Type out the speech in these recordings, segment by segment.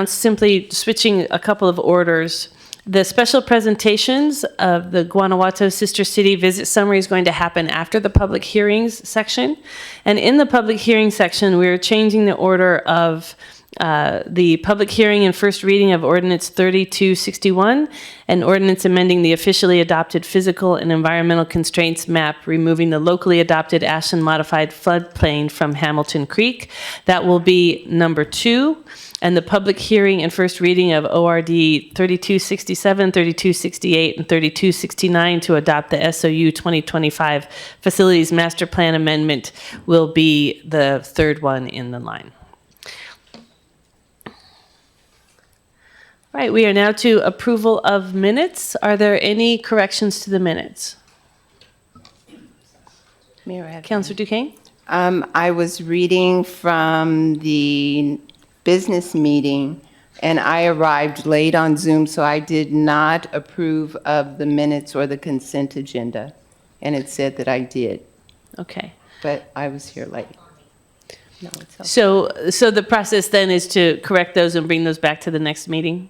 Simply switching a couple of orders. The special presentations of the Guanajuato Sister City Visit Summary is going to happen after the public hearings section. And in the public hearing section, we're changing the order of the public hearing and first reading of Ordinance 3261, and ordinance amending the officially adopted physical and environmental constraints map, removing the locally adopted Ashland modified floodplain from Hamilton Creek. That will be number 2. And the public hearing and first reading of ORD 3267, 3268, and 3269 to adopt the SOU 2025 Facilities Master Plan Amendment will be the third one in the line. All right, we are now to approval of minutes. Are there any corrections to the minutes? Councilor Duquesne? I was reading from the business meeting, and I arrived late on Zoom, so I did not approve of the minutes or the consent agenda, and it said that I did, Okay. but I was here late. No, it's okay. So the process then is to correct those and bring those back to the next meeting?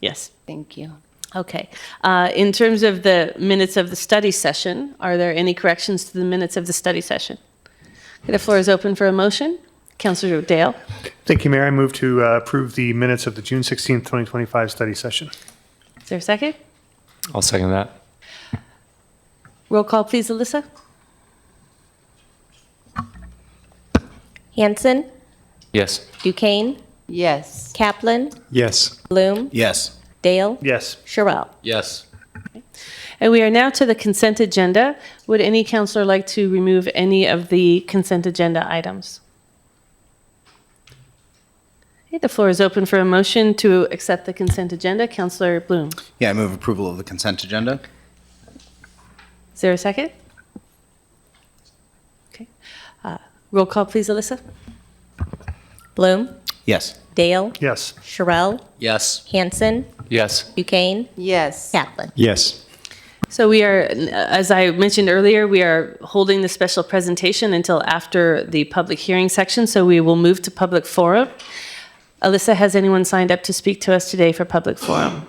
Yes. Thank you. Okay. In terms of the minutes of the study session, are there any corrections to the minutes of the study session? Okay, the floor is open for a motion. Councilor Dale. Thank you, Mayor. I move to approve the minutes of the June 16th, 2025 study session. Is there a second? I'll second that. Roll call, please, Alyssa. Hanson, Yes. Duquesne, Yes. Kaplan, Yes. Bloom, Yes. Dale, Yes. Sherrill. Yes. And we are now to the consent agenda. Would any councilor like to remove any of the consent agenda items? Okay, the floor is open for a motion to accept the consent agenda. Councilor Bloom. Yeah, I move approval of the consent agenda. Is there a second? Okay. Roll call, please, Alyssa. Bloom, Yes. Dale, Yes. Sherrill, Yes. Hanson, Yes. Duquesne, Yes. Kaplan. Yes. So we are, as I mentioned earlier, we are holding the special presentation until after the public hearing section, so we will move to public forum. Alyssa, has anyone signed up to speak to us today for public forum?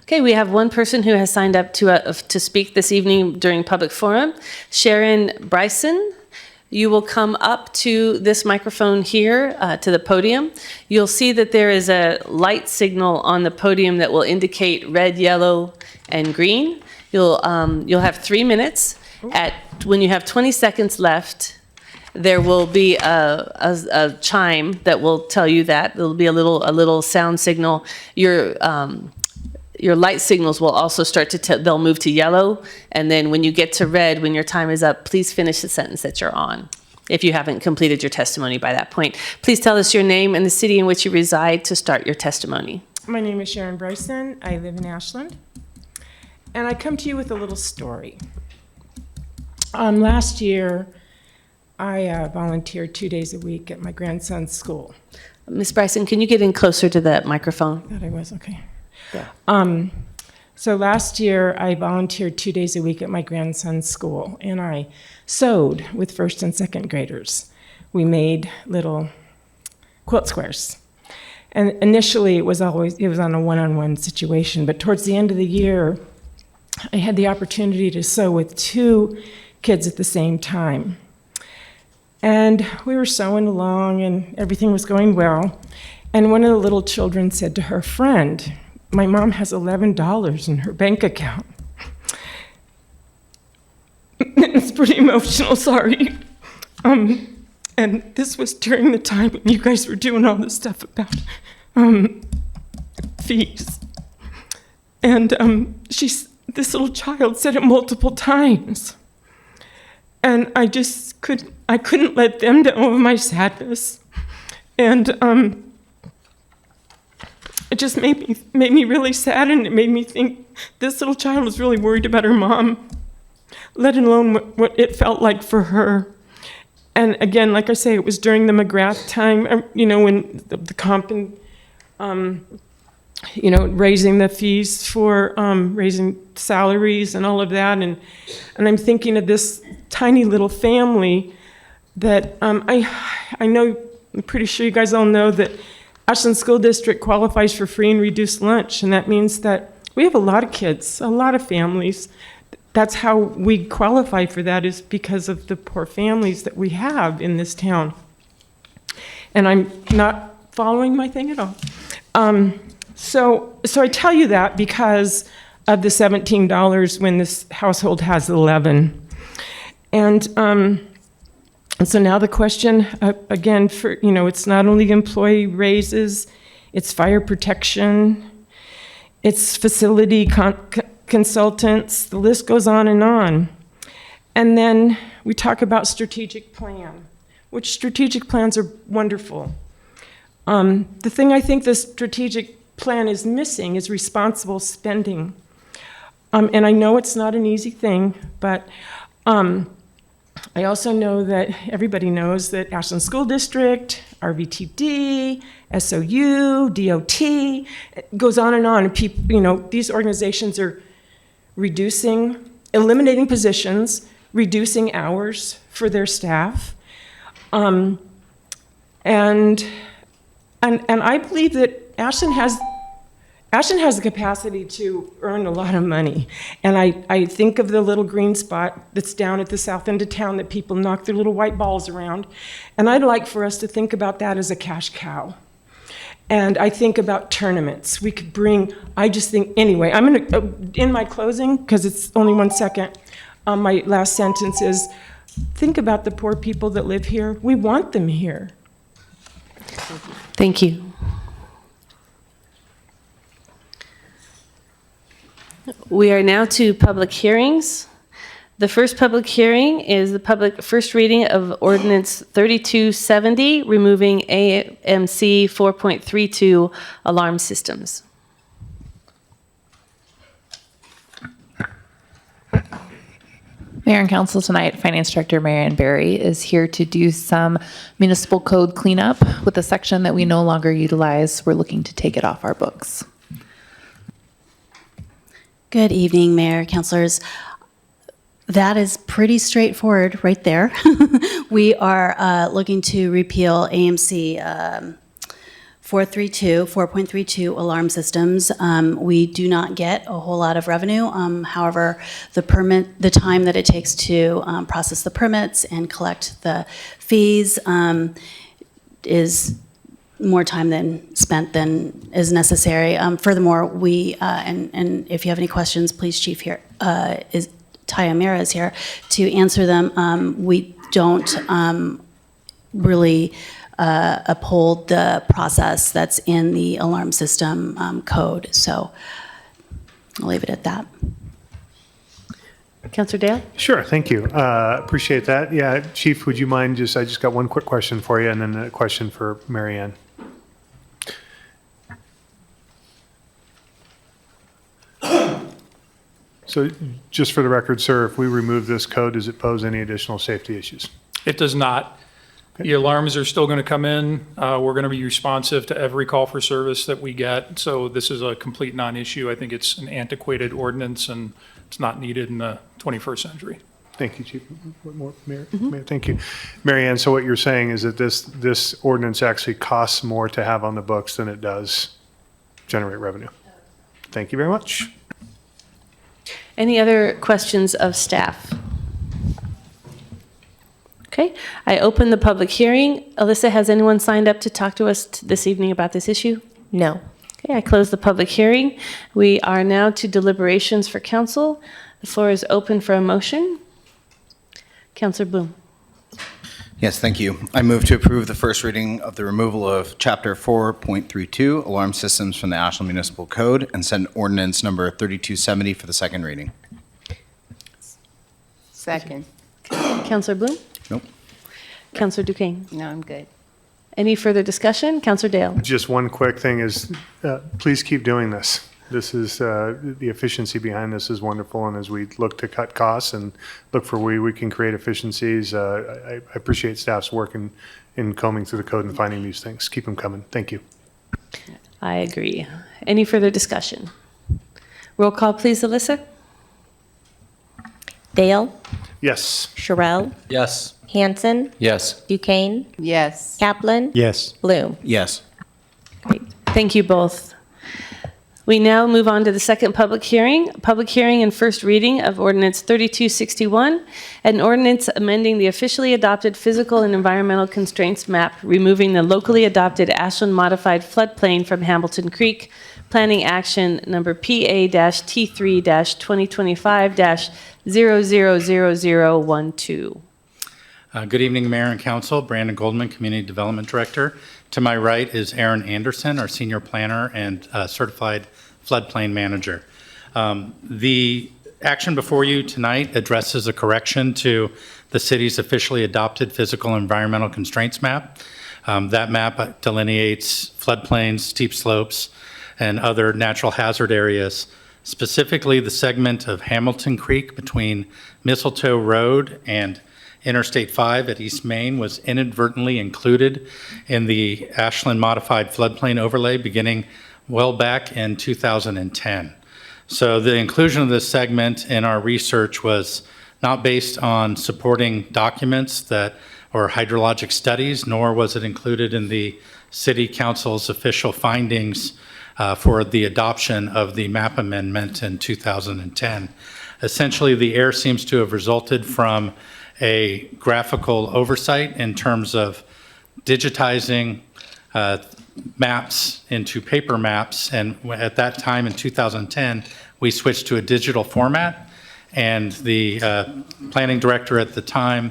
Okay, we have one person who has signed up to speak this evening during public forum, Sharon Bryson. You will come up to this microphone here, to the podium. You'll see that there is a light signal on the podium that will indicate red, yellow, and green. You'll have 3 minutes. When you have 20 seconds left, there will be a chime that will tell you that. There'll be a little sound signal. Your light signals will also start to, they'll move to yellow, and then when you get to red, when your time is up, please finish the sentence that you're on, if you haven't completed your testimony by that point. Please tell us your name and the city in which you reside to start your testimony. My name is Sharon Bryson. I live in Ashland. And I come to you with a little story. Last year, I volunteered 2 days a week at my grandson's school. Ms. Bryson, can you get in closer to the microphone? Thought I was, okay. Yeah. So last year, I volunteered 2 days a week at my grandson's school, and I sewed with first and second graders. We made little quilt squares. And initially, it was on a one-on-one situation, but towards the end of the year, I had the opportunity to sew with 2 kids at the same time. And we were sewing along, and everything was going well. And one of the little children said to her friend, "My mom has $11 in her bank account." It's pretty emotional, sorry. And this was during the time when you guys were doing all this stuff about fees. And this little child said it multiple times. And I couldn't let them know of my sadness. And it just made me really sad, and it made me think this little child was really worried about her mom, let alone what it felt like for her. And again, like I say, it was during the McGrath time, when the comp and raising the fees for raising salaries and all of that. And I'm thinking of this tiny little family that I know, I'm pretty sure you guys all know that Ashland School District qualifies for free and reduced lunch. And that means that we have a lot of kids, a lot of families. That's how we qualify for that, is because of the poor families that we have in this town. And I'm not following my thing at all. So I tell you that because of the $17 when this household has 11. And so now the question, again, for, it's not only employee raises, it's fire protection, it's facility consultants, the list goes on. And then we talk about strategic plan, which strategic plans are wonderful. The thing I think the strategic plan is missing is responsible spending. And I know it's not an easy thing, but I also know that everybody knows that Ashland School District, RVTD, SOU, DOT, it goes on. And people, these organizations are eliminating positions, reducing hours for their staff. And I believe that Ashland has the capacity to earn a lot of money. And I think of the little green spot that's down at the south end of town that people knock their little white balls around. And I'd like for us to think about that as a cash cow. And I think about tournaments. We could anyway, I'm going to, in my closing, because it's only 1 second, my last sentence is, think about the poor people that live here. We want them here. Thank you. We are now to public hearings. The first public hearing is the first reading of Ordinance 3270, removing AMC 4.32 alarm systems. Mayor and Council, tonight, Finance Director Marianne Berry is here to do some municipal code cleanup with a section that we no longer utilize. We're looking to take it off our books. Good evening, Mayor, Councilors. That is pretty straightforward right there. We are looking to repeal AMC 4.32 alarm systems. We do not get a whole lot of revenue. However, the time that it takes to process the permits and collect the fees is more time than is necessary. Furthermore, and if you have any questions, please, Chief here, Taya Mira is here to answer them. We don't really uphold the process that's in the alarm system code. So I'll leave it at that. Councilor Dale? Sure, thank you. Appreciate that. Yeah, Chief, would you mind I just got one quick question for you and then a question for Mary Ann. So just for the record, sir, if we remove this code, does it pose any additional safety issues? It does not. The alarms are still going to come in. We're going to be responsive to every call for service that we get. So this is a complete non-issue. I think it's an antiquated ordinance and it's not needed in the 21st century. Thank you, Chief. What more, Mayor? Mayor, thank you. Mary Ann, so what you're saying is that this ordinance actually costs more to have on the books than it does generate revenue. Thank you very much. Any other questions of staff? Okay, I open the public hearing. Alyssa, has anyone signed up to talk to us this evening about this issue? No. Okay, I close the public hearing. We are now to deliberations for council. The floor is open for a motion. Councilor Bloom. Yes, thank you. I move to approve the first reading of the removal of Chapter 4.32, Alarm Systems from the Ashland Municipal Code, and send ordinance number 3270 for the second reading. Second. Councilor Bloom? Nope. Councilor Duquesne? No, I'm good. Any further discussion? Councilor Dale? Just one quick thing is, please keep doing this. This is, the efficiency behind this is wonderful, and as we look to cut costs and look for where we can create efficiencies, I appreciate staff's work in combing through the code and finding these things. Keep them coming. Thank you. I agree. Any further discussion? Roll call, please, Alyssa? Dale, Yes. Sherrill, Yes. Hanson, Yes. Duquesne, Yes. Kaplan, Yes. Bloom. Yes. Great. Thank you both. We now move on to the second public hearing and first reading of Ordinance 3261, an ordinance amending the officially adopted physical and environmental constraints map, removing the locally adopted Ashland modified floodplain from Hamilton Creek, planning action number PA-T3-2025-000012. Good evening, Mayor and Council. Brandon Goldman, Community Development Director. To my right is Aaron Anderson, our Senior Planner and Certified Floodplain Manager. The action before you tonight addresses a correction to the city's officially adopted physical and environmental constraints map. That map delineates floodplains, steep slopes, and other natural hazard areas, specifically the segment of Hamilton Creek between Mistletoe Road and Interstate 5 at East Main was inadvertently included in the Ashland Modified Floodplain Overlay beginning well back in 2010. So the inclusion of this segment in our research was not based on supporting documents or hydrologic studies, nor was it included in the City Council's official findings for the adoption of the map amendment in 2010. Essentially, the error seems to have resulted from a graphical oversight in terms of digitizing maps into paper maps. And at that time in 2010, we switched to a digital format. And the planning director at the time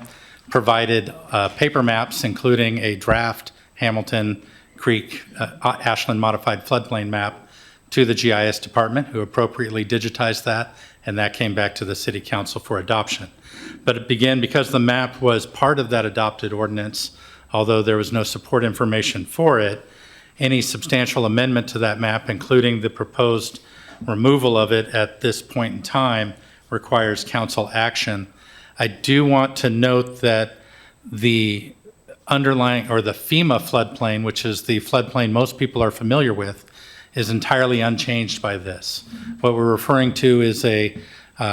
provided paper maps, including a draft Hamilton Creek Ashland Modified Floodplain map to the GIS department, who appropriately digitized that, and that came back to the City Council for adoption. But it began because the map was part of that adopted ordinance, although there was no support information for it. Any substantial amendment to that map, including the proposed removal of it at this point in time, requires council action. I do want to note that the underlying, or the FEMA floodplain, which is the floodplain most people are familiar with, is entirely unchanged by this. What we're referring to is a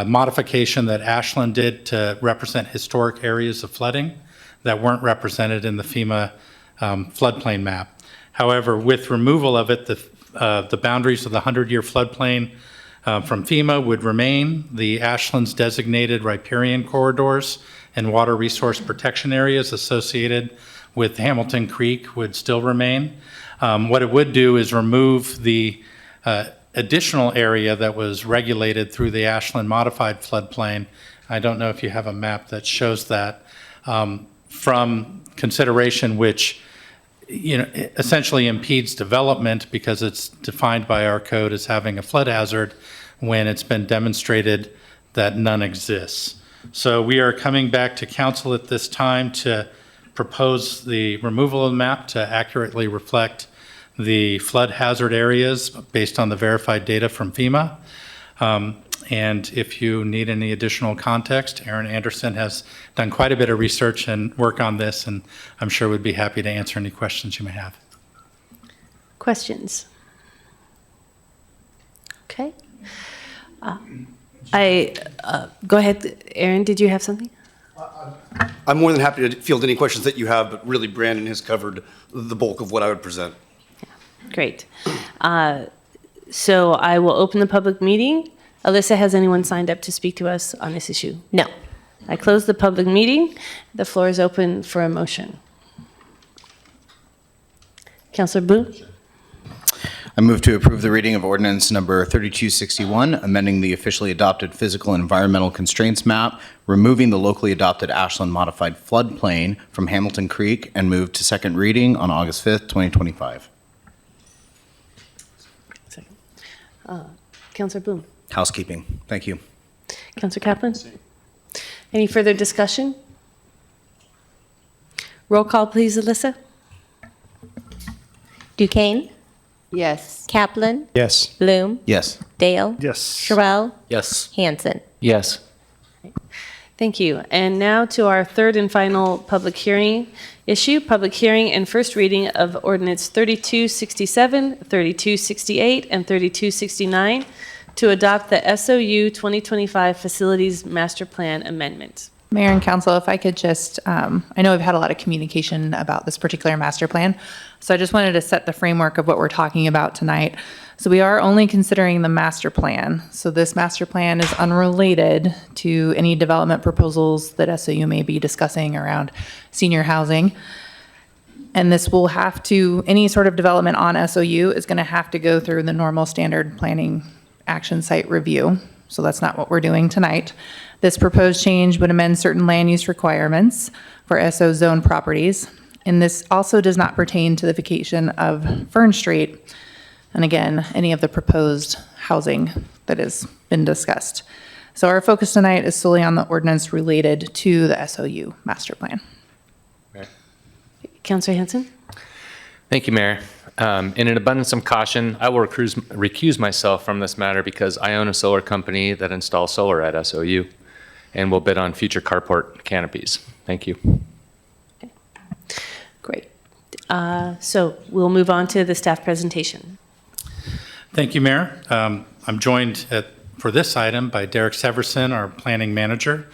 modification that Ashland did to represent historic areas of flooding that weren't represented in the FEMA floodplain map. However, with removal of it, the boundaries of the 100-year floodplain from FEMA would remain. The Ashland's designated riparian corridors and water resource protection areas associated with Hamilton Creek would still remain. What it would do is remove the additional area that was regulated through the Ashland Modified Floodplain. I don't know if you have a map that shows that, from consideration, which essentially impedes development because it's defined by our code as having a flood hazard when it's been demonstrated that none exists. So we are coming back to council at this time to propose the removal of the map to accurately reflect the flood hazard areas based on the verified data from FEMA. And if you need any additional context, Aaron Anderson has done quite a bit of research and work on this, and I'm sure would be happy to answer any questions you may have. Questions? Okay. Go ahead, Aaron, did you have something? I'm more than happy to field any questions that you have, but really Brandon has covered the bulk of what I would present. Great. So I will open the public meeting. Alyssa, has anyone signed up to speak to us on this issue? No. I close the public meeting. The floor is open for a motion. Councilor Bloom? I move to approve the reading of ordinance number 3261, amending the officially adopted physical and environmental constraints map, removing the locally adopted Ashland modified floodplain from Hamilton Creek, and move to second reading on August 5th, 2025. Second. Councilor Bloom? Housekeeping. Thank you. Councilor Kaplan? Any further discussion? Roll call, please, Alyssa? Duquesne, Yes. Kaplan, Yes. Bloom, Yes. Dale, Yes. Sherrill, Yes. Hanson. Yes. Thank you. And now to our third and final public hearing issue, public hearing and first reading of ordinance 3267, 3268, and 3269 to adopt the SOU 2025 Facilities Master Plan Amendment. Mayor and council, if I could just, I know we've had a lot of communication about this particular master plan, so I just wanted to set the framework of what we're talking about tonight. So we are only considering the master plan. So this master plan is unrelated to any development proposals that SOU may be discussing around senior housing. And this will have to, any sort of development on SOU is going to have to go through the normal standard planning action site review. So that's not what we're doing tonight. This proposed change would amend certain land use requirements for SO zone properties. And this also does not pertain to the vacation of Fern Street. And again, any of the proposed housing that has been discussed. So our focus tonight is solely on the ordinance related to the SOU master plan. Councilor Hanson? Thank you, Mayor. In an abundance of caution, I will recuse myself from this matter because I own a solar company that installs solar at SOU and will bid on future carport canopies. Thank you. Great. So we'll move on to the staff presentation. Thank you, Mayor. I'm joined for this item by Derek Severson, our planning manager.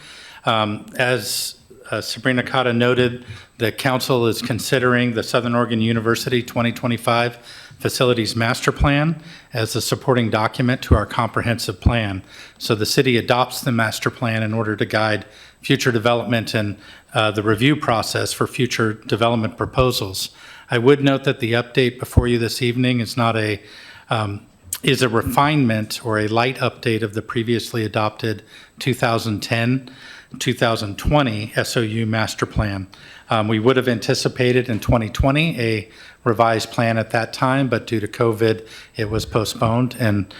As Sabrina Cotta noted, the council is considering the Southern Oregon University 2025 Facilities Master Plan as a supporting document to our comprehensive plan. So the city adopts the master plan in order to guide future development and the review process for future development proposals. I would note that the update before you this evening is not is a refinement or a light update of the previously adopted 2010-2020 SOU master plan. We would have anticipated in 2020 a revised plan at that time, but due to COVID, it was postponed, and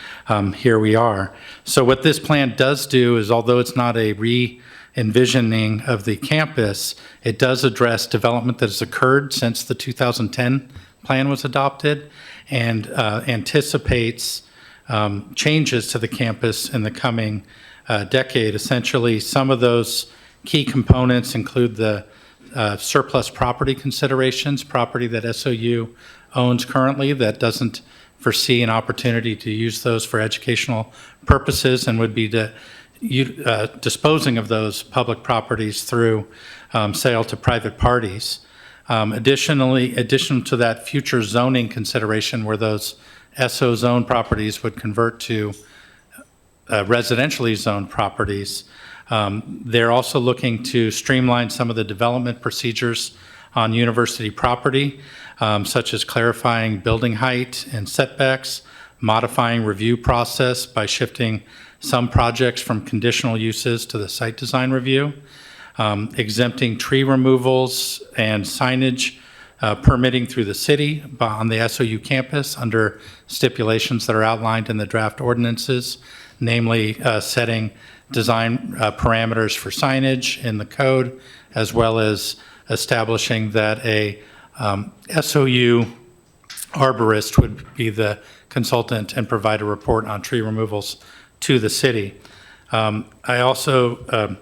here we are. So what this plan does do is, although it's not a re-envisioning of the campus, it does address development that has occurred since the 2010 plan was adopted, and anticipates changes to the campus in the coming decade. Essentially, some of those key components include the surplus property considerations, property that SOU owns currently that doesn't foresee an opportunity to use those for educational purposes, and would be disposing of those public properties through sale to private parties. Addition to that, future zoning consideration where those SO zone properties would convert to residentially zoned properties. They're also looking to streamline some of the development procedures on university property, such as clarifying building height and setbacks, modifying review process by shifting some projects from conditional uses to the site design review, exempting tree removals and signage permitting through the city on the SOU campus under stipulations that are outlined in the draft ordinances, namely setting design parameters for signage in the code, as well as establishing that a SOU arborist would be the consultant and provide a report on tree removals to the city. I also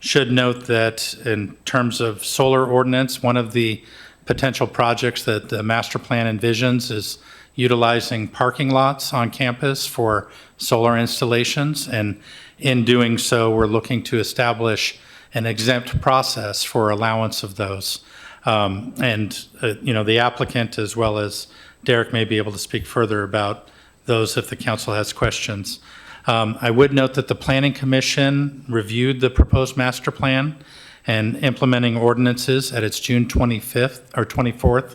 should note that in terms of solar ordinance, one of the potential projects that the master plan envisions is utilizing parking lots on campus for solar installations. And in doing so, we're looking to establish an exempt process for allowance of those. The applicant, as well as Derek, may be able to speak further about those if the council has questions. I would note that the Planning Commission reviewed the proposed master plan and implementing ordinances at its June 25th or 24th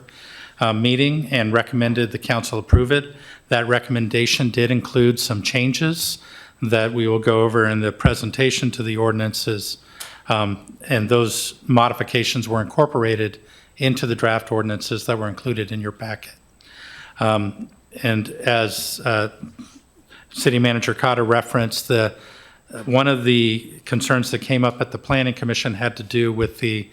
meeting and recommended the council approve it. That recommendation did include some changes that we will go over in the presentation to the ordinances, and those modifications were incorporated into the draft ordinances that were included in your packet. And as City Manager Cotta referenced, one of the concerns that came up at the Planning Commission had to do with the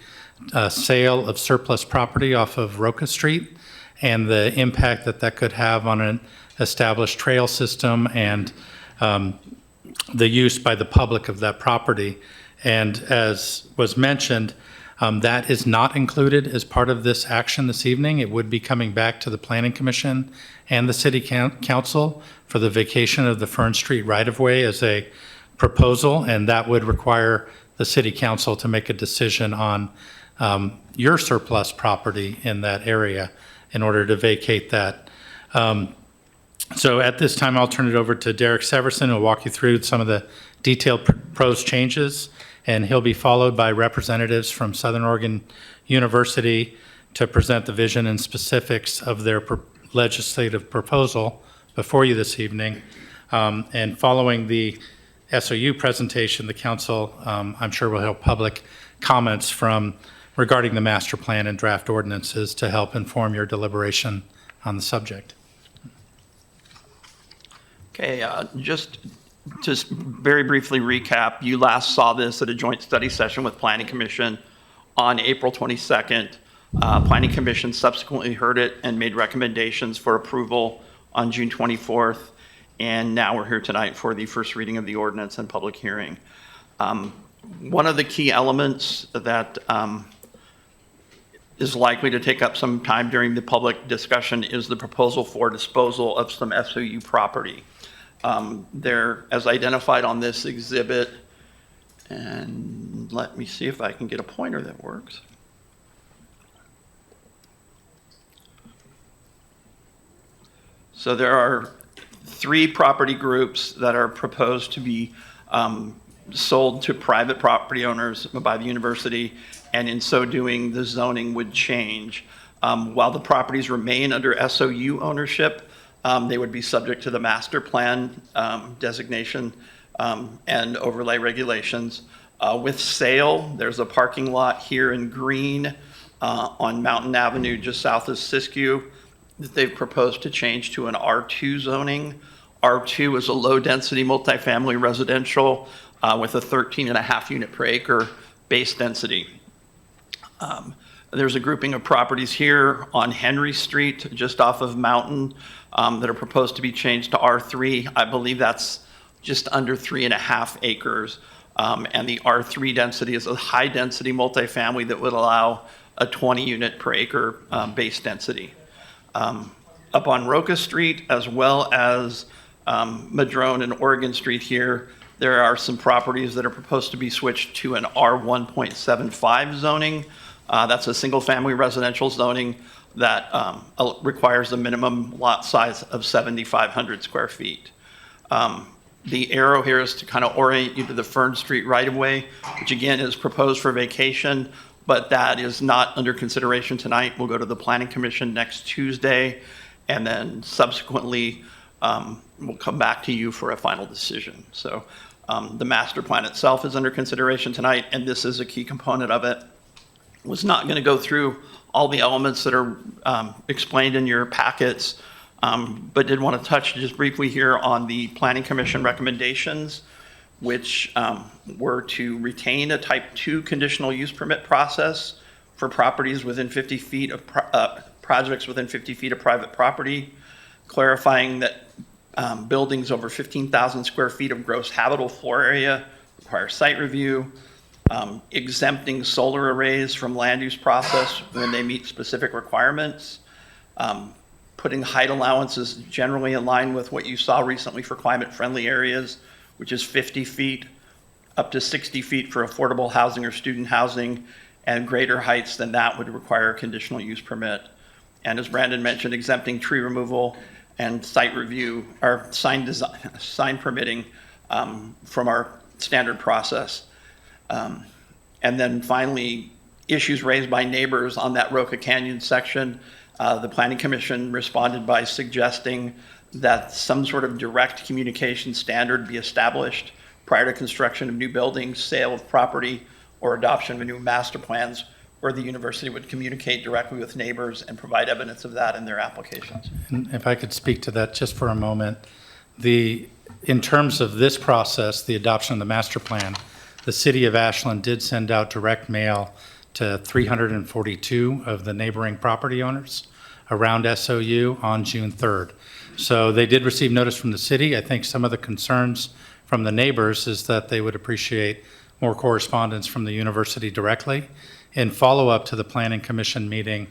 sale of surplus property off of Roca Street and the impact that that could have on an established trail system and the use by the public of that property. And as was mentioned, that is not included as part of this action this evening. It would be coming back to the Planning Commission and the City Council for the vacation of the Fern Street right-of-way as a proposal, and that would require the City Council to make a decision on your surplus property in that area in order to vacate that. So at this time, I'll turn it over to Derek Severson, who'll walk you through some of the detailed proposed changes, and he'll be followed by representatives from Southern Oregon University to present the vision and specifics of their legislative proposal before you this evening. And following the SOU presentation, the council, I'm sure, will have public comments regarding the master plan and draft ordinances to help inform your deliberation on the subject. Okay, just very briefly recap, you last saw this at a joint study session with Planning Commission on April 22nd. Planning Commission subsequently heard it and made recommendations for approval on June 24th. And now we're here tonight for the first reading of the ordinance and public hearing. One of the key elements that is likely to take up some time during the public discussion is the proposal for disposal of some SOU property. They're as identified on this exhibit, and let me see if I can get a pointer that works. So there are 3 property groups that are proposed to be sold to private property owners by the university, and in so doing, the zoning would change. While the properties remain under SOU ownership, they would be subject to the master plan designation and overlay regulations. With sale, there's a parking lot here in green on Mountain Avenue just south of Siskiyou that they've proposed to change to an R2 zoning. R2 is a low-density multifamily residential with a 13.5 unit per acre base density. There's a grouping of properties here on Henry Street, just off of Mountain, that are proposed to be changed to R3. I believe that's just under 3.5 acres. And the R3 density is a high-density multifamily that would allow a 20 unit per acre base density. Up on Roca Street, as well as Madrone and Oregon Street here, there are some properties that are proposed to be switched to an R1.75 zoning. That's a single-family residential zoning that requires a minimum lot size of 7,500 square feet. The arrow here is to kind of orient you to the Fern Street right-of-way, which again is proposed for vacation, but that is not under consideration tonight. We'll go to the Planning Commission next Tuesday, and then subsequently we'll come back to you for a final decision. So the master plan itself is under consideration tonight, and this is a key component of it. Was not going to go through all the elements that are explained in your packets, but did want to touch just briefly here on the Planning Commission recommendations, which were to retain a type 2 conditional use permit process for properties within 50 feet of projects within 50 feet of private property, clarifying that buildings over 15,000 square feet of gross habitable floor area require site review, exempting solar arrays from land use process when they meet specific requirements, putting height allowances generally in line with what you saw recently for climate-friendly areas, which is 50 feet up to 60 feet for affordable housing or student housing, and greater heights than that would require a conditional use permit. And as Brandon mentioned, exempting tree removal and site review or sign design, sign permitting from our standard process. And then finally, issues raised by neighbors on that Roca Canyon section. The Planning Commission responded by suggesting that some sort of direct communication standard be established prior to construction of new buildings, sale of property, or adoption of new master plans, where the university would communicate directly with neighbors and provide evidence of that in their applications. And if I could speak to that just for a moment, in terms of this process, the adoption of the master plan, the city of Ashland did send out direct mail to 342 of the neighboring property owners around SOU on June 3rd. So they did receive notice from the city. I think some of the concerns from the neighbors is that they would appreciate more correspondence from the university directly. In follow-up to the Planning Commission meeting,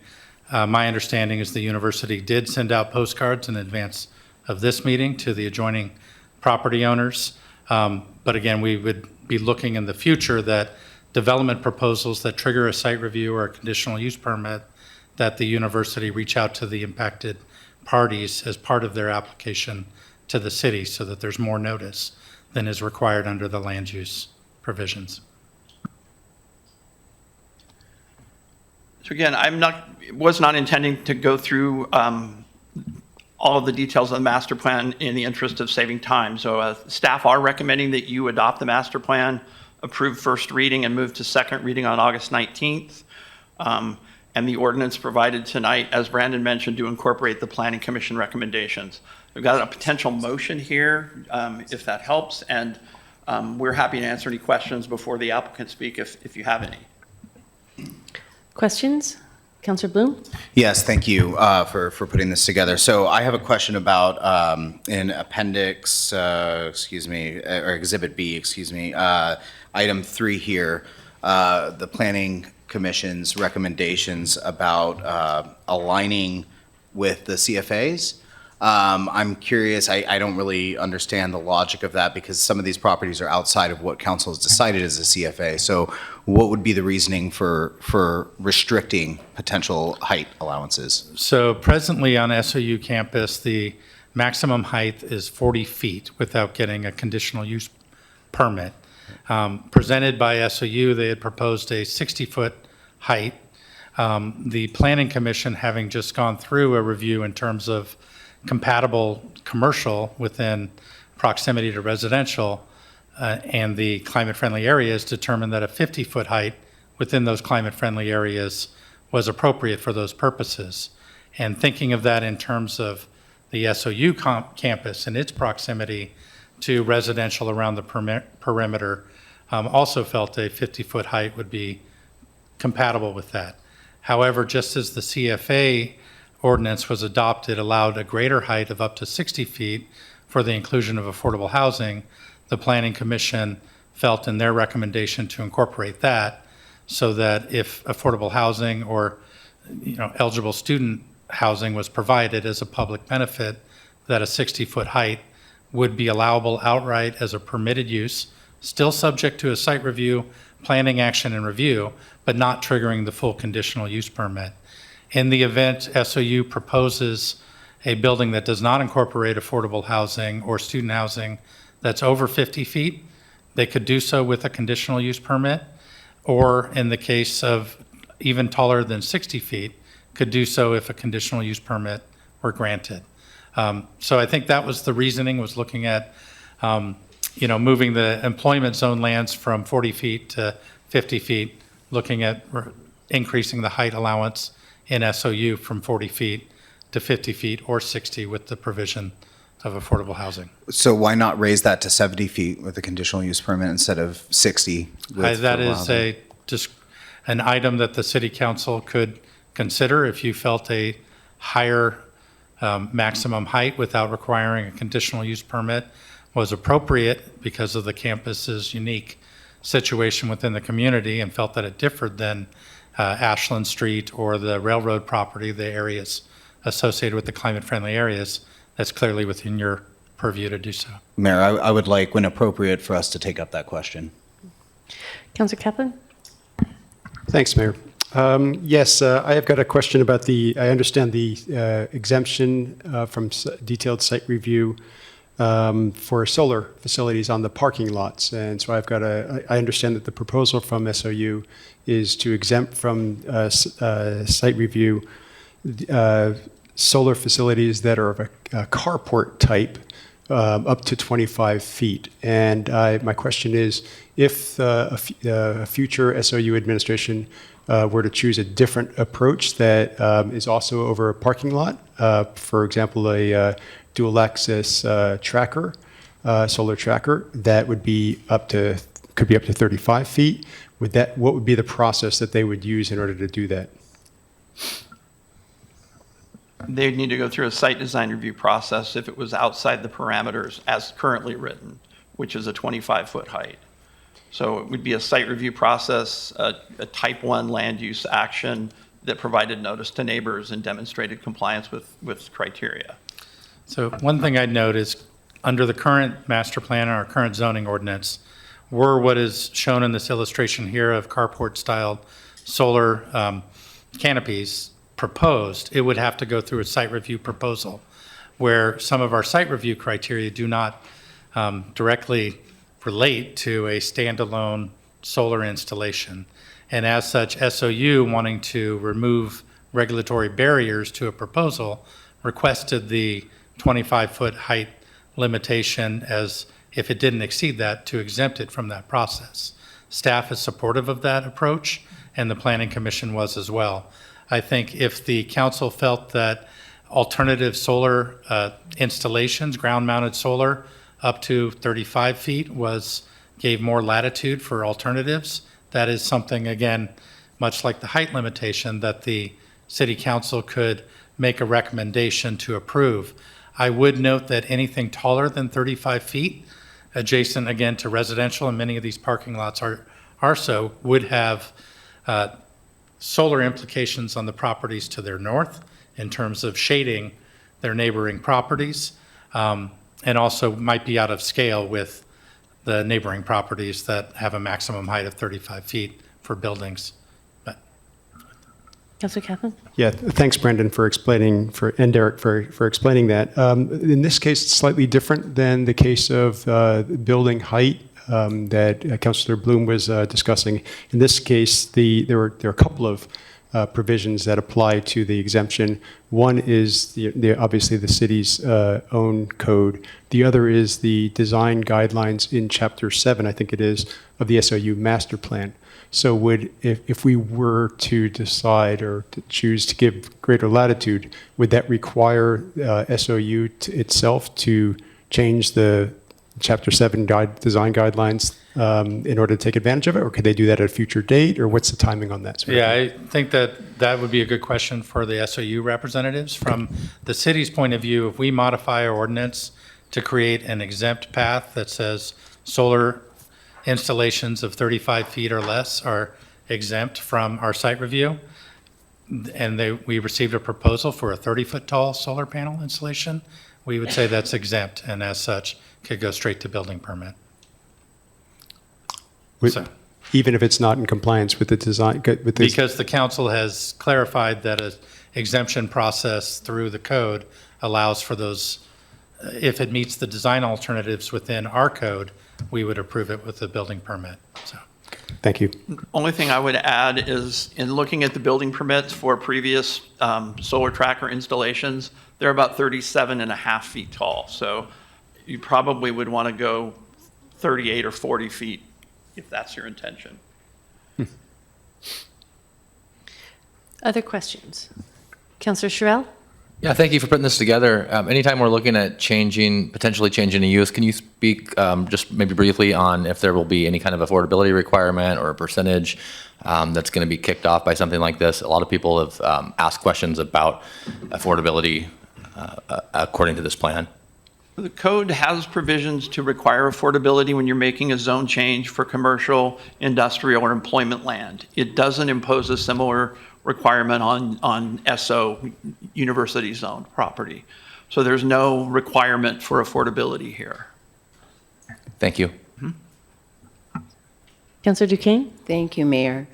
my understanding is the university did send out postcards in advance of this meeting to the adjoining property owners. But again, we would be looking in the future that development proposals that trigger a site review or a conditional use permit, that the university reach out to the impacted parties as part of their application to the city so that there's more notice than is required under the land use provisions. So again, was not intending to go through all of the details of the master plan in the interest of saving time. So staff are recommending that you adopt the master plan, approve first reading, and move to second reading on August 19th. And the ordinance provided tonight, as Brandon mentioned, to incorporate the Planning Commission recommendations. We've got a potential motion here, if that helps, and we're happy to answer any questions before the applicants speak if you have any. Questions? Councilor Bloom? Yes, thank you for putting this together. So I have a question about in appendix, or exhibit B, item 3 here, the Planning Commission's recommendations about aligning with the CFAs. I'm curious, I don't really understand the logic of that because some of these properties are outside of what council has decided as a CFA. So what would be the reasoning for restricting potential height allowances? So presently on SOU campus, the maximum height is 40 feet without getting a conditional use permit. Presented by SOU, they had proposed a 60-foot height. The Planning Commission, having just gone through a review in terms of compatible commercial within proximity to residential and the climate-friendly areas, determined that a 50-foot height within those climate-friendly areas was appropriate for those purposes. And thinking of that in terms of the SOU campus and its proximity to residential around the perimeter, also felt a 50-foot height would be compatible with that. However, just as the CFA ordinance was adopted, allowed a greater height of up to 60 feet for the inclusion of affordable housing, the Planning Commission felt in their recommendation to incorporate that so that if affordable housing or eligible student housing was provided as a public benefit, that a 60-foot height would be allowable outright as a permitted use, still subject to a site review, planning action and review, but not triggering the full conditional use permit. In the event SOU proposes a building that does not incorporate affordable housing or student housing that's over 50 feet, they could do so with a conditional use permit, or in the case of even taller than 60 feet, could do so if a conditional use permit were granted. So I think that was the reasoning, was looking at moving the employment zone lands from 40 feet to 50 feet, looking at increasing the height allowance in SOU from 40 feet to 50 feet or 60 with the provision of affordable housing. So why not raise that to 70 feet with a conditional use permit instead of 60? That is just an item that the city council could consider if you felt a higher maximum height without requiring a conditional use permit was appropriate because of the campus's unique situation within the community and felt that it differed than Ashland Street or the railroad property, the areas associated with the climate-friendly areas. That's clearly within your purview to do so. Mayor, I would like, when appropriate, for us to take up that question. Councilor Kaplan? Thanks, Mayor. Yes, I have got a question about I understand the exemption from detailed site review for solar facilities on the parking lots. And so I understand that the proposal from SOU is to exempt from site review solar facilities that are of a carport type up to 25 feet. And my question is, if a future SOU administration were to choose a different approach that is also over a parking lot, for example, a dual axis tracker, solar tracker, that could be up to 35 feet. What would be the process that they would use in order to do that? They'd need to go through a site design review process if it was outside the parameters as currently written, which is a 25-foot height. So it would be a site review process, a type 1 land use action that provided notice to neighbors and demonstrated compliance with criteria. So one thing I'd note is, under the current master plan or current zoning ordinance, were what is shown in this illustration here of carport-styled solar canopies proposed, it would have to go through a site review proposal, where some of our site review criteria do not directly relate to a standalone solar installation. And as such, SOU, wanting to remove regulatory barriers to a proposal, requested the 25-foot height limitation as, if it didn't exceed that, to exempt it from that process. Staff is supportive of that approach, and the Planning Commission was as well. I think if the council felt that alternative solar installations, ground-mounted solar, up to 35 feet gave more latitude for alternatives, that is something, again, much like the height limitation, that the city council could make a recommendation to approve. I would note that anything taller than 35 feet, adjacent again to residential, and many of these parking lots are so, would have solar implications on the properties to their north in terms of shading their neighboring properties, and also might be out of scale with the neighboring properties that have a maximum height of 35 feet for buildings. Councilor Kaplan? Yeah, thanks, Brendan, for explaining, and Derek for explaining that. In this case, it's slightly different than the case of building height that Councilor Bloom was discussing. In this case, there are a couple of provisions that apply to the exemption. One is obviously the city's own code. The other is the design guidelines in Chapter 7, I think it is, of the SOU master plan. So if we were to decide or to choose to give greater latitude, would that require SOU itself to change the Chapter 7 design guidelines in order to take advantage of it? Or could they do that at a future date? Or what's the timing on that? Yeah, I think that would be a good question for the SOU representatives. From the city's point of view, if we modify our ordinance to create an exempt path that says solar installations of 35 feet or less are exempt from our site review, and we received a proposal for a 30-foot tall solar panel installation, we would say that's exempt, and as such, could go straight to building permit. Even if it's not in compliance with the design? Because the council has clarified that an exemption process through the code allows for those, if it meets the design alternatives within our code, we would approve it with a building permit. So, thank you. Only thing I would add is, in looking at the building permits for previous solar tracker installations, they're about 37.5 feet tall. So you probably would want to go 38 or 40 feet if that's your intention. Other questions? Councilor Sherrill? Yeah, thank you for putting this together. Anytime we're looking at potentially changing a use, can you speak just maybe briefly on if there will be any kind of affordability requirement or a percentage that's going to be kicked off by something like this? A lot of people have asked questions about affordability according to this plan. The code has provisions to require affordability when you're making a zone change for commercial, industrial, or employment land. It doesn't impose a similar requirement on SO, university zoned property. So there's no requirement for affordability here. Thank you. Councilor Duquesne? Thank you, Mayor.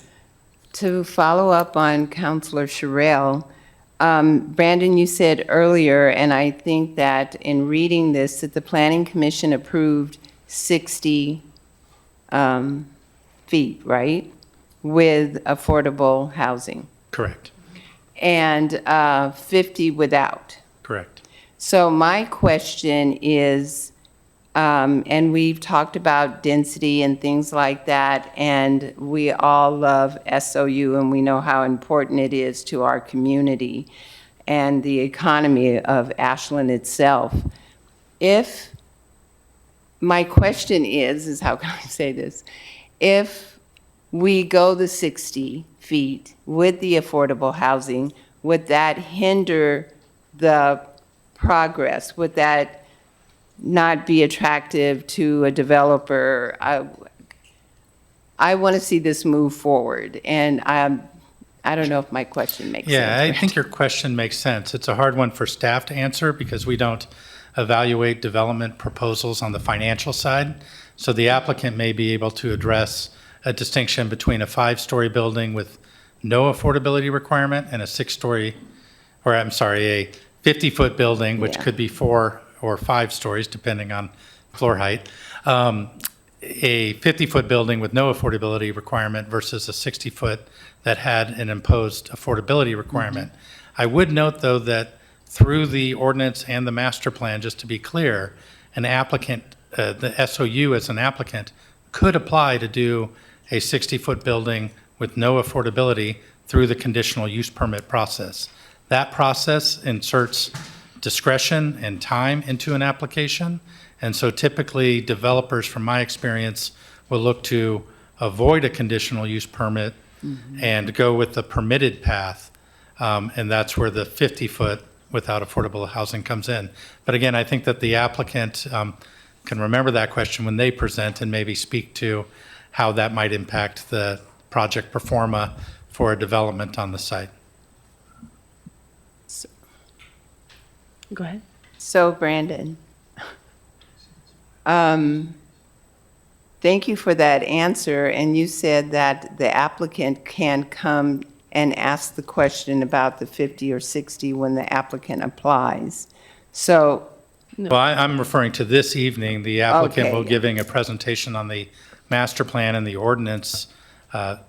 To follow up on Councilor Sherrill, Brandon, you said earlier, and I think that in reading this, that the Planning Commission approved 60 feet, right, with affordable housing, correct. And 50 without. Correct. So my question is, and we've talked about density and things like that, and we all love SOU, and we know how important it is to our community and the economy of Ashland itself. My question is how can I say this? If we go the 60 feet with the affordable housing, would that hinder the progress? Would that not be attractive to a developer? I want to see this move forward, and I don't know if my question makes sense. Yeah, I think your question makes sense. It's a hard one for staff to answer because we don't evaluate development proposals on the financial side. So the applicant may be able to address a distinction between a 5-story building with no affordability requirement and a 6-story, or I'm sorry, a 50-foot building, which Yeah. could be 4 or 5 stories, depending on floor height. A 50-foot building with no affordability requirement versus a 60-foot that had an imposed affordability requirement. I would note, though, that through the ordinance and the master plan, just to be clear, an applicant, the SOU as an applicant, could apply to do a 60-foot building with no affordability through the conditional use permit process. That process inserts discretion and time into an application. And so typically developers, from my experience, will look to avoid a conditional use permit and go with the permitted path. And that's where the 50-foot without affordable housing comes in. But again, I think that the applicant can remember that question when they present and maybe speak to how that might impact the project pro forma for a development on the site. Go ahead. So Brandon, thank you for that answer. And you said that the applicant can come and ask the question about the 50 or 60 when the applicant applies. So, Well, I'm referring to this evening. The applicant Okay, will yeah. giving a presentation on the master plan and the ordinance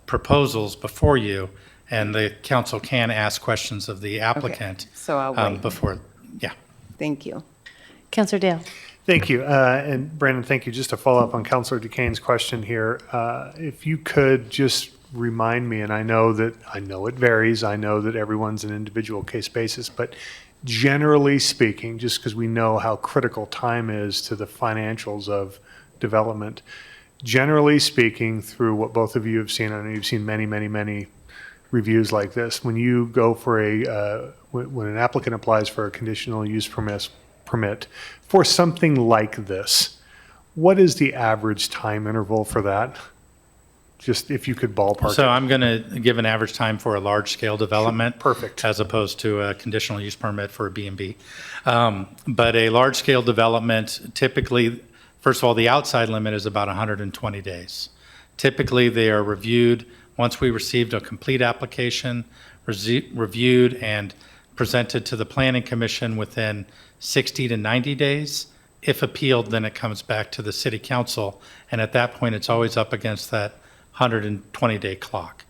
proposals before you, and the council can ask questions of the applicant so I'll wait. before, yeah. Thank you. Councillor Dale. Thank you. And Brandon, thank you. Just to follow up on Councilor Duquesne's question here, if you could just remind me, and I know it varies, I know that everyone's an individual case basis, but generally speaking, just because we know how critical time is to the financials of development, generally speaking, through what both of you have seen, I know you've seen many, many, many reviews like this, when you go for when an applicant applies for a conditional use permit for something like this, what is the average time interval for that? Just if you could ballpark So it. I'm going to give an average time for a large-scale development. Perfect. As opposed to a conditional use permit for a B&B. But a large-scale development, typically, first of all, the outside limit is about 120 days. Typically, they are reviewed once we received a complete application, reviewed and presented to the Planning Commission within 60 to 90 days. If appealed, then it comes back to the City Council, and at that point, it's always up against that 120-day clock.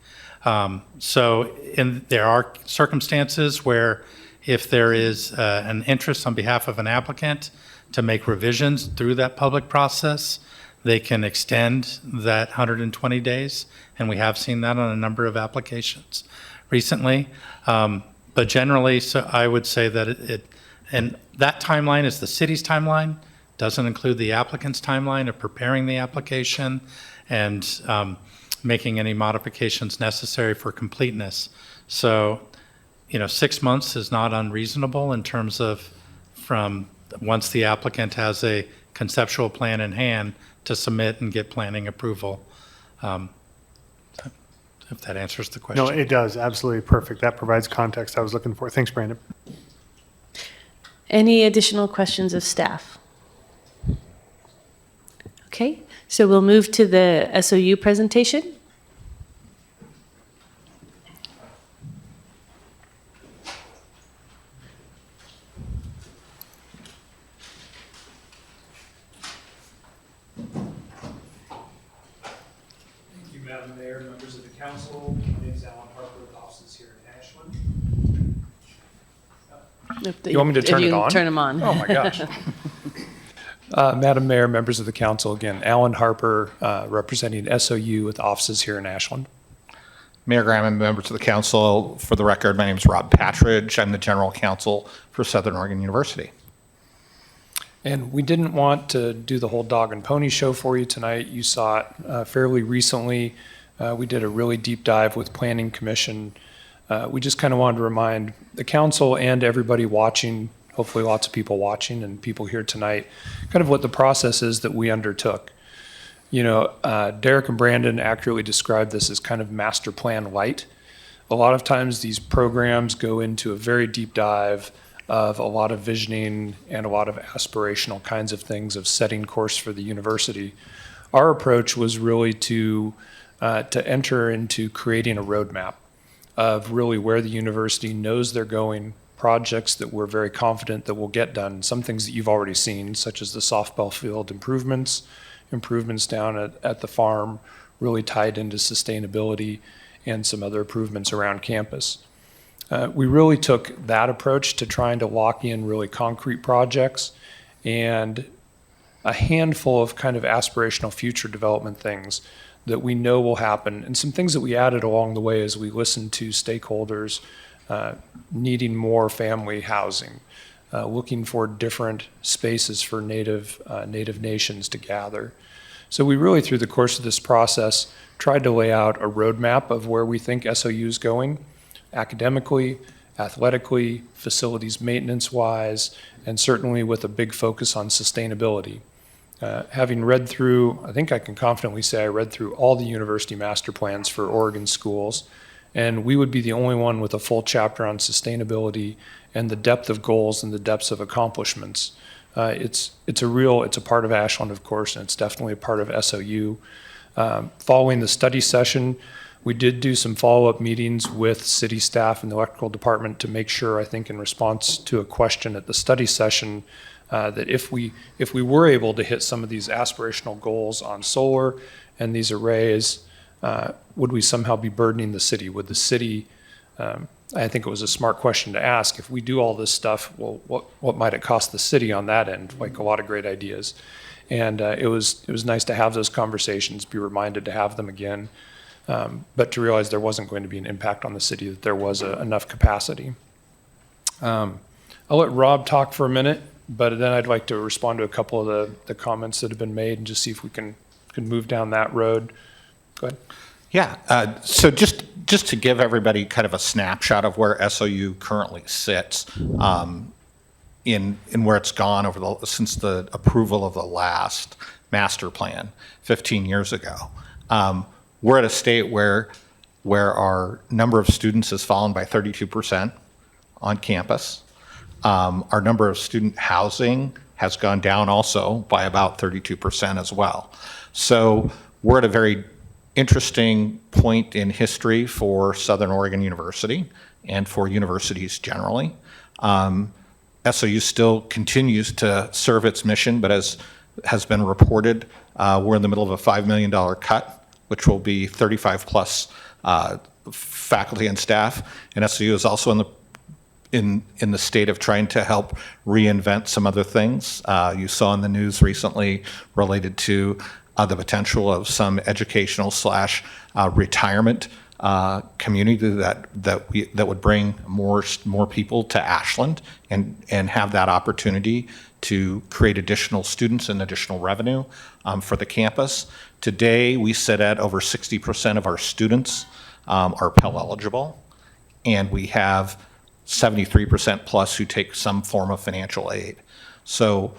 There are circumstances where if there is an interest on behalf of an applicant to make revisions through that public process, they can extend that 120 days, and we have seen that on a number of applications recently. But generally, so I would say that and that timeline is the city's timeline, doesn't include the applicant's timeline of preparing the application and making any modifications necessary for completeness. So, 6 months is not unreasonable in terms of from once the applicant has a conceptual plan in hand to submit and get planning approval. If that answers the question. No, it does. Absolutely perfect. That provides context I was looking for. Thanks, Brandon. Any additional questions of staff? Okay, so we'll move to the SOU presentation. Thank you, Madam Mayor, members of the council. My name is Alan Harper with offices here in Ashland. You want me to turn it on? Turn them on. Oh, my gosh. Madam Mayor, members of the council, again, Alan Harper, representing SOU with offices here in Ashland. Mayor Graham and members of the council, for the record, my name is Rob Patridge. I'm the general counsel for Southern Oregon University. And we didn't want to do the whole dog and pony show for you tonight. You saw it fairly recently. We did a really deep dive with Planning Commission. We just kind of wanted to remind the council and everybody watching, hopefully lots of people watching and people here tonight, kind of what the process is that we undertook. Derek and Brandon accurately described this as kind of master plan light. A lot of times these programs go into a very deep dive of a lot of visioning and a lot of aspirational kinds of things of setting course for the university. Our approach was really to enter into creating a roadmap of really where the university knows they're going, projects that we're very confident that will get done, some things that you've already seen, such as the softball field improvements down at the farm, really tied into sustainability, and some other improvements around campus. We really took that approach to trying to lock in really concrete projects and a handful of kind of aspirational future development things that we know will happen, and some things that we added along the way as we listened to stakeholders needing more family housing, looking for different spaces for native nations to gather. So we really, through the course of this process, tried to lay out a roadmap of where we think SOU is going, academically, athletically, facilities maintenance-wise, and certainly with a big focus on sustainability. Having read through, I think I can confidently say I read through all the university master plans for Oregon schools, and we would be the only one with a full chapter on sustainability and the depth of goals and the depths of accomplishments. It's a part of Ashland, of course, and it's definitely a part of SOU. Following the study session, we did do some follow-up meetings with city staff and the electrical department to make sure, I think in response to a question at the study session, that if we were able to hit some of these aspirational goals on solar and these arrays, would we somehow be burdening the city? Would the city, I think it was a smart question to ask, if we do all this stuff, well, what might it cost the city on that end? Like a lot of great ideas. And it was nice to have those conversations, be reminded to have them again, but to realize there wasn't going to be an impact on the city, that there was enough capacity. I'll let Rob talk for a minute, but then I'd like to respond to a couple of the comments that have been made and just see if we can move down that road. Go ahead. Yeah, so just to give everybody kind of a snapshot of where SOU currently sits, in where it's gone since the approval of the last master plan 15 years ago. We're at a state where our number of students has fallen by 32% on campus. Our number of student housing has gone down also by about 32% as well. So we're at a very interesting point in history for Southern Oregon University and for universities generally. SOU still continues to serve its mission, but as has been reported, we're in the middle of a $5 million cut, which will be 35 plus faculty and staff. And SOU is also in the state of trying to help reinvent some other things. You saw in the news recently related to the potential of some educational / retirement community that would bring more people to Ashland and have that opportunity to create additional students and additional revenue for the campus. Today, we sit at over 60% of our students are Pell eligible, and we have 73% plus who take some form of financial aid. So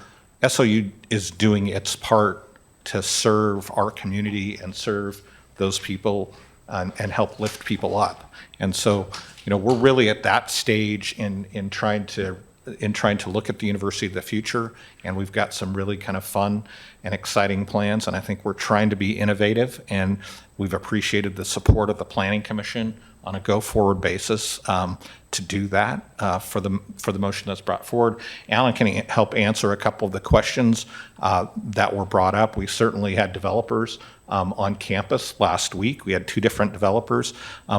SOU is doing its part to serve our community and serve those people and help lift people up. And so, we're really at that stage in trying to look at the university of the future, and we've got some really kind of fun and exciting plans, and I think we're trying to be innovative, and we've appreciated the support of the Planning Commission on a go-forward basis to do that for the motion that's brought forward. Alan can help answer a couple of the questions that were brought up. We certainly had developers on campus last week. We had 2 different developers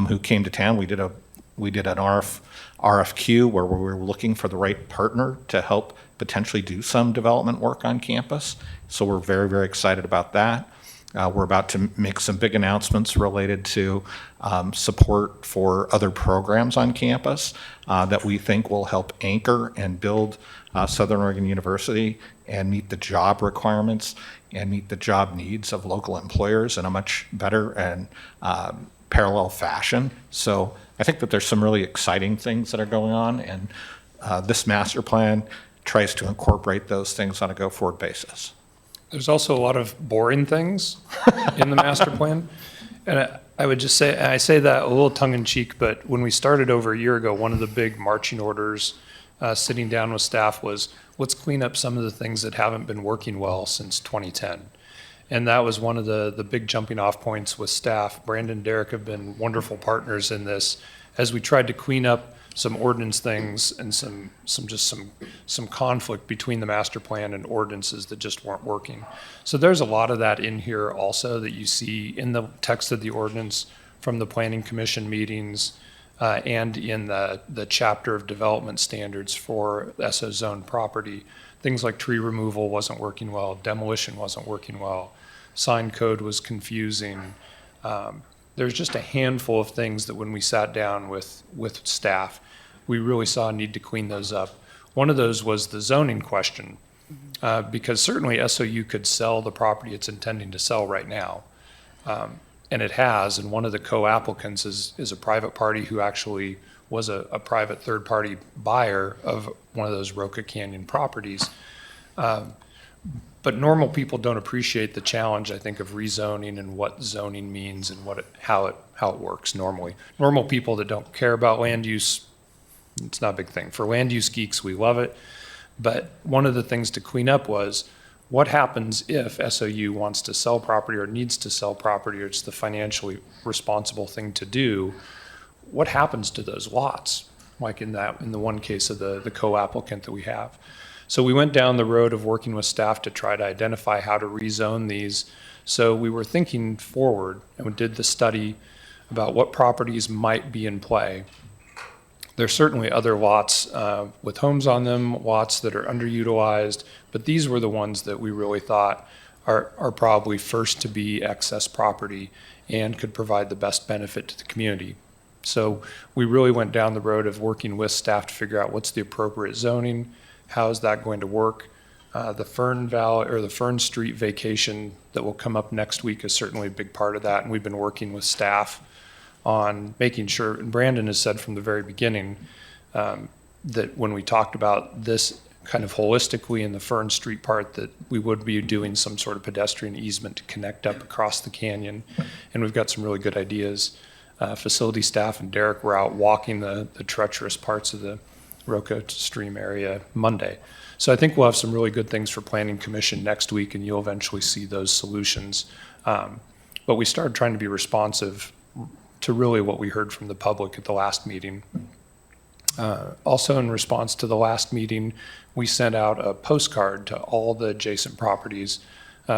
who came to town. We did an RFQ where we were looking for the right partner to help potentially do some development work on campus. So we're very, very excited about that. We're about to make some big announcements related to support for other programs on campus that we think will help anchor and build Southern Oregon University and meet the job requirements and meet the job needs of local employers in a much better and parallel fashion. So I think that there's some really exciting things that are going on, and this master plan tries to incorporate those things on a go-forward basis. There's also a lot of boring things in the master plan. And I would just say, and I say that a little tongue in cheek, but when we started over a year ago, one of the big marching orders sitting down with staff was, let's clean up some of the things that haven't been working well since 2010. And that was one of the big jumping off points with staff. Brandon and Derek have been wonderful partners in this as we tried to clean up some ordinance things and some conflict between the master plan and ordinances that just weren't working. So there's a lot of that in here also that you see in the text of the ordinance from the planning commission meetings and in the chapter of development standards for SO zone property. Things like tree removal wasn't working well, demolition wasn't working well, sign code was confusing. There's just a handful of things that when we sat down with staff, we really saw a need to clean those up. One of those was the zoning question, because certainly SOU could sell the property it's intending to sell right now. And it has, and one of the co-applicants is a private party who actually was a private third-party buyer of one of those Roca Canyon properties. But normal people don't appreciate the challenge, I think, of rezoning and what zoning means and how it works normally. Normal people that don't care about land use, it's not a big thing. For land use geeks, we love it. But one of the things to clean up was, what happens if SOU wants to sell property or needs to sell property, or it's the financially responsible thing to do? What happens to those lots? Like in the one case of the co-applicant that we have. So we went down the road of working with staff to try to identify how to rezone these. So we were thinking forward and we did the study about what properties might be in play. There's certainly other lots with homes on them, lots that are underutilized, but these were the ones that we really thought are probably first to be excess property and could provide the best benefit to the community. So we really went down the road of working with staff to figure out what's the appropriate zoning, how is that going to work. The Fern Valley or the Fern Street vacation that will come up next week is certainly a big part of that, and we've been working with staff on making sure, and Brandon has said from the very beginning that when we talked about this kind of holistically in the Fern Street part, that we would be doing some sort of pedestrian easement to connect up across the canyon, and we've got some really good ideas. Facility staff and Derek were out walking the treacherous parts of the Roca Stream area Monday. So I think we'll have some really good things for Planning Commission next week, and you'll eventually see those solutions. But we started trying to be responsive to really what we heard from the public at the last meeting. Also in response to the last meeting, we sent out a postcard to all the adjacent properties,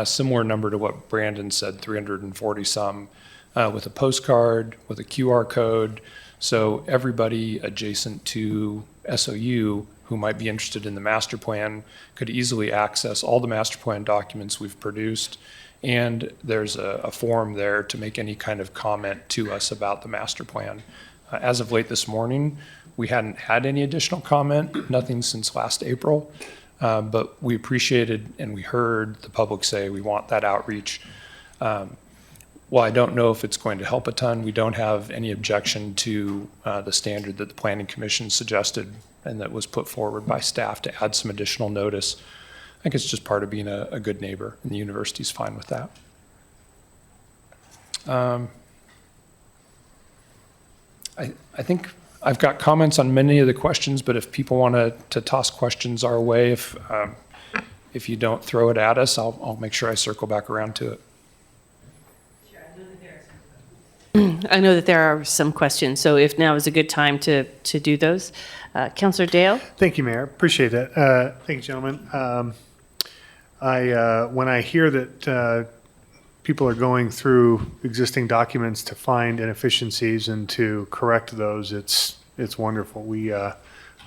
similar number to what Brandon said, 340 some, with a postcard, with a QR code. So everybody adjacent to SOU who might be interested in the master plan could easily access all the master plan documents we've produced. And there's a form there to make any kind of comment to us about the master plan. As of late this morning, we hadn't had any additional comment, nothing since last April, but we appreciated and we heard the public say we want that outreach. Well, I don't know if it's going to help a ton. We don't have any objection to the standard that the Planning Commission suggested and that was put forward by staff to add some additional notice. I think it's just part of being a good neighbor, and the university's fine with that. I think I've got comments on many of the questions, but if people want to toss questions our way, if you don't throw it at us, I'll make sure I circle back around to it. I know that there are some questions, so if now is a good time to do those. Councilor Dale? Thank you, Mayor. Appreciate that. Thank you, gentlemen. When I hear that people are going through existing documents to find inefficiencies and to correct those, it's wonderful.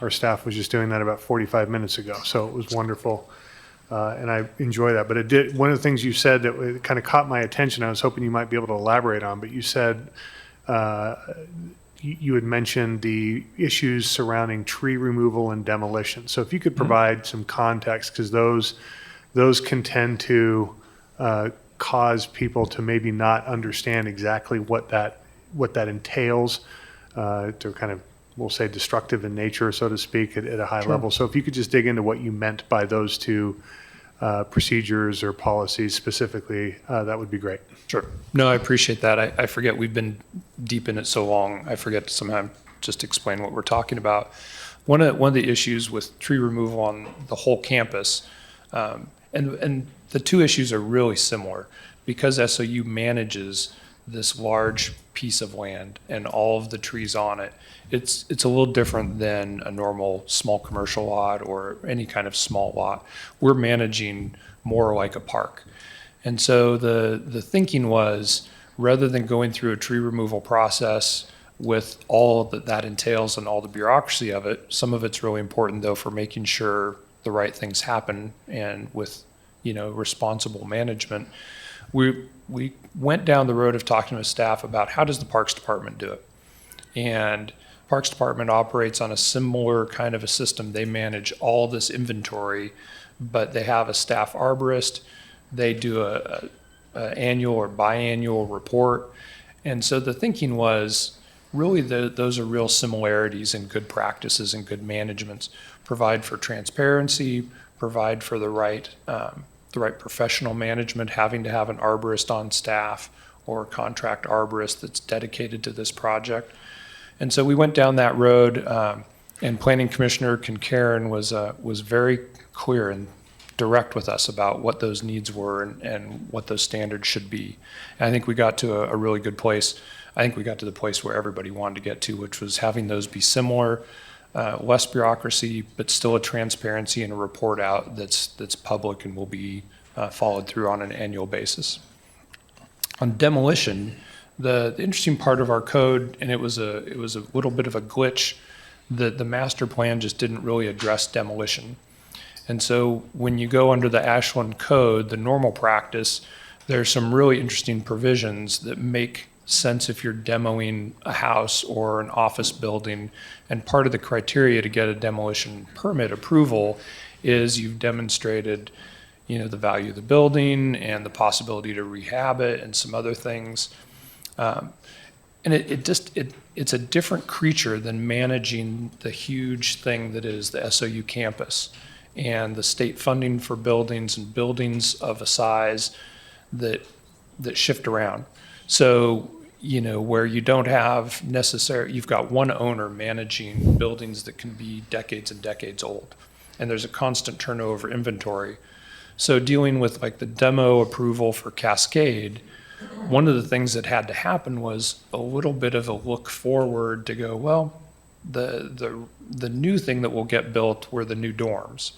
Our staff was just doing that about 45 minutes ago, so it was wonderful. And I enjoy that. But one of the things you said that kind of caught my attention, I was hoping you might be able to elaborate on, but you said you had mentioned the issues surrounding tree removal and demolition. So if you could provide some context, because those can tend to cause people to maybe not understand exactly what that entails. They're kind of, we'll say, destructive in nature, so to speak, at a high level. So if you could just dig into what you meant by those two procedures or policies specifically, that would be great. Sure. No, I appreciate that. I forget, we've been deep in it so long, I forget to sometimes just explain what we're talking about. One of the issues with tree removal on the whole campus, and the two issues are really similar, because SOU manages this large piece of land and all of the trees on it. It's a little different than a normal small commercial lot or any kind of small lot. We're managing more like a park. And so the thinking was, rather than going through a tree removal process with all that entails and all the bureaucracy of it, some of it's really important though for making sure the right things happen and with, responsible management. We went down the road of talking with staff about how does the Parks Department do it? And Parks Department operates on a similar kind of a system. They manage all this inventory, but they have a staff arborist. They do a annual or biannual report. And so the thinking was really those are real similarities in good practices and good managements. Provide for transparency, provide for the right professional management, having to have an arborist on staff or a contract arborist that's dedicated to this project. And so we went down that road, and Planning Commissioner Concarin was very clear and direct with us about what those needs were and what those standards should be. And I think we got to a really good place. I think we got to the place where everybody wanted to get to, which was having those be similar, less bureaucracy, but still a transparency and a report out that's public and will be followed through on an annual basis. On demolition, the interesting part of our code, and it was a little bit of a glitch, that the master plan just didn't really address demolition. And so when you go under the Ashland code, the normal practice, there's some really interesting provisions that make sense if you're demoing a house or an office building. And part of the criteria to get a demolition permit approval is you've demonstrated, the value of the building and the possibility to rehab it and some other things. And it's a different creature than managing the huge thing that is the SOU campus and the state funding for buildings and buildings of a size that shift around. So, where you don't have you've got one owner managing buildings that can be decades and decades old, and there's a constant turnover inventory. So dealing with like the demo approval for Cascade, one of the things that had to happen was a little bit of a look forward to go, well, the new thing that will get built were the new dorms.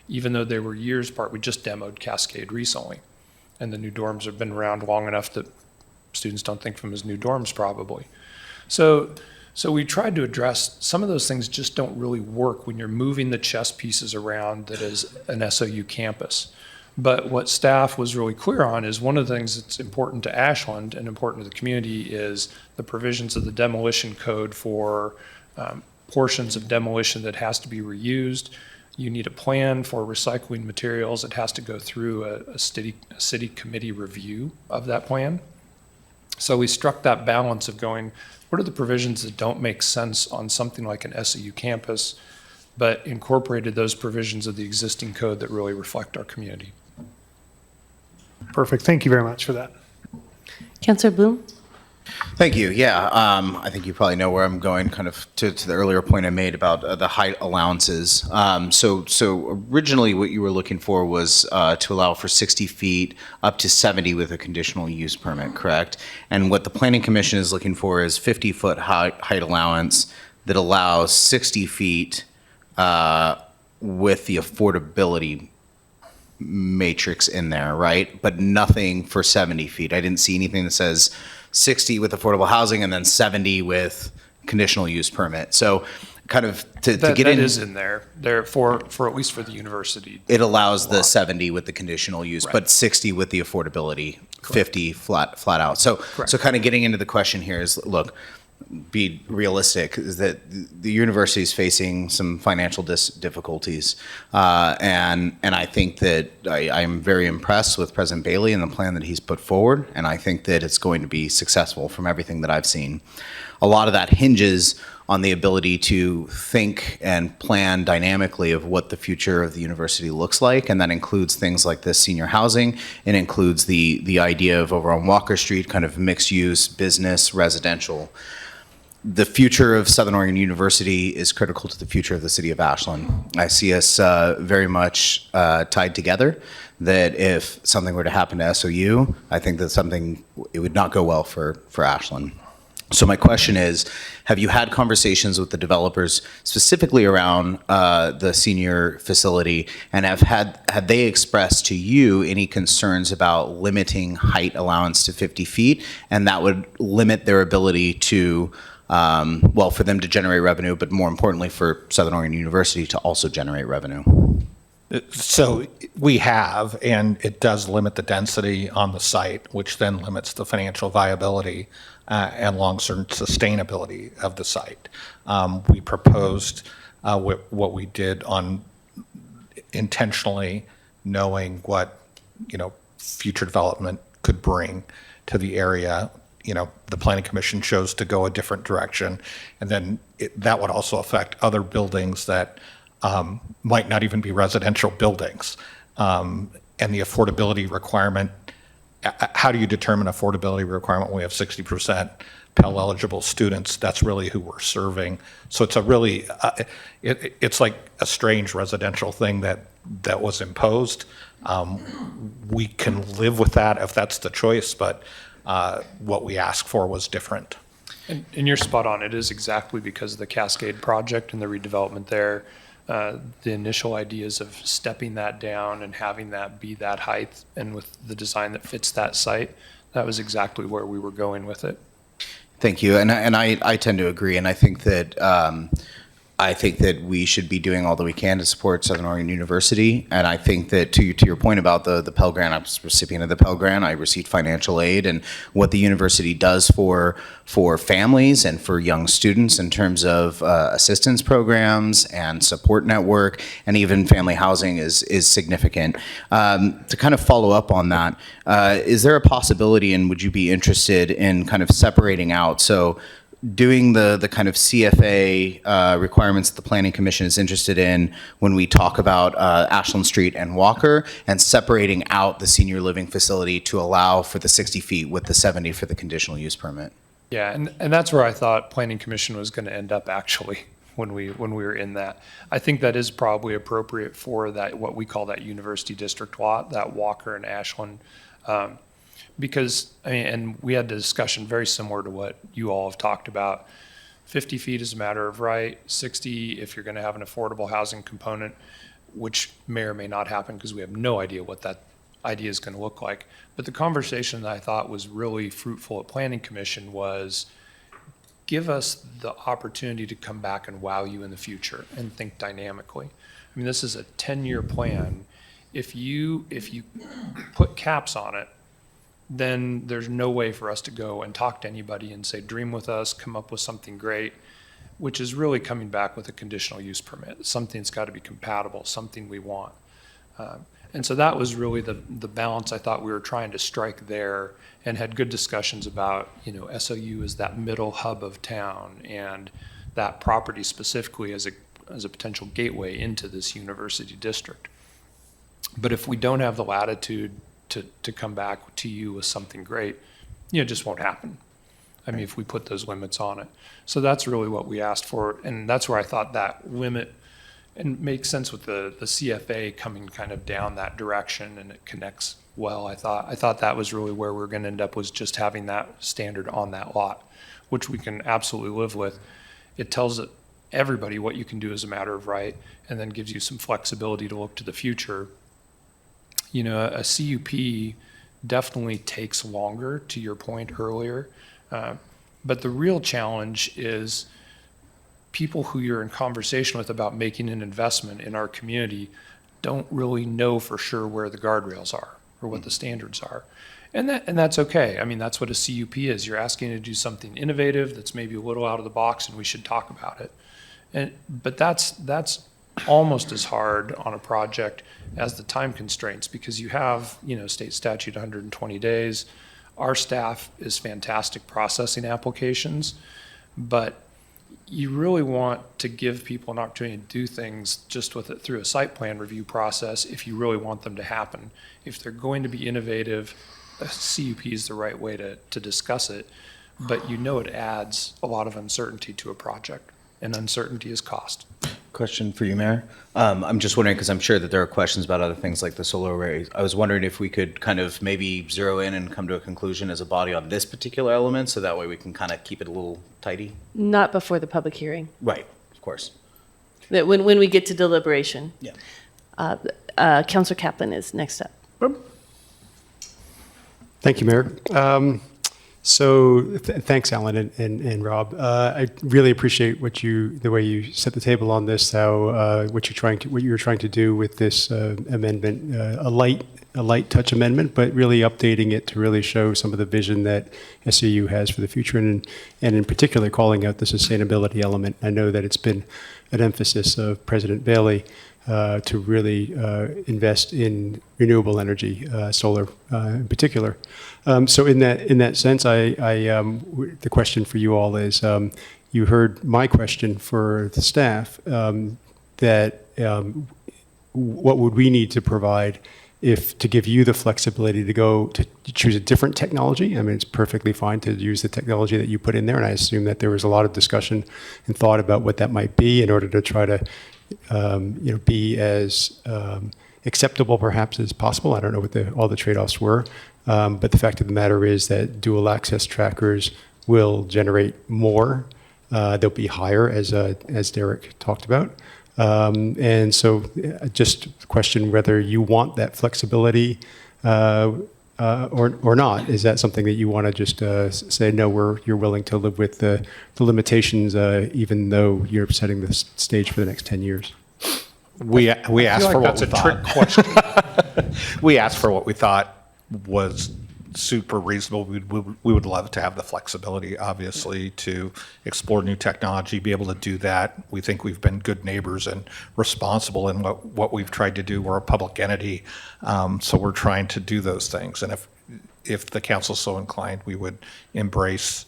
Even though they were years apart, we just demoed Cascade recently. And the new dorms have been around long enough that students don't think of them as new dorms probably. So we tried to address some of those things just don't really work when you're moving the chess pieces around that is an SOU campus. But what staff was really clear on is one of the things that's important to Ashland and important to the community is the provisions of the demolition code for portions of demolition that has to be reused. You need a plan for recycling materials. It has to go through a city committee review of that plan. So we struck that balance of going, what are the provisions that don't make sense on something like an SAU campus, but incorporated those provisions of the existing code that really reflect our community. Perfect. Thank you very much for that. Councilor Bloom? Thank you. Yeah, I think you probably know where I'm going, kind of to the earlier point I made about the height allowances. So originally what you were looking for was to allow for 60 feet up to 70 with a conditional use permit, correct? And what the Planning Commission is looking for is 50-foot height allowance that allows 60 feet with the affordability matrix in there, right? But nothing for 70 feet. I didn't see anything that says 60 with affordable housing and then 70 with conditional use permit. So kind of to get in. That is in there for at least for the university. It allows the 70 with the conditional use, Right. but 60 with the affordability, 50 flat out. So Correct. kind of getting into the question here is, look, be realistic, is that the university is facing some financial difficulties. And I think that I'm very impressed with President Bailey and the plan that he's put forward. And I think that it's going to be successful from everything that I've seen. A lot of that hinges on the ability to think and plan dynamically of what the future of the university looks like, and that includes things like this senior housing. It includes the idea of over on Walker Street, kind of mixed use, business, residential. The future of Southern Oregon University is critical to the future of the city of Ashland. I see us very much tied together, that if something were to happen to SOU, I think that it would not go well for Ashland. So my question is, have you had conversations with the developers specifically around the senior facility, and had they expressed to you any concerns about limiting height allowance to 50 feet, and that would limit their ability to for them to generate revenue, but more importantly for Southern Oregon University to also generate revenue? So we have, and it does limit the density on the site, which then limits the financial viability and long-term sustainability of the site. We proposed what we did on intentionally knowing what, future development could bring to the area. The Planning Commission chose to go a different direction, and then that would also affect other buildings that might not even be residential buildings. And the affordability requirement, how do you determine affordability requirement when we have 60% Pell eligible students? That's really who we're serving. So it's a really, it's like a strange residential thing that was imposed. We can live with that if that's the choice, but what we asked for was different. And you're spot on. It is exactly because of the Cascade project and the redevelopment there. The initial ideas of stepping that down and having that be that height, and with the design that fits that site, that was exactly where we were going with it. Thank you, and I tend to agree, and I think that we should be doing all that we can to support Southern Oregon University. And I think that to your point about the Pell Grant, I was a recipient of the Pell Grant. I received financial aid, and what the university does for families and for young students in terms of assistance programs and support network and even family housing is significant. To kind of follow up on that, is there a possibility, and would you be interested in kind of separating out, so doing the kind of CFA requirements that the Planning Commission is interested in when we talk about Ashland Street and Walker, and separating out the senior living facility to allow for the 60 feet with the 70 for the conditional use permit? Yeah, and that's where I thought Planning Commission was going to end up actually when we were in that. I think that is probably appropriate for that, what we call that University District lot, that Walker and Ashland. Because, and we had a discussion very similar to what you all have talked about. 50 feet is a matter of right, 60 if you're going to have an affordable housing component, which may or may not happen because we have no idea what that idea is going to look like. But the conversation that I thought was really fruitful at Planning Commission was, give us the opportunity to come back and wow you in the future and think dynamically. I mean, this is a 10-year plan. If you put caps on it, then there's no way for us to go and talk to anybody and say, dream with us, come up with something great, which is really coming back with a conditional use permit. Something's got to be compatible, something we want. And so that was really the balance I thought we were trying to strike there, and had good discussions about, SOU as that middle hub of town, and that property specifically as a potential gateway into this university district. But if we don't have the latitude to come back to you with something great, it just won't happen. I mean, if we put those limits on it. So that's really what we asked for, and that's where I thought that limit, and makes sense with the CFA coming kind of down that direction, and it connects well. I thought that was really where we were going to end up, was just having that standard on that lot, which we can absolutely live with. It tells everybody what you can do as a matter of right, and then gives you some flexibility to look to the future. A CUP definitely takes longer, to your point earlier. But the real challenge is people who you're in conversation with about making an investment in our community don't really know for sure where the guardrails are or what the standards are. And that's okay. I mean, that's what a CUP is. You're asking to do something innovative that's maybe a little out of the box, and we should talk about it. But that's almost as hard on a project as the time constraints, because you have, state statute 120 days. Our staff is fantastic processing applications, but you really want to give people an opportunity to do things just with it through a site plan review process if you really want them to happen. If they're going to be innovative, a CUP is the right way to discuss it, but you know it adds a lot of uncertainty to a project, and uncertainty is cost. Question for you, Mayor. I'm just wondering, because I'm sure that there are questions about other things like the solar arrays. I was wondering if we could kind of maybe zero in and come to a conclusion as a body on this particular element, so that way we can kind of keep it a little tidy. Not before the public hearing. Right, of course. That when we get to deliberation. Yeah. Councilor Kaplan is next up. Thank you, Mayor. Thanks, Alan and Rob. I really appreciate the way you set the table on this. What you're trying to do with this amendment, a light touch amendment, but really updating it to really show some of the vision that SAU has for the future, and in particular calling out the sustainability element. I know that it's been an emphasis of President Bailey to really invest in renewable energy, solar in particular. So in that sense, the question for you all is, you heard my question for the staff, that what would we need to provide to give you the flexibility to choose a different technology? I mean, it's perfectly fine to use the technology that you put in there, and I assume that there was a lot of discussion and thought about what that might be in order to try to be as acceptable perhaps as possible. I don't know what all the trade-offs were, but the fact of the matter is that dual access trackers will generate more. They'll be higher, as Derek talked about. And so just question whether you want that flexibility or not. Is that something that you want to just say, no, you're willing to live with the limitations, even though you're setting the stage for the next 10 years? We asked for what we thought. That's a trick question. We asked for what we thought was super reasonable. We would love to have the flexibility, obviously, to explore new technology, be able to do that. We think we've been good neighbors and responsible in what we've tried to do. We're a public entity, so we're trying to do those things. And if the council's so inclined, we would embrace,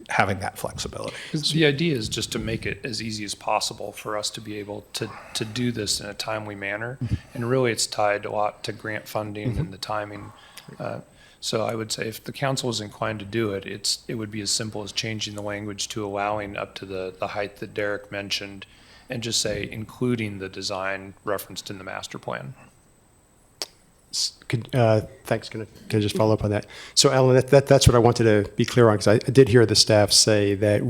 having that flexibility. The idea is just to make it as easy as possible for us to be able to do this in a timely manner. And really, it's tied a lot to grant funding and the timing. So I would say if the council is inclined to do it, it would be as simple as changing the language to allowing up to the height that Derek mentioned, and just say including the design referenced in the master plan. Thanks. Can I just follow up on that? So, Alan, that's what I wanted to be clear on, because I did hear the staff say that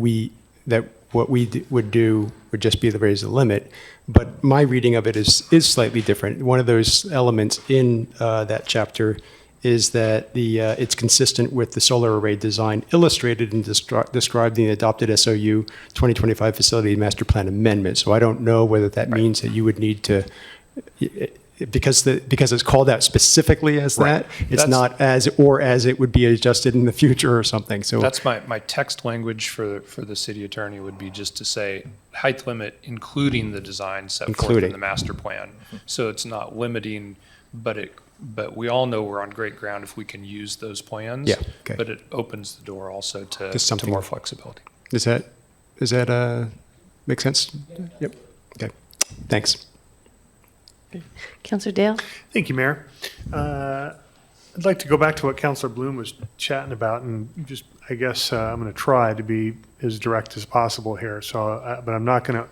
what we would do would just be to raise the limit. But my reading of it is slightly different. One of those elements in that chapter is that it's consistent with the solar array design illustrated and described in the adopted SOU 2025 Facility Master Plan Amendment. So I don't know whether that means that you would need to, because it's called out specifically as that, it's not as it would be adjusted in the future or something. So that's my text language for the city attorney would be just to say height limit, including the design set forth in the master plan. So it's not limiting, but we all know we're on great ground if we can use those plans. Yeah, okay. But it opens the door also to more flexibility. Does that make sense? Yep. Okay. Thanks. Councilor Dale? Thank you, Mayor. I'd like to go back to what Councilor Bloom was chatting about, and just, I guess, I'm going to try to be as direct as possible here. So, but I'm not going to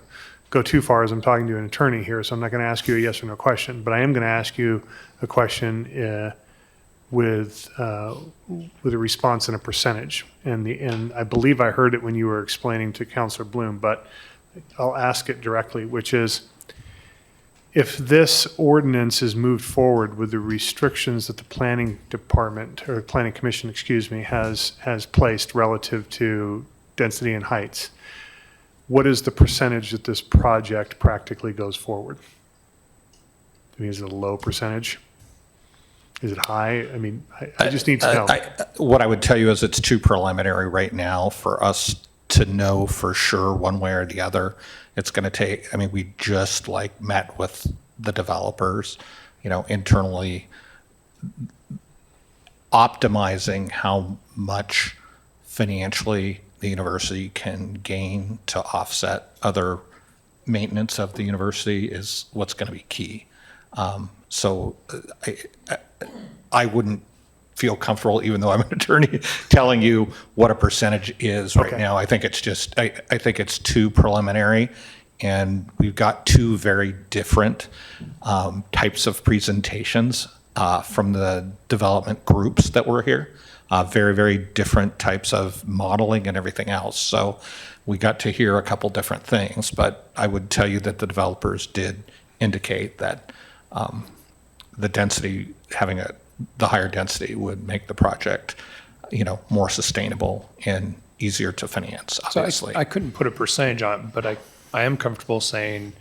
go too far as I'm talking to an attorney here, so I'm not going to ask you a yes or no question, but I am going to ask you a question with a response and a percentage. And I believe I heard it when you were explaining to Councilor Bloom, but I'll ask it directly, which is, if this ordinance is moved forward with the restrictions that the planning department, or planning commission, has placed relative to density and heights, what is the percentage that this project practically goes forward? I mean, is it a low percentage? Is it high? I mean, I just need to know. What I would tell you is it's too preliminary right now for us to know for sure one way or the other. It's going to take, we just met with the developers, internally optimizing how much financially the university can gain to offset other maintenance of the university is what's going to be key. So I wouldn't feel comfortable, even though I'm an attorney, telling you what a percentage is right now. I think it's just, I think it's too preliminary, and we've got two very different types of presentations from the development groups that were here. Very, very different types of modeling and everything else. So we got to hear a couple different things, but I would tell you that the developers did indicate that the density, having the higher density would make the project, more sustainable and easier to finance, obviously. So I couldn't put a percentage on it, but I am comfortable saying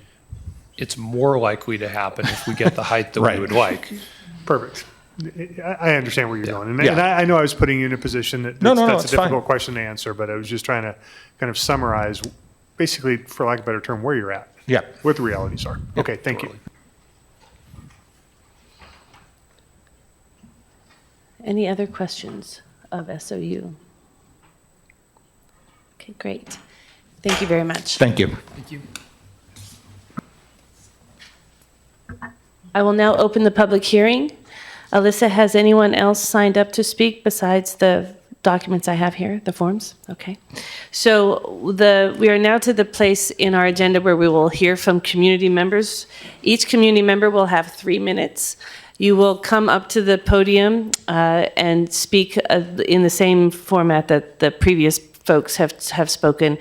it's more likely to happen if we get the height that we would like. Perfect. I understand where you're going. And, Yeah. and I know I was putting you in a position that's No, a it's difficult fine. question to answer, but I was just trying to kind of summarize, basically, for lack of a better term, where you're at. Yeah. What the realities are. Okay, thank you. Any other questions of SOU? Okay, great. Thank you very much. Thank you. I will now open the public hearing. Alyssa, has anyone else signed up to speak besides the documents I have here, the forms? Okay. So we are now to the place in our agenda where we will hear from community members. Each community member will have 3 minutes. You will come up to the podium and speak in the same format that the previous folks have spoken.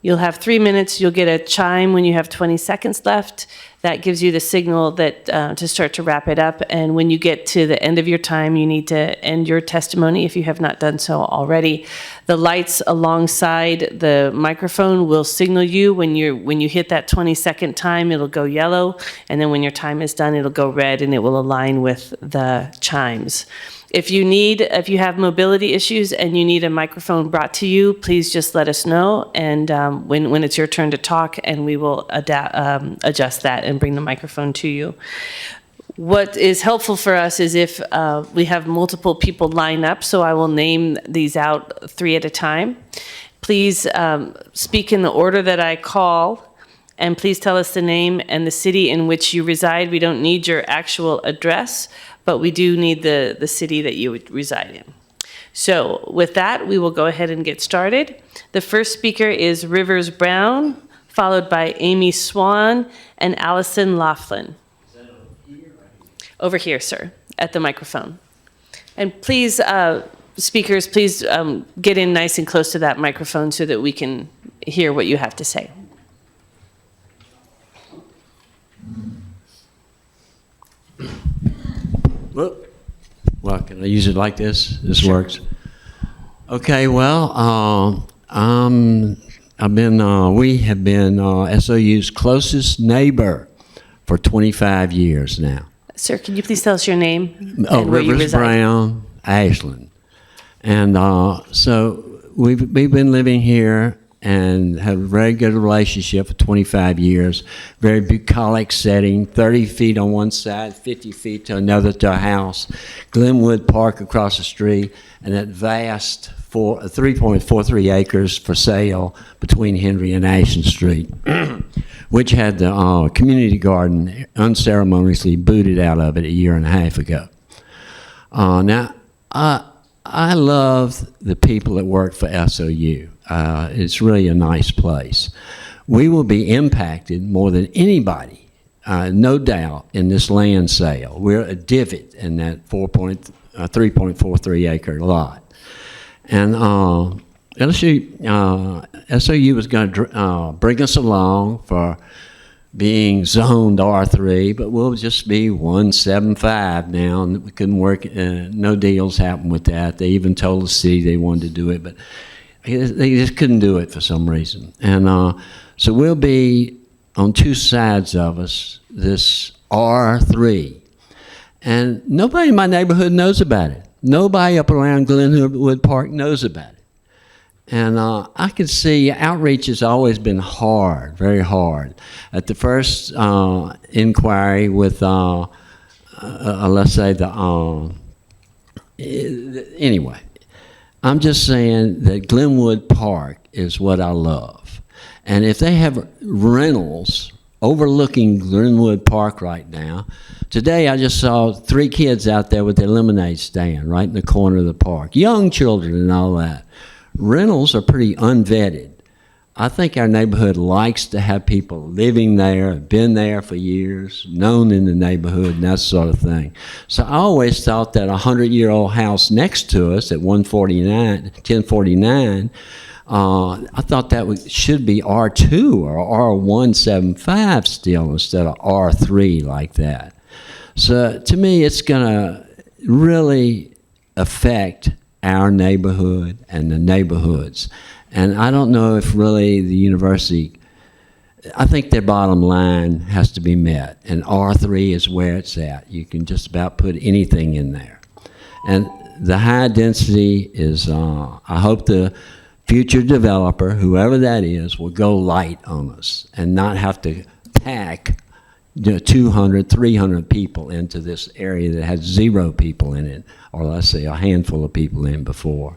You'll have 3 minutes. You'll get a chime when you have 20 seconds left. That gives you the signal that to start to wrap it up. And when you get to the end of your time, you need to end your testimony if you have not done so already. The lights alongside the microphone will signal you when you hit that 20-second time. It'll go yellow, and then when your time is done, it'll go red, and it will align with the chimes. If you have mobility issues and you need a microphone brought to you, please just let us know, and when it's your turn to talk, and we will adjust that and bring the microphone to you. What is helpful for us is if we have multiple people line up, so I will name these out 3 at a time. Please speak in the order that I call, and please tell us the name and the city in which you reside. We don't need your actual address, but we do need the city that you would reside in. So with that, we will go ahead and get started. The first speaker is Rivers Brown, followed by Amy Swan and Allison Laughlin. Over here, sir, at the microphone. And please, speakers, please get in nice and close to that microphone so that we can hear what you have to say. Well, can I use it like this? This works. Okay, well, we have been SOU's closest neighbor for 25 years now. Sir, can you please tell us your name and where you Rivers reside? Brown, Ashland. And so we've been living here and have a very good relationship for 25 years. Very bucolic setting, 30 feet on one side, 50 feet to another to a house. Glenwood Park across the street, and that vast 3.43 acres for sale between Henry and Ashland Street, which had the community garden unceremoniously booted out of it a year and a half ago. Now, I love the people that work for SOU. It's really a nice place. We will be impacted more than anybody, no doubt, in this land sale. We're a divot in that 3.43 acre lot. And SOU was going to bring us along for being zoned R3, but we'll just be 175 now, and we couldn't work, no deals happened with that. They even told the city they wanted to do it, but they just couldn't do it for some reason. And so we'll be on two sides of us, this R3. And nobody in my neighborhood knows about it. Nobody up around Glenwood Park knows about it. And I could see outreach has always been hard, very hard. At the first inquiry with, let's say anyway, I'm just saying that Glenwood Park is what I love. And if they have rentals overlooking Glenwood Park right now, today I just saw 3 kids out there with their lemonade stand right in the corner of the park, young children and all that. Rentals are pretty unvetted. I think our neighborhood likes to have people living there, been there for years, known in the neighborhood and that sort of thing. So I always thought that a 100-year-old house next to us at 1049, I thought that should be R2 or R175 still instead of R3 like that. So to me, it's going to really affect our neighborhood and the neighborhoods. And I don't know if really the university, I think their bottom line has to be met. And R3 is where it's at. You can just about put anything in there. And the high density is, I hope the future developer, whoever that is, will go light on us and not have to pack 200, 300 people into this area that has 0 people in it, or let's say a handful of people in before.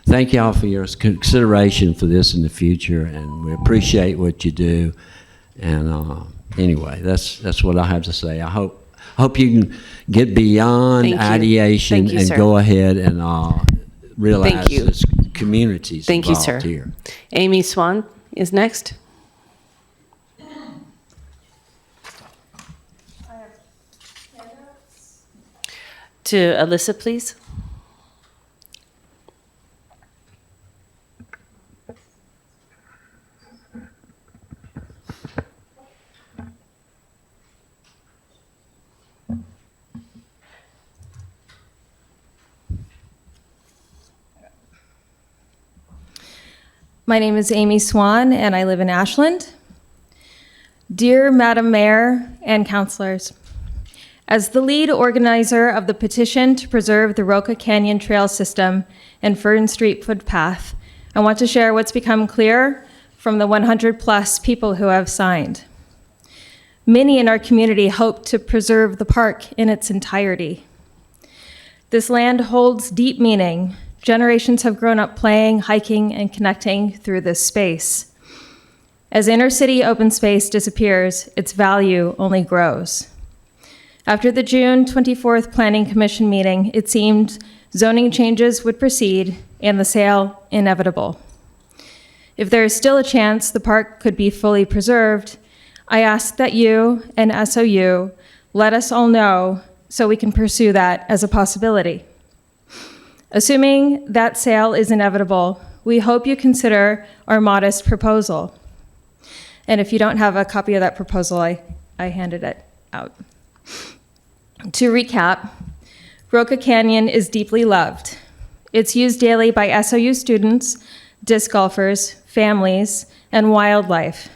Thank y'all for your consideration for this in the future, and we appreciate what you do. And anyway, that's what I have to say. I hope you can get beyond ideation and go ahead and realize this community's involved here. Amy Swan is next. To Alyssa, please. My name is Amy Swan, and I live in Ashland. Dear Madam Mayor and councilors, as the lead organizer of the petition to preserve the Roca Canyon Trail System and Fern Street footpath, I want to share what's become clear from the 100+ people who have signed. Many in our community hope to preserve the park in its entirety. This land holds deep meaning. Generations have grown up playing, hiking, and connecting through this space. As inner city open space disappears, its value only grows. After the June 24th Planning Commission meeting, it seemed zoning changes would proceed and the sale inevitable. If there is still a chance the park could be fully preserved, I ask that you and SOU let us all know so we can pursue that as a possibility. Assuming that sale is inevitable, we hope you consider our modest proposal. And if you don't have a copy of that proposal, I handed it out. To recap, Roca Canyon is deeply loved. It's used daily by SOU students, disc golfers, families, and wildlife.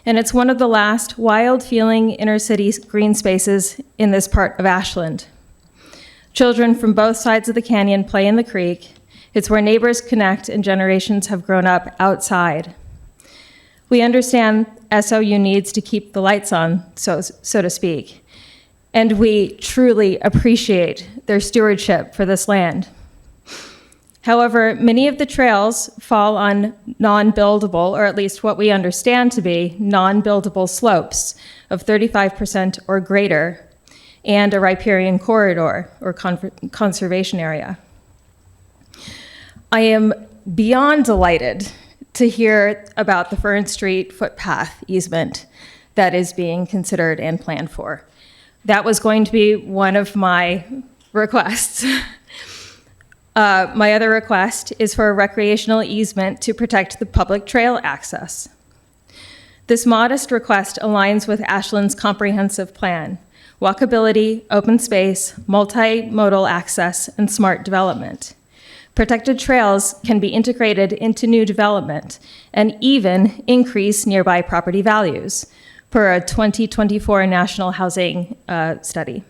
And it's one of the last wild-feeling inner-city green spaces in this part of Ashland. Children from both sides of the canyon play in the creek. It's where neighbors connect and generations have grown up outside. We understand SOU needs to keep the lights on, so to speak, and we truly appreciate their stewardship for this land. However, many of the trails fall on non-buildable, or at least what we understand to be non-buildable slopes of 35% or greater, and a riparian corridor or conservation area. I am beyond delighted to hear about the Fern Street footpath easement that is being considered and planned for. That was going to be one of my requests. My other request is for a recreational easement to protect the public trail access. This modest request aligns with Ashland's comprehensive plan: walkability, open space, multimodal access, and smart development. Protected trails can be integrated into new development and even increase nearby property values, per a 2024 National Housing Study.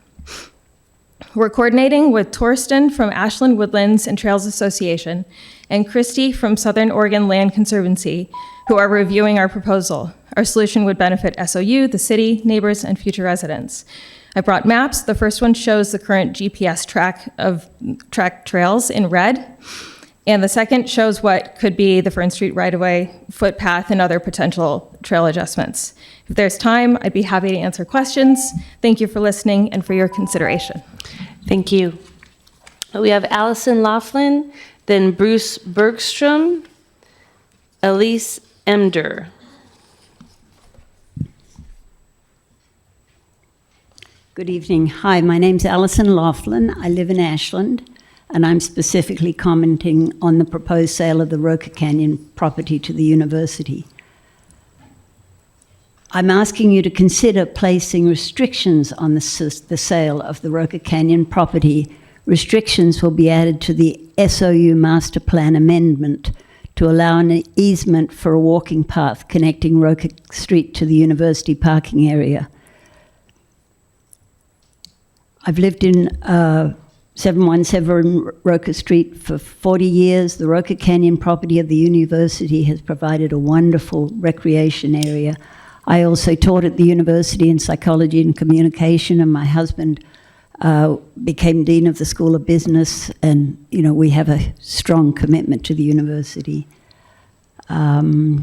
We're coordinating with Torsten from Ashland Woodlands and Trails Association and Christy from Southern Oregon Land Conservancy, who are reviewing our proposal. Our solution would benefit SOU, the city, neighbors, and future residents. I brought maps. The first one shows the current GPS track trails in red, And the second shows what could be the Fern Street right-of-way, footpath, and other potential trail adjustments. If there's time, I'd be happy to answer questions. Thank you for listening and for your consideration. Thank you. We have Allison Laughlin, then Bruce Bergstrom, Elise Emder. Good evening. Hi, my name's Alison Laughlin. I live in Ashland, and I'm specifically commenting on the proposed sale of the Roca Canyon property to the university. I'm asking you to consider placing restrictions on the sale of the Roca Canyon property. Restrictions will be added to the SOU Master Plan Amendment to allow an easement for a walking path connecting Roca Street to the university parking area. I've lived in 717 Roca Street for 40 years. The Roca Canyon property of the university has provided a wonderful recreation area. I also taught at the university in psychology and communication, and my husband became dean of the School of Business, and we have a strong commitment to the university. The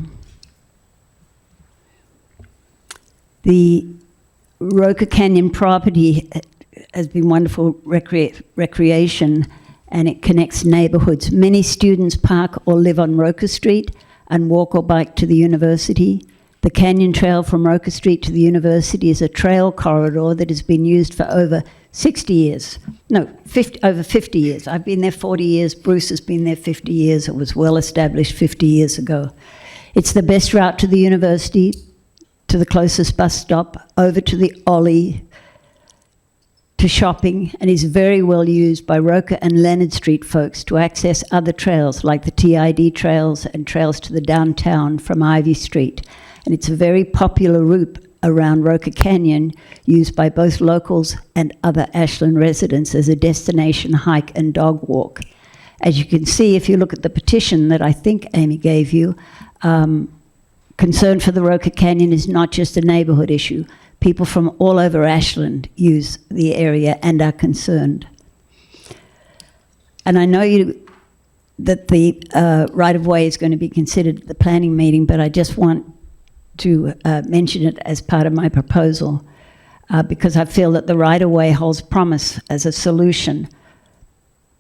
Roca Canyon property has been wonderful recreation, and it connects neighborhoods. Many students park or live on Roca Street and walk or bike to the university. The Canyon Trail from Roca Street to the university is a trail corridor that has been used for over 60 years. No, over 50 years. I've been there 40 years. Bruce has been there 50 years. It was well established 50 years ago. It's the best route to the university, to the closest bus stop, over to the Ollie, to shopping, and is very well used by Roca and Leonard Street folks to access other trails like the TID trails and trails to the downtown from Ivy Street. And it's a very popular route around Roca Canyon, used by both locals and other Ashland residents as a destination hike and dog walk. As you can see, if you look at the petition that I think Amy gave you, concern for the Roca Canyon is not just a neighborhood issue. People from all over Ashland use the area and are concerned. And I know that the right-of-way is going to be considered at the planning meeting, but I just want to mention it as part of my proposal because I feel that the right-of-way holds promise as a solution.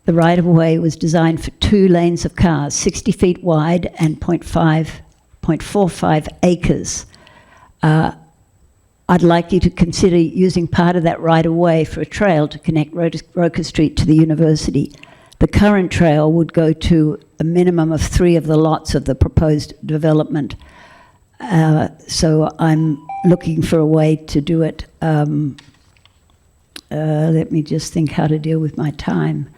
The right-of-way was designed for 2 lanes of cars, 60 feet wide and 0.45 acres. I'd like you to consider using part of that right-of-way for a trail to connect Roca Street to the university. The current trail would go to a minimum of 3 of the lots of the proposed development. So I'm looking for a way to do it. Let me just think how to deal with my time.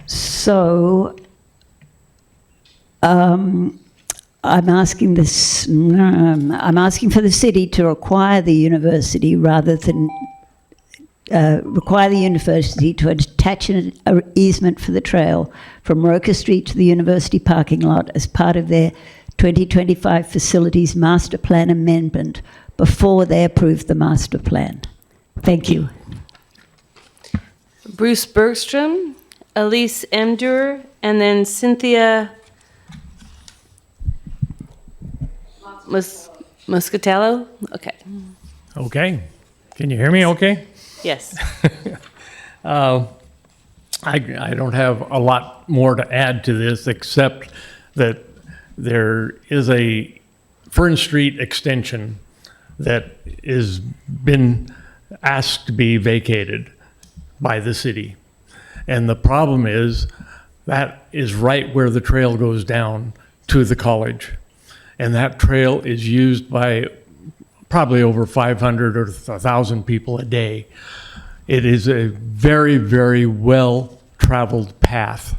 So I'm asking for the city to acquire the university rather than require the university to attach an easement for the trail from Roca Street to the university parking lot as part of their 2025 Facilities Master Plan Amendment before they approve the master plan. Thank you. Bruce Bergstrom, Elise Emder, and then Cynthia Muscatello? Okay. Okay. Can you hear me okay? Yes. I don't have a lot more to add to this except that there is a Fern Street extension that has been asked to be vacated by the city. And the problem is that is right where the trail goes down to the college. And that trail is used by probably over 500 or 1,000 people a day. It is a very, very well-traveled path.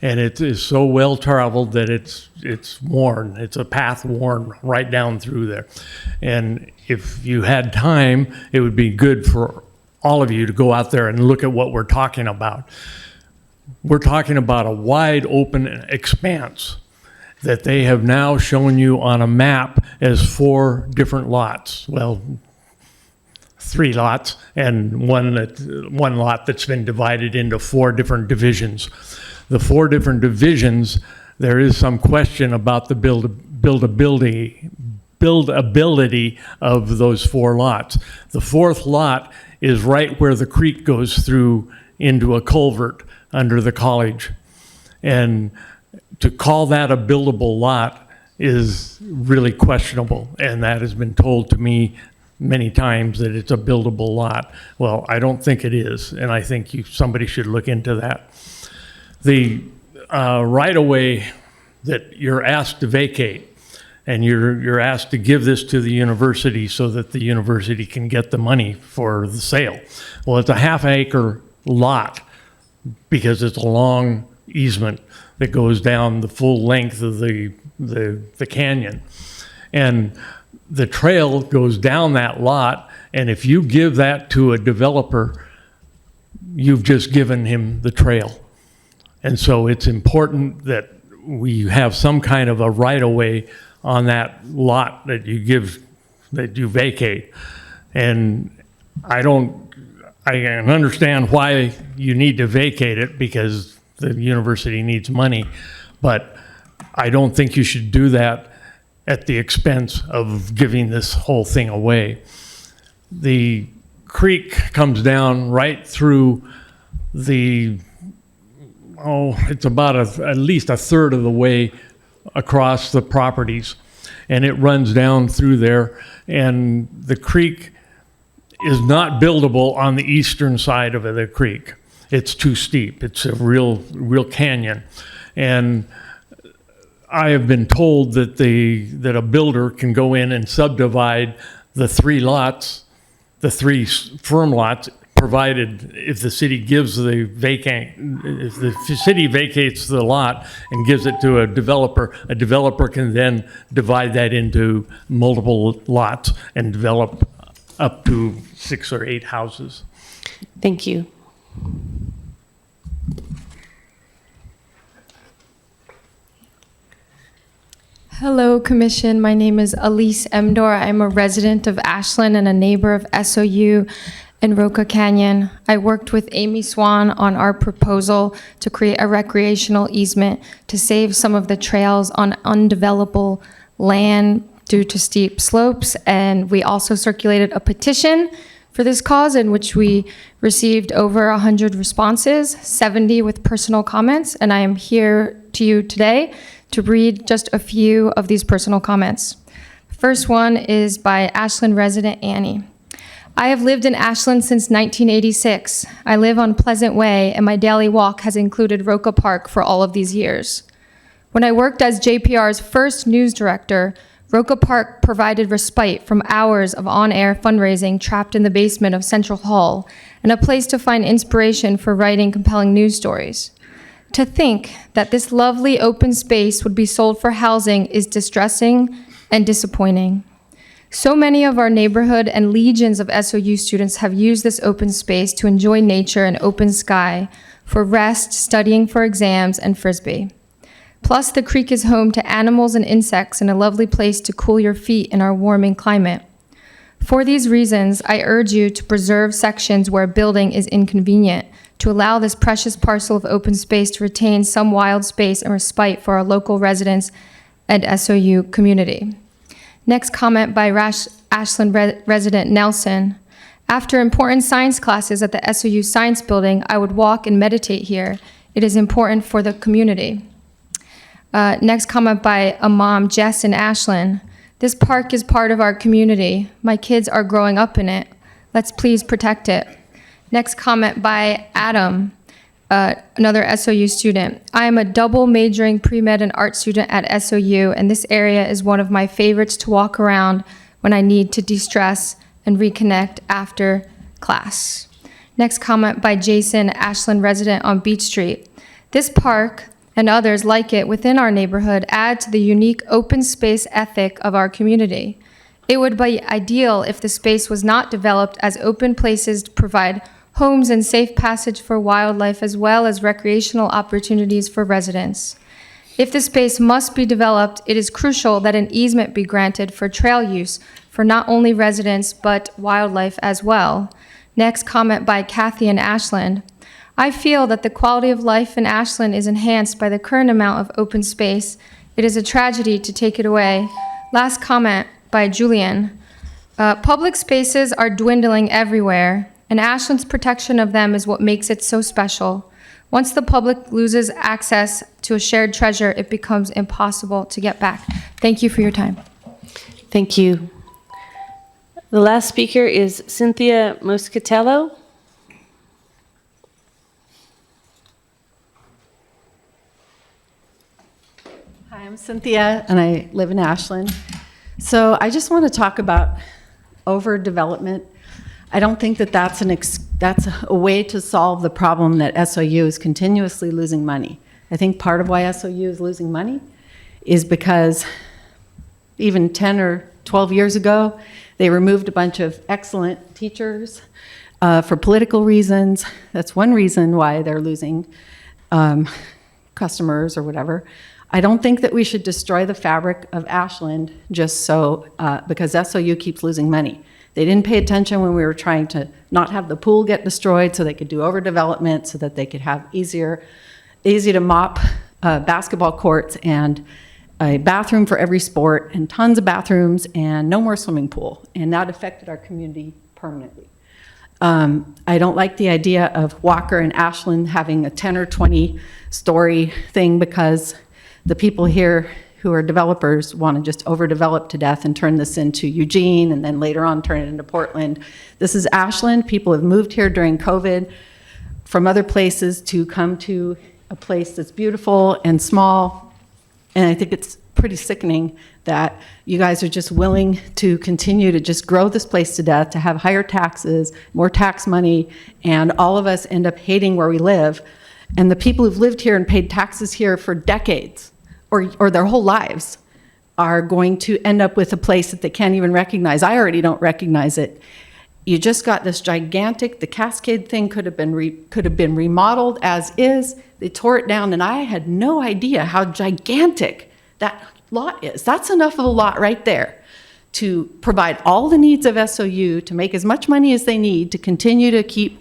And it is so well-traveled that it's worn. It's a path worn right down through there. And if you had time, it would be good for all of you to go out there and look at what we're talking about. We're talking about a wide open expanse that they have now shown you on a map as 4 different lots. Well, 3 lots and one lot that's been divided into 4 different divisions. The 4 different divisions, there is some question about the buildability of those 4 lots. The 4th lot is right where the creek goes through into a culvert under the college. And to call that a buildable lot is really questionable. And that has been told to me many times, that it's a buildable lot. Well, I don't think it is, and I think somebody should look into that. The right-of-way that you're asked to vacate, and you're asked to give this to the university so that the university can get the money for the sale. Well, it's a half-acre lot because it's a long easement that goes down the full length of the canyon. And the trail goes down that lot, and if you give that to a developer, you've just given him the trail. And so it's important that we have some kind of a right-of-way on that lot that you vacate. And I can understand why you need to vacate it, because the university needs money, but I don't think you should do that at the expense of giving this whole thing away. The creek comes down right through it's about at least a third of the way across the properties, and it runs down through there, and the creek is not buildable on the eastern side of the creek. It's too steep. It's a real canyon. And I have been told that a builder can go in and subdivide the 3 lots, the 3 firm lots, provided if the city gives if the city vacates the lot and gives it to a developer can then divide that into multiple lots and develop up to 6 or 8 houses. Thank you. Hello, Commission. My name is Elise Emdor. I'm a resident of Ashland and a neighbor of SOU and Roca Canyon. I worked with Amy Swan on our proposal to create a recreational easement to save some of the trails on undevelopable land due to steep slopes. And we also circulated a petition for this cause, in which we received over 100 responses, 70 with personal comments. And I am here to you today to read just a few of these personal comments. The first one is by Ashland resident Annie. I have lived in Ashland since 1986. I live on Pleasant Way, and my daily walk has included Roca Park for all of these years. When I worked as JPR's first news director, Roca Park provided respite from hours of on-air fundraising trapped in the basement of Central Hall, and a place to find inspiration for writing compelling news stories. To think that this lovely open space would be sold for housing is distressing and disappointing. So many of our neighborhood and legions of SOU students have used this open space to enjoy nature and open sky, for rest, studying for exams, and Frisbee. Plus, the creek is home to animals and insects and a lovely place to cool your feet in our warming climate. For these reasons, I urge you to preserve sections where building is inconvenient, to allow this precious parcel of open space to retain some wild space and respite for our local residents and SOU community. Next comment by Ashland resident Nelson. After important science classes at the SOU Science Building, I would walk and meditate here. It is important for the community. Next comment by a mom, Jess in Ashland. This park is part of our community. My kids are growing up in it. Let's please protect it. Next comment by Adam, another SOU student. I am a double majoring pre-med and art student at SOU, and this area is one of my favorites to walk around when I need to de-stress and reconnect after class. Next comment by Jason, Ashland resident on Beach Street. This park and others like it within our neighborhood add to the unique open space ethic of our community. It would be ideal if the space was not developed as open places to provide homes and safe passage for wildlife, as well as recreational opportunities for residents. If the space must be developed, it is crucial that an easement be granted for trail use for not only residents but wildlife as well. Next comment by Kathy in Ashland. I feel that the quality of life in Ashland is enhanced by the current amount of open space. It is a tragedy to take it away. Last comment by Julian. Public spaces are dwindling everywhere, and Ashland's protection of them is what makes it so special. Once the public loses access to a shared treasure, it becomes impossible to get back. Thank you for your time. Thank you. The last speaker is Cynthia Moscatello. Hi, I'm Cynthia, and I live in Ashland. So I just want to talk about overdevelopment. I don't think that that's a way to solve the problem that SOU is continuously losing money. I think part of why SOU is losing money is because even 10 or 12 years ago, they removed a bunch of excellent teachers for political reasons. That's one reason why they're losing customers or whatever. I don't think that we should destroy the fabric of Ashland just so, because SOU keeps losing money. They didn't pay attention when we were trying to not have the pool get destroyed so they could do overdevelopment, so that they could have easy to mop basketball courts and a bathroom for every sport and tons of bathrooms and no more swimming pool. And that affected our community permanently. I don't like the idea of Walker and Ashland having a 10 or 20 story thing, because the people here who are developers want to just overdevelop to death and turn this into Eugene and then later on turn it into Portland. This is Ashland. People have moved here during COVID from other places to come to a place that's beautiful and small. And I think it's pretty sickening that you guys are just willing to continue to just grow this place to death, to have higher taxes, more tax money, and all of us end up hating where we live. And the people who've lived here and paid taxes here for decades or their whole lives are going to end up with a place that they can't even recognize. I already don't recognize it. You just got this gigantic, the Cascade thing could have been remodeled as is. They tore it down, and I had no idea how gigantic that lot is. That's enough of a lot right there to provide all the needs of SOU, to make as much money as they need to continue to keep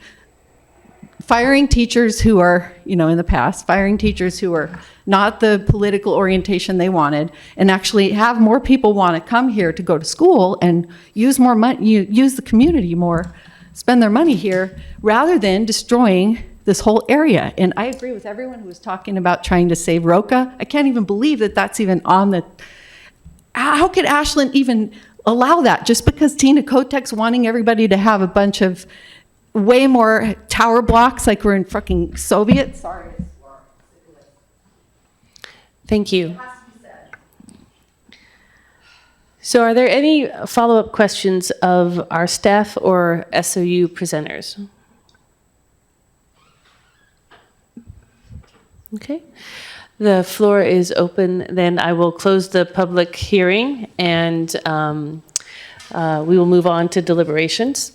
firing teachers who are, in the past, firing teachers who are not the political orientation they wanted, and actually have more people want to come here to go to school and use more money, use the community more, spend their money here, rather than destroying this whole area. And I agree with everyone who was talking about trying to save Roca. I can't even believe that that's even on the, how could Ashland even allow that? Just because Tina Kotek's wanting everybody to have a bunch of way more tower blocks like we're in fucking Soviet. Sorry. Thank you. So are there any follow-up questions of our staff or SOU presenters? Okay. The floor is open. Then I will close the public hearing, and we will move on to deliberations.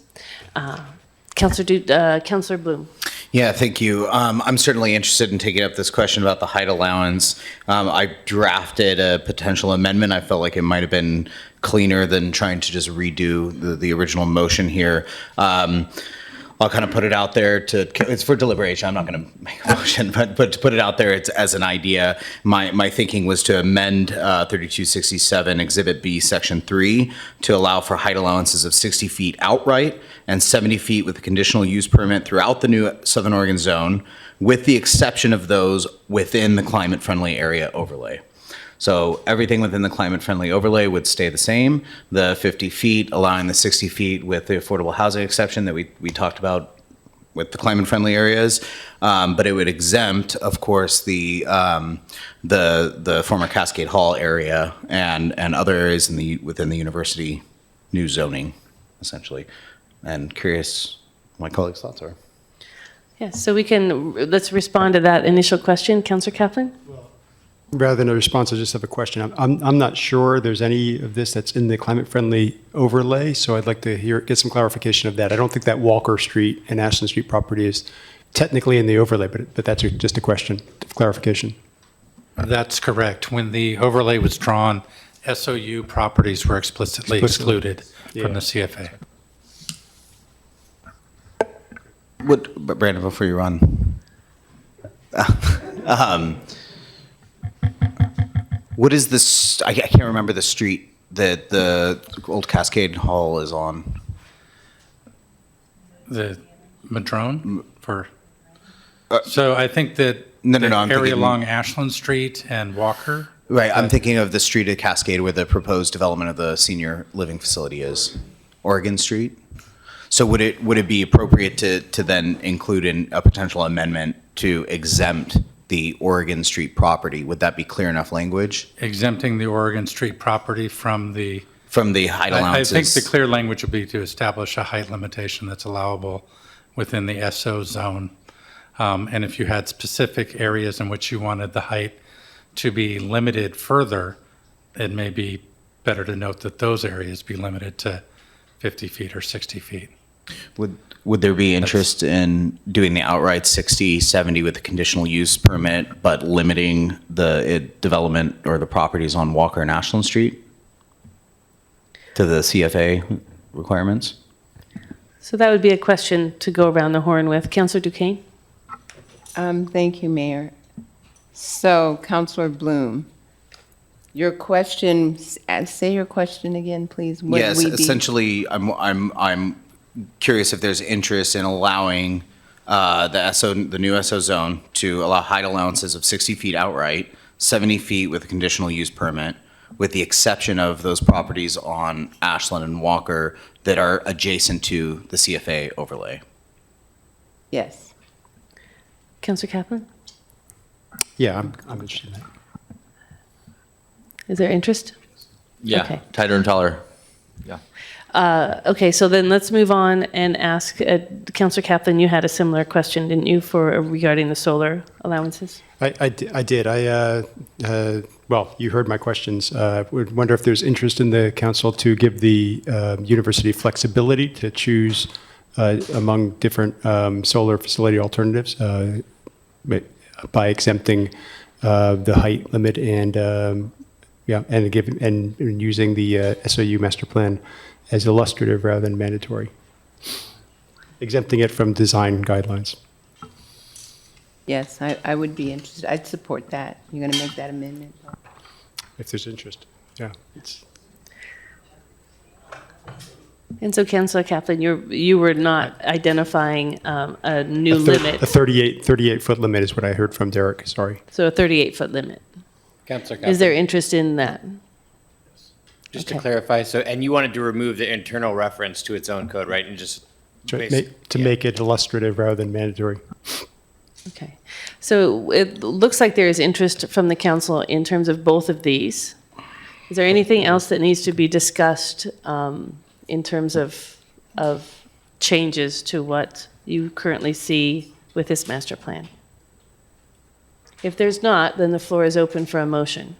Councilor Bloom. Yeah, thank you. I'm certainly interested in taking up this question about the height allowance. I drafted a potential amendment. I felt like it might have been cleaner than trying to just redo the original motion here. I'll kind of put it out there it's for deliberation. I'm not going to make a motion, but to put it out there, it's as an idea. My thinking was to amend 3267 Exhibit B, Section 3 to allow for height allowances of 60 feet outright and 70 feet with a conditional use permit throughout the new Southern Oregon zone, with the exception of those within the climate-friendly area overlay. So everything within the climate-friendly overlay would stay the same. The 50 feet, allowing the 60 feet with the affordable housing exception that we talked about with the climate-friendly areas. But it would exempt, of course, the former Cascade Hall area and other areas within the university new zoning, essentially. And curious what my colleagues' thoughts are. Yes, so let's respond to that initial question. Councilor Kaplan? Rather than a response, I just have a question. I'm not sure there's any of this that's in the climate-friendly overlay, so I'd like to get some clarification of that. I don't think that Walker Street and Ashland Street property is technically in the overlay, but that's just a question of clarification. That's correct. When the overlay was drawn, SOU properties were explicitly excluded from the CFA. But Brandon, before you run, what is this? I can't remember the street that the old Cascade Hall is on. The Madrone for. So I think that No, the I'm area thinking- along Ashland Street and Walker. Right, I'm thinking of the street at Cascade where the proposed development of the senior living facility is, Oregon Street. So would it be appropriate to then include in a potential amendment to exempt the Oregon Street property? Would that be clear enough language? Exempting the Oregon Street property from the. Height allowances? I think the clear language would be to establish a height limitation that's allowable within the SO zone. And if you had specific areas in which you wanted the height to be limited further, it may be better to note that those areas be limited to 50 feet or 60 feet. Would there be interest in doing the outright 60, 70 with a conditional use permit, but limiting the development or the properties on Walker and Ashland Street to the CFA requirements? So that would be a question to go around the horn with. Councillor Duquesne? Thank you, Mayor. So, Councillor Bloom, your question, say your question again, please. Would Yes, we be- essentially, I'm curious if there's interest in allowing the new SO zone to allow height allowances of 60 feet outright, 70 feet with a conditional use permit, with the exception of those properties on Ashland and Walker that are adjacent to the CFA overlay. Yes. Councillor Kaplan? Yeah, I'm interested in that. Is there interest? Yeah, Okay. tighter and taller. Yeah. Okay, so then let's move on and ask, Councillor Kaplan, you had a similar question, didn't you, regarding the solar allowances? I did. Well, you heard my questions. Would wonder if there's interest in the council to give the university flexibility to choose among different solar facility alternatives by exempting the height limit and using the SOU master plan as illustrative rather than mandatory, exempting it from design guidelines. Yes, I would be interested. I'd support that. You're going to make that amendment? If there's interest, yeah. And so, Councillor Kaplan, you were not identifying a new limit. A 38-foot limit is what I heard from Derek, sorry. So a 38-foot limit. Councillor Is there Kaplan, interest in that? just Okay. to clarify, and you wanted to remove the internal reference to its own code, right? And just To make it illustrative rather than mandatory. Okay. So it looks like there is interest from the council in terms of both of these. Is there anything else that needs to be discussed in terms of changes to what you currently see with this master plan? If there's not, then the floor is open for a motion.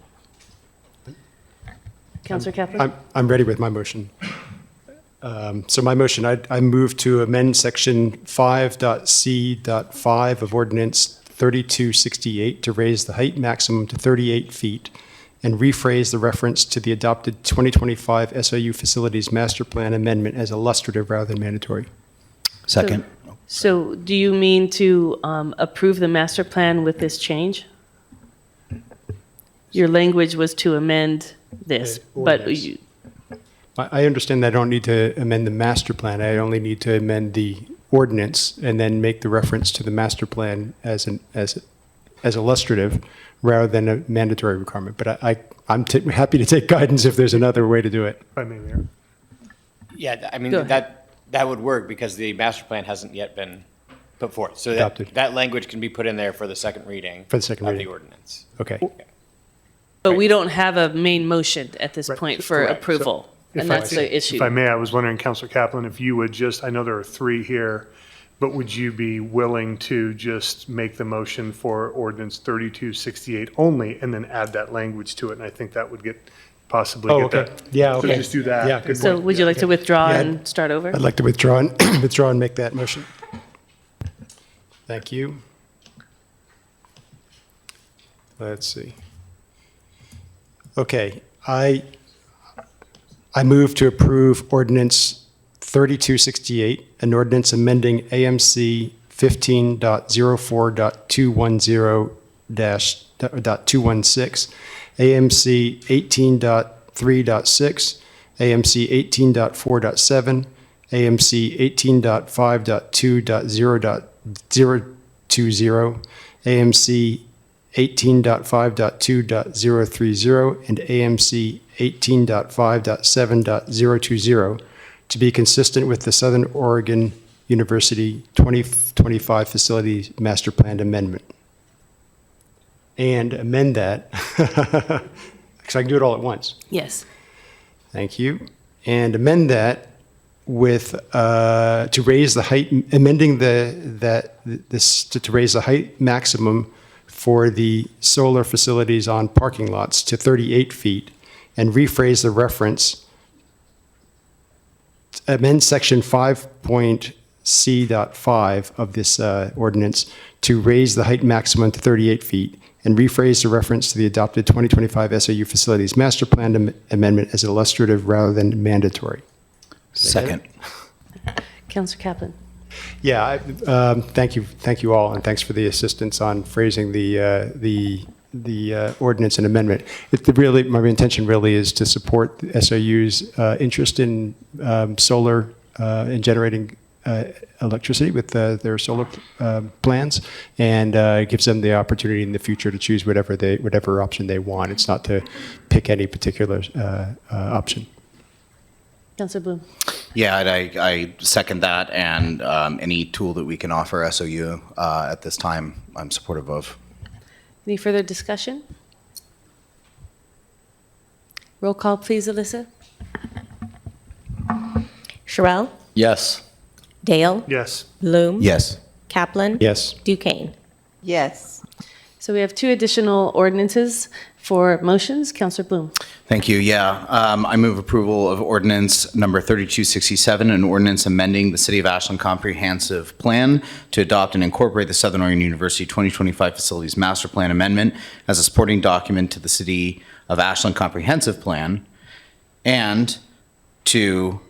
Councillor Kaplan? I'm ready with my motion. So my motion, I move to amend section 5.c.5 of ordinance 3268 to raise the height maximum to 38 feet and rephrase the reference to the adopted 2025 SOU facilities master plan amendment as illustrative rather than mandatory. Second. So do you mean to approve the master plan with this change? Your language was to amend this, but you, I understand that I don't need to amend the master plan. I only need to amend the ordinance and then make the reference to the master plan as illustrative rather than a mandatory requirement. But I'm happy to take guidance if there's another way to do it. If I may, Mayor. Yeah, I mean, Go ahead. that would work because the master plan hasn't yet been put forth. So Adopted. that language can be put in there for the second reading. For the second of reading. the ordinance. Okay. but we don't have a main motion at this point for Correct. approval. And that's the issue. If I may, I was wondering, Councilor Kaplan, if you would just, I know there are three here, but would you be willing to just make the motion for ordinance 3268 only and then add that language to it? And I think that would possibly Oh, get okay. that. Yeah, So okay. just do that. Yeah, good So point. would you like to withdraw Yeah, and start over? I'd like to withdraw and make that motion. Thank you. Let's see. Okay, I move to approve ordinance 3268, an ordinance amending AMC 15.04.210-.216, AMC 18.3.6, AMC 18.4.7, AMC 18.5.2.0.020, AMC 18.5.2.030, and AMC 18.5.7.020 to be consistent with the Southern Oregon University 2025 Facilities Master Plan Amendment. And amend that, because I can do it all at once. Yes. Thank you. And amend that with, to raise the height, amending to raise the height maximum for the solar facilities on parking lots to 38 feet, and rephrase the reference, amend section 5.c.5 of this ordinance to raise the height maximum to 38 feet, and rephrase the reference to the adopted 2025 SAU Facilities Master Plan Amendment as illustrative rather than mandatory. Second. Councillor Kaplan. Yeah, thank you all, and thanks for the assistance on phrasing the ordinance and amendment. My intention really is to support SOU's interest in solar and generating electricity with their solar plans, and gives them the opportunity in the future to choose whatever option they want. It's not to pick any particular option. Councillor Bloom. Yeah, I second that, and any tool that we can offer SOU at this time, I'm supportive of. Any further discussion? Roll call, please, Alyssa. Sherrill, Yes. Dale, Yes. Bloom, Yes. Kaplan, Yes. Duquesne. Yes. So we have two additional ordinances for motions. Councillor Bloom. Thank you. Yeah, I move approval of ordinance number 3267, an ordinance amending the City of Ashland Comprehensive Plan to adopt and incorporate the Southern Oregon University 2025 Facilities Master Plan Amendment as a supporting document to the City of Ashland Comprehensive Plan, and to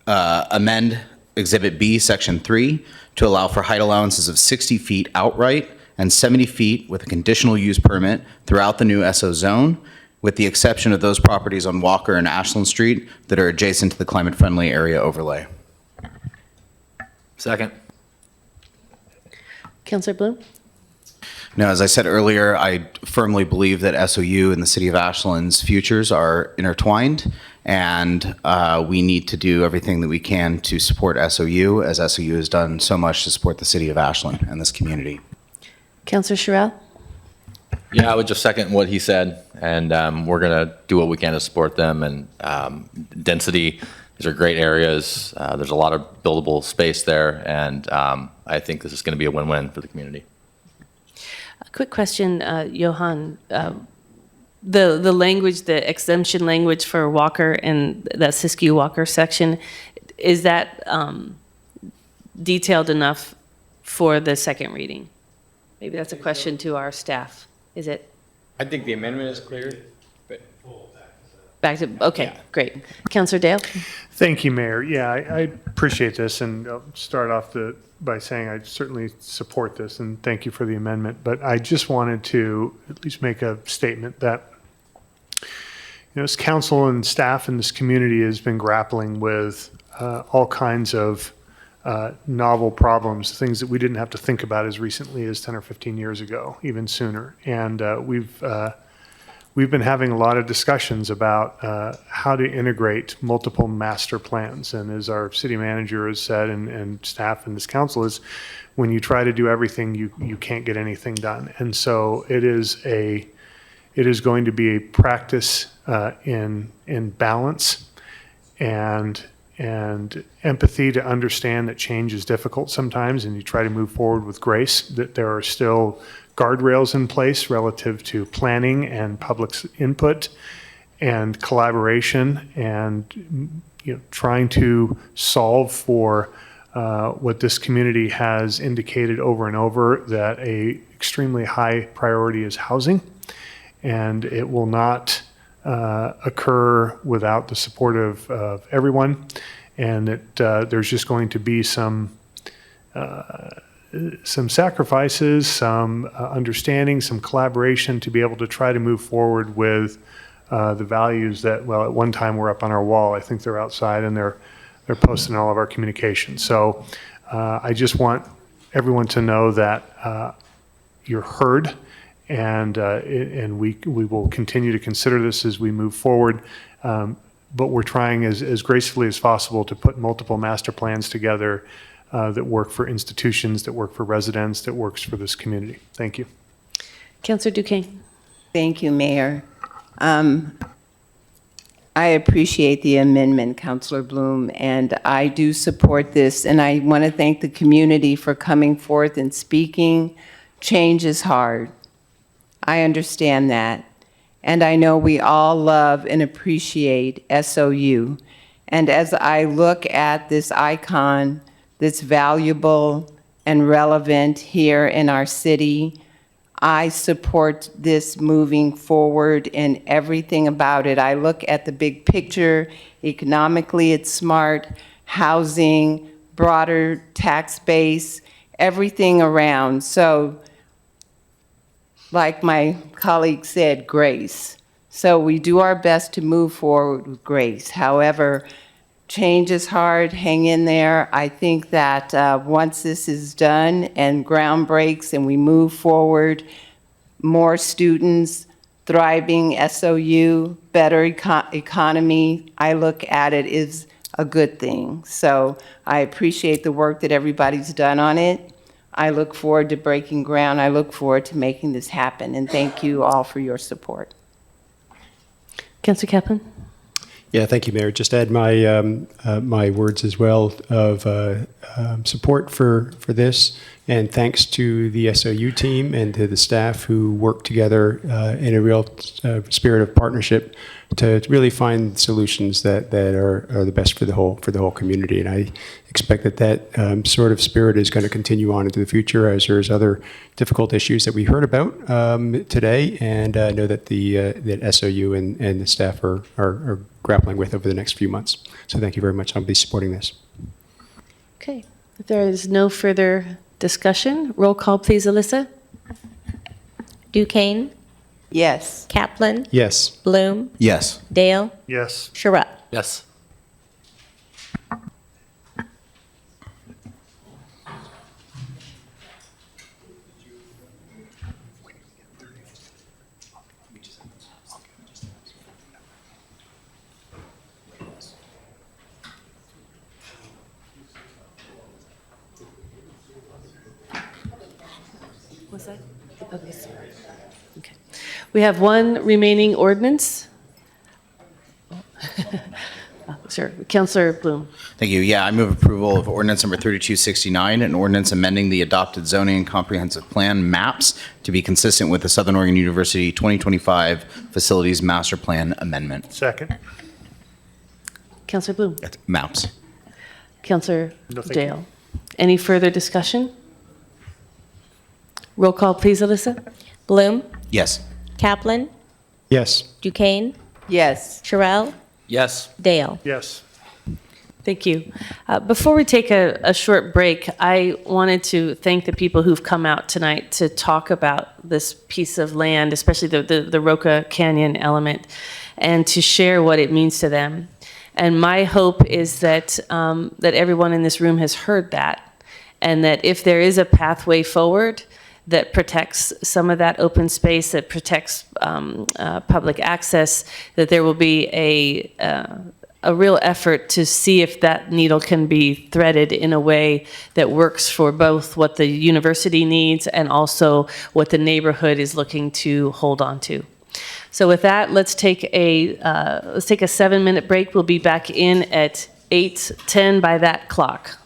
amend Exhibit B, Section 3, to allow for height allowances of 60 feet outright and 70 feet with a conditional use permit throughout the new SO zone, with the exception of those properties on Walker and Ashland Street that are adjacent to the climate-friendly area overlay. Second. Councillor Bloom. Now, as I said earlier, I firmly believe that SOU and the City of Ashland's futures are intertwined, and we need to do everything that we can to support SOU, as SOU has done so much to support the City of Ashland and this community. Councillor Sherrill. Yeah, I would just second what he said, and we're going to do what we can to support them. And density, these are great areas. There's a lot of buildable space there, and I think this is going to be a win-win for the community. A quick question, Johan. The language, the exemption language for Walker and that Siskiyou Walker section, is that detailed enough for the second reading? Maybe that's a question to our staff. Is it? I think the amendment is clear, but. Back to, okay, great. Councillor Dale? Thank you, Mayor. Yeah, I appreciate this, and I'll start off by saying I certainly support this, and thank you for the amendment. But I just wanted to at least make a statement that, this council and staff in this community has been grappling with all kinds of novel problems, things that we didn't have to think about as recently as 10 or 15 years ago, even sooner. And we've been having a lot of discussions about how to integrate multiple master plans. And as our city manager has said, and staff and this council, is when you try to do everything, you can't get anything done. And so it is going to be a practice in balance and empathy, to understand that change is difficult sometimes, and you try to move forward with grace, that there are still guardrails in place relative to planning and public input and collaboration, and trying to solve for what this community has indicated over and over, that a extremely high priority is housing, and it will not occur without the support of everyone, and that there's just going to be some sacrifices, some understanding, some collaboration to be able to try to move forward with the values that, well, at one time were up on our wall. I think they're outside and they're posted in all of our communications. So I just want everyone to know that you're heard, and we will continue to consider this as we move forward. But we're trying as gracefully as possible to put multiple master plans together that work for institutions, that work for residents, that works for this community. Thank you. Councillor Duquesne. Thank you, Mayor. I appreciate the amendment, Councillor Bloom, and I do support this, and I want to thank the community for coming forth and speaking. Change is hard. I understand that. And I know we all love and appreciate SOU. And as I look at this icon that's valuable and relevant here in our city, I support this moving forward and everything about it. I look at the big picture. Economically, it's smart. Housing, broader tax base, everything around. So, like my colleague said, grace. So we do our best to move forward with grace. However, change is hard. Hang in there. I think that once this is done and ground breaks and we move forward, more students, thriving SOU, better economy, I look at it as a good thing. So I appreciate the work that everybody's done on it. I look forward to breaking ground. I look forward to making this happen. And thank you all for your support. Councillor Kaplan. Yeah, thank you, Mayor. Just add my my words as well of support for this, and thanks to the SOU team and to the staff who work together in a real spirit of partnership to really find solutions that are the best for the whole community. And I expect that sort of spirit is going to continue on into the future, as there's other difficult issues that we heard about today, and I know that that SOU and the staff are grappling with over the next few months. So thank you very much. I'll be supporting this. Okay. If there is no further discussion, roll call, please, Alyssa. Duquesne? Yes. Kaplan? Yes. Bloom? Yes. Dale? Yes. Sherrill? Yes. What's that? Okay. We have one remaining ordinance. Sure. Councillor Bloom. Thank you. Yeah, I move approval of ordinance number 3269, an ordinance amending the adopted zoning and comprehensive plan maps to be consistent with the Southern Oregon University 2025 Facilities Master Plan Amendment. Second. Councillor Bloom. Maps. Councillor No, thank Dale. Any further discussion? Roll call, please, Alyssa. Bloom? Yes. Kaplan? Yes. Duquesne? Yes. Sherrill? Yes. Dale? Yes. Thank you. Before we take a short break, I wanted to thank the people who've come out tonight to talk about this piece of land, especially the Roca Canyon element, and to share what it means to them. And my hope is that that everyone in this room has heard that, and that if there is a pathway forward that protects some of that open space, that protects public access, that there will be a real effort to see if that needle can be threaded in a way that works for both what the university needs and also what the neighborhood is looking to hold on to. So with that, let's take a 7-minute break. We'll be back in at 8:10 by that clock.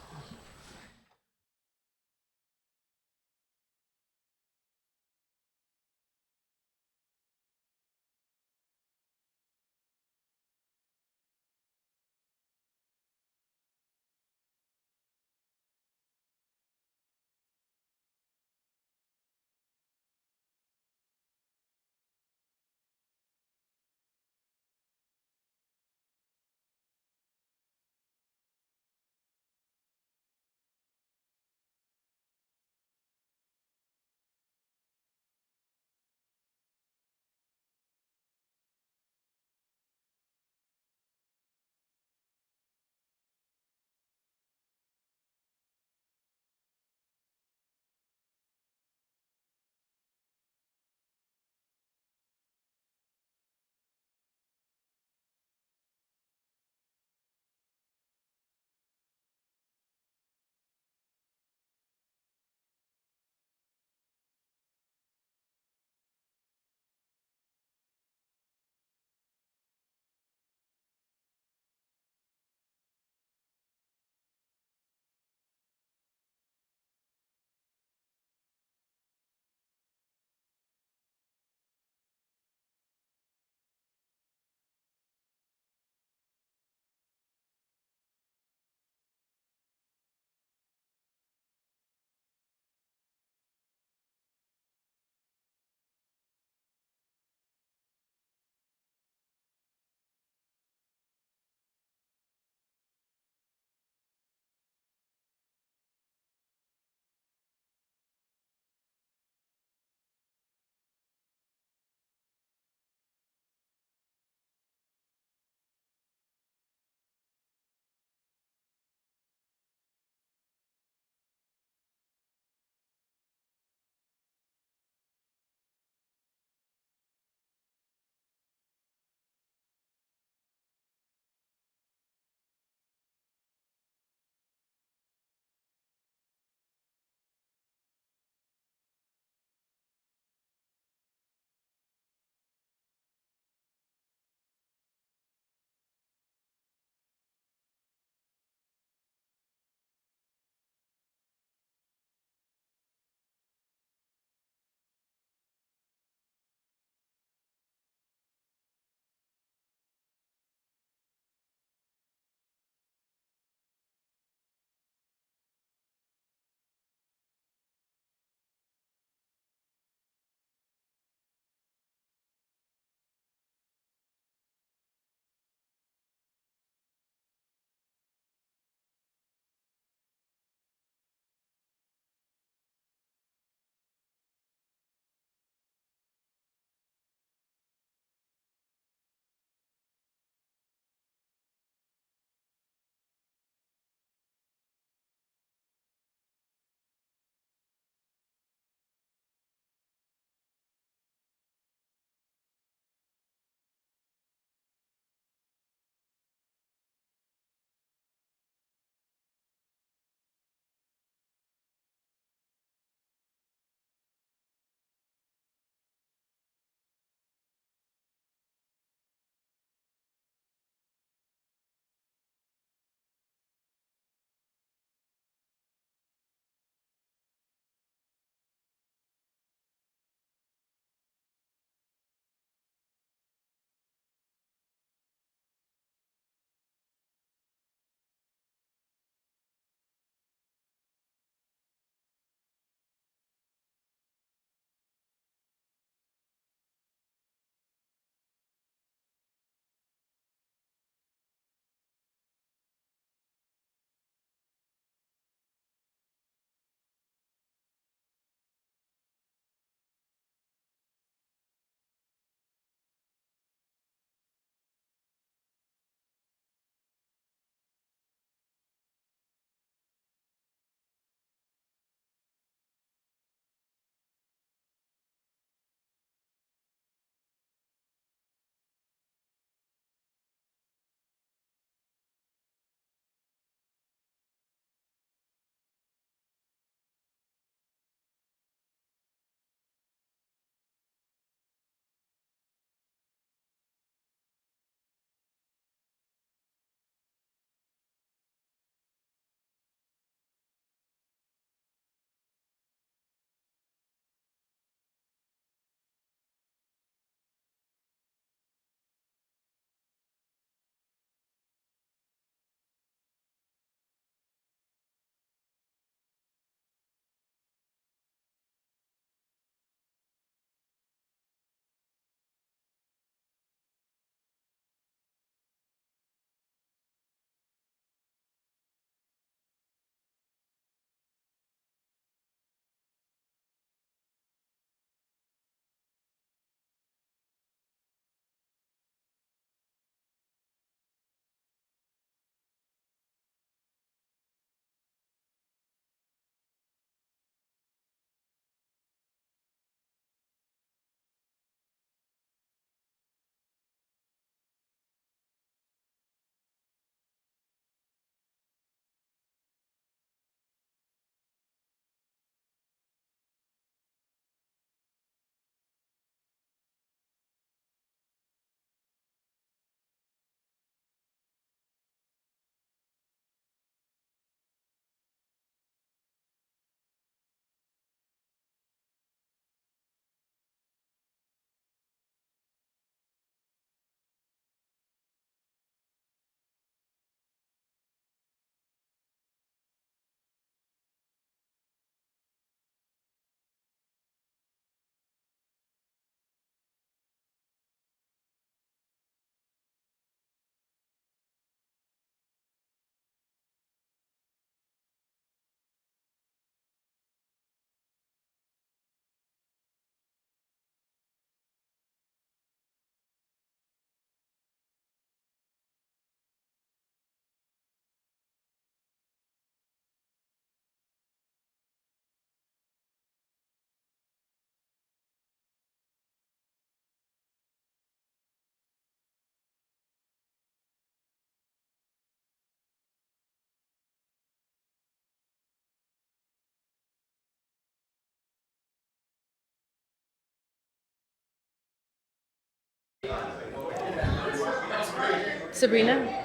Sabrina,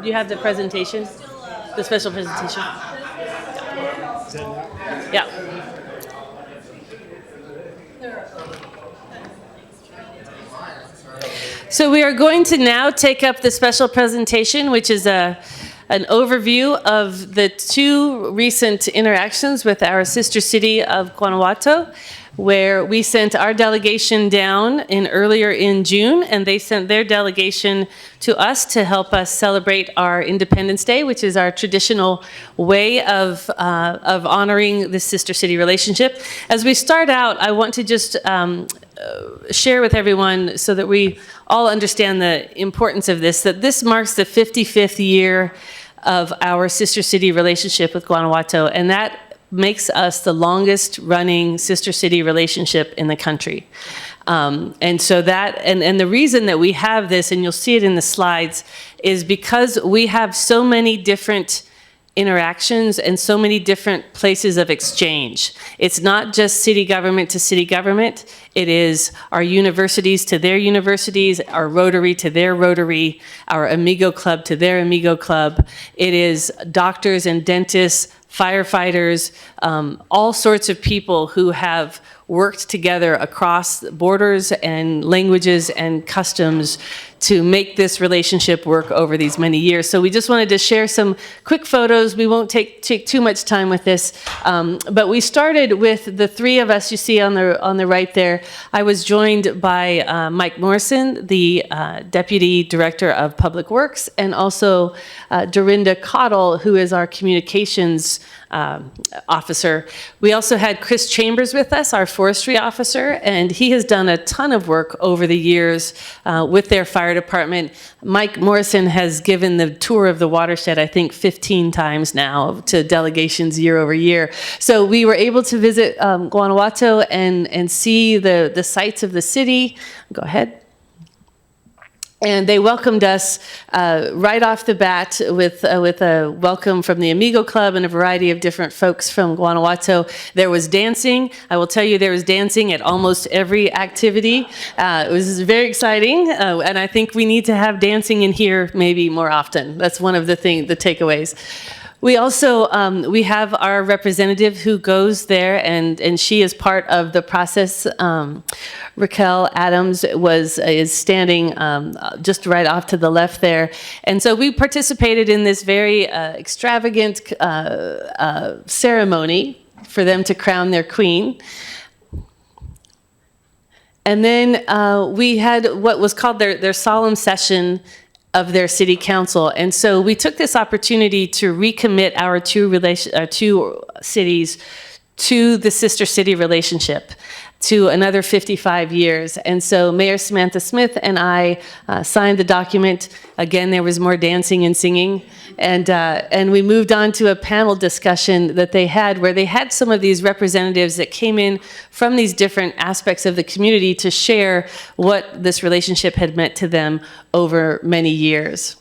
do you have the presentation, the special presentation? Yeah. So we are going to now take up the special presentation, which is an overview of the two recent interactions with our sister city of Guanajuato, where we sent our delegation down earlier in June, and they sent their delegation to us to help us celebrate our Independence Day, which is our traditional way of honoring the sister city relationship. As we start out, I want to just share with everyone so that we all understand the importance of this, that this marks the 55th year of our sister city relationship with Guanajuato, and that makes us the longest running sister city relationship in the country. And so that, and the reason that we have this, and you'll see it in the slides, is because we have so many different interactions and so many different places of exchange. It's not just city government to city government. It is our universities to their universities, our Rotary to their Rotary, our Amigo Club to their Amigo Club. It is doctors and dentists, firefighters, all sorts of people who have worked together across borders and languages and customs to make this relationship work over these many years. So we just wanted to share some quick photos. We won't take too much time with this, but we started with the three of us you see on the right there. I was joined by Mike Morrison, the Deputy Director of Public Works, and also Dorinda Cottle, who is our communications officer. We also had Chris Chambers with us, our forestry officer, and he has done a ton of work over the years with their fire department. Mike Morrison has given the tour of the watershed, I think, 15 times now to delegations year over year. So we were able to visit Guanajuato and see the sights of the city. Go ahead. And they welcomed us right off the bat with a welcome from the Amigo Club and a variety of different folks from Guanajuato. There was dancing. I will tell you, there was dancing at almost every activity. It was very exciting, and I think we need to have dancing in here maybe more often. That's one of the takeaways. We also, we have our representative who goes there, and she is part of the process. Raquel Adams is standing just right off to the left there. And so we participated in this very extravagant ceremony for them to crown their queen. And then we had what was called their solemn session of their city council. And so we took this opportunity to recommit our two cities to the sister city relationship to another 55 years. And so Mayor Samantha Smith and I signed the document. Again, there was more dancing and singing. And we moved on to a panel discussion that they had where they had some of these representatives that came in from these different aspects of the community to share what this relationship had meant to them over many years.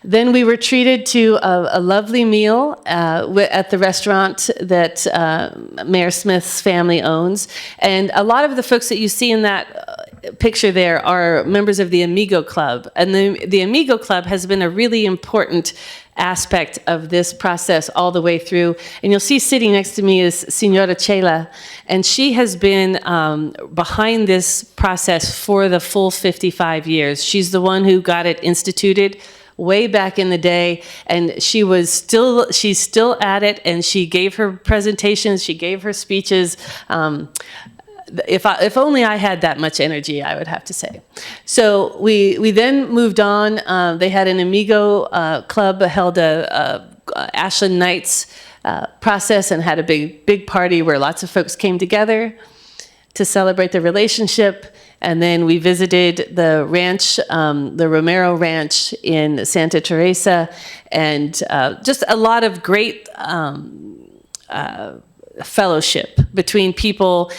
Then we were treated to a lovely meal at the restaurant that Mayor Smith's family owns. And a lot of the folks that you see in that picture there are members of the Amigo Club. And the Amigo Club has been a really important aspect of this process all the way through. And you'll see sitting next to me is Senora Chela, and she has been behind this process for the full 55 years. She's the one who got it instituted way back in the day, and she's still at it, and she gave her presentations, she gave her speeches. If only I had that much energy, I would have to say. So we then moved on. They had an Amigo club, held a Ashland Nights process, and had a big party where lots of folks came together to celebrate the relationship. And then we visited the ranch, the Romero Ranch in Santa Teresa, and just a lot of great fellowship between people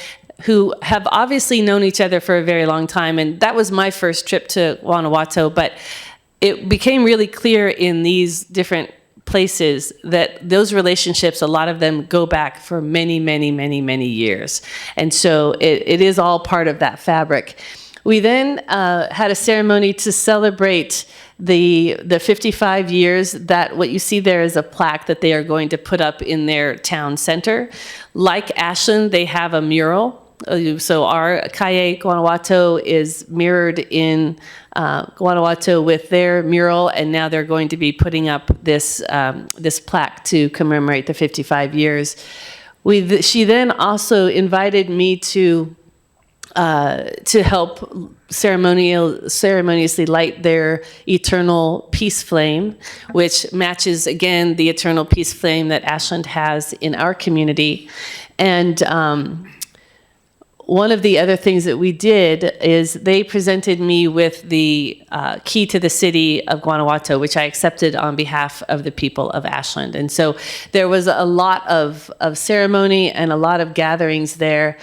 who have obviously known each other for a very long time. And that was my first trip to Guanajuato, but it became really clear in these different places that those relationships, a lot of them go back for many, many, many, many years. And so it is all part of that fabric. We then had a ceremony to celebrate the 55 years. That what you see there is a plaque that they are going to put up in their town center. Like Ashland, they have a mural. So our Calle Guanajuato is mirrored in Guanajuato with their mural, and now they're going to be putting up this this plaque to commemorate the 55 years. She then also invited me to help ceremoniously light their eternal peace flame, which matches again the eternal peace flame that Ashland has in our community. And one of the other things that we did is they presented me with the key to the city of Guanajuato, which I accepted on behalf of the people of Ashland. And so there was a lot of ceremony and a lot of gatherings there.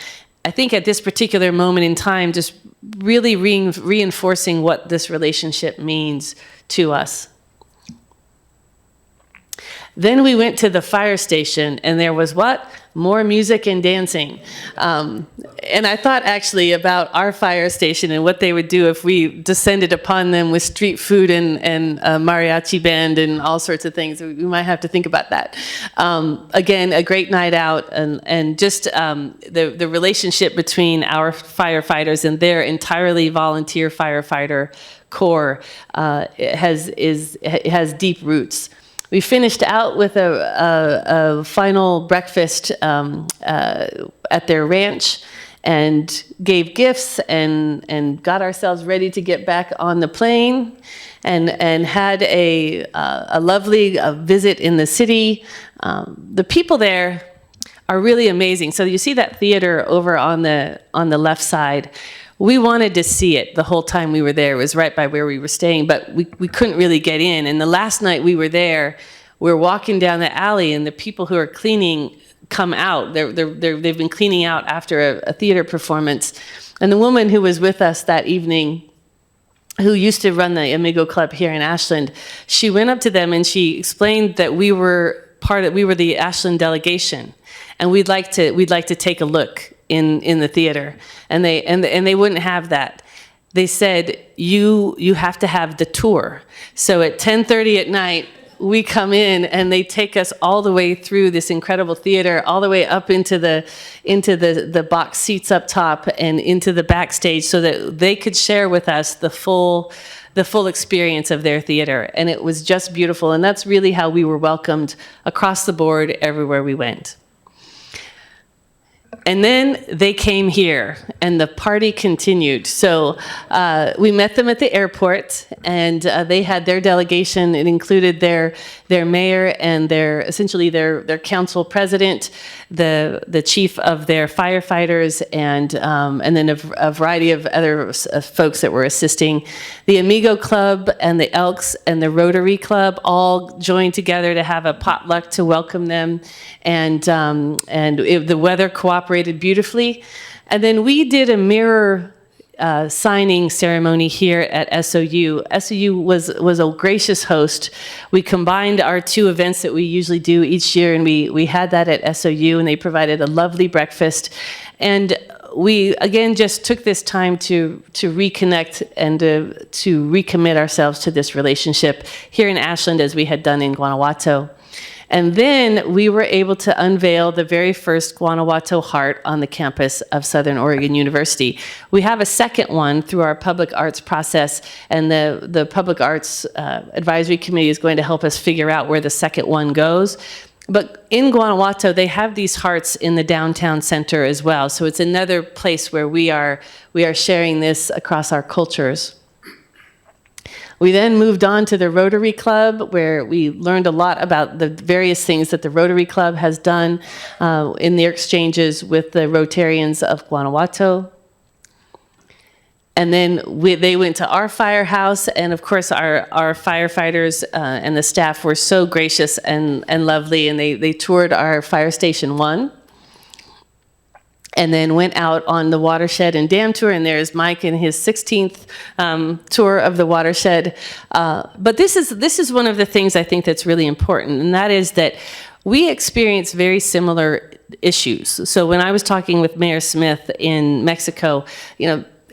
I think at this particular moment in time, just really reinforcing what this relationship means to us. Then we went to the fire station, and there was what? More music and dancing. And I thought actually about our fire station and what they would do if we descended upon them with street food and a mariachi band and all sorts of things. We might have to think about that. Again, a great night out, and just the relationship between our firefighters and their entirely volunteer firefighter corps has deep roots. We finished out with a final breakfast at their ranch and gave gifts and got ourselves ready to get back on the plane and had a lovely visit in the city. The people there are really amazing. So you see that theater over on the left side. We wanted to see it the whole time we were there. It was right by where we were staying, but we couldn't really get in. And the last night we were there, we were walking down the alley, and the people who are cleaning come out. They've been cleaning out after a theater performance. And the woman who was with us that evening, who used to run the Amigo Club here in Ashland, she went up to them and she explained that we were the Ashland delegation, and we'd like to take a look in the theater, and they wouldn't have that. They said you have to have the tour. So at 10:30 at night, we come in and they take us all the way through this incredible theater, all the way up into the box seats up top and into the backstage, so that they could share with us the full experience of their theater. And it was just beautiful. And that's really how we were welcomed across the board everywhere we went. And then they came here, and the party continued. So we met them at the airport, and they had their delegation. It included their mayor and their council president, the chief of their firefighters, and then a variety of other folks that were assisting. The Amigo Club and the Elks and the Rotary Club all joined together to have a potluck to welcome them, and the weather cooperated beautifully. And then we did a mirror signing ceremony here at SOU. SOU was a gracious host. We combined our two events that we usually do each year, and we had that at SOU, and they provided a lovely breakfast. And we, again, just took this time to reconnect and to recommit ourselves to this relationship here in Ashland as we had done in Guanajuato. And then we were able to unveil the very first Guanajuato Heart on the campus of Southern Oregon University. We have a second one through our public arts process, and the Public Arts Advisory Committee is going to help us figure out where the second one goes. But in Guanajuato, they have these hearts in the downtown center as well. So it's another place where we are sharing this across our cultures. We then moved on to the Rotary Club, where we learned a lot about the various things that the Rotary Club has done in their exchanges with the Rotarians of Guanajuato. And then they went to our firehouse, and of course our firefighters and the staff were so gracious and lovely, and they toured our Fire Station 1. And then went out on the watershed and dam tour, and there's Mike in his 16th tour of the watershed. But this is one of the things I think that's really important, and that is that we experience very similar issues. So when I was talking with Mayor Smith in Mexico,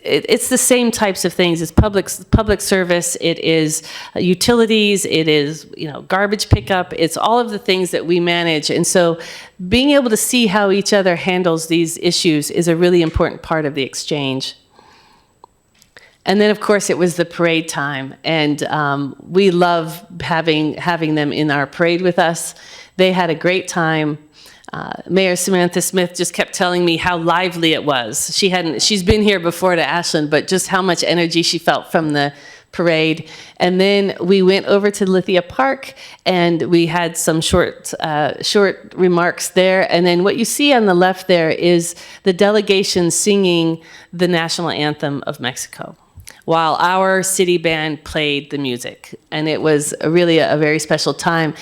it's the same types of things. It's public service. It is utilities. It is, garbage pickup. It's all of the things that we manage. And so being able to see how each other handles these issues is a really important part of the exchange. And then, of course, it was the parade time. And we love having them in our parade with us. They had a great time. Mayor Samantha Smith just kept telling me how lively it was. She's been here before to Ashland, but just how much energy she felt from the parade. And then we went over to Lithia Park and we had some short remarks there. And then what you see on the left there is the delegation singing the national anthem of Mexico while our city band played the music. And it was really a very special time.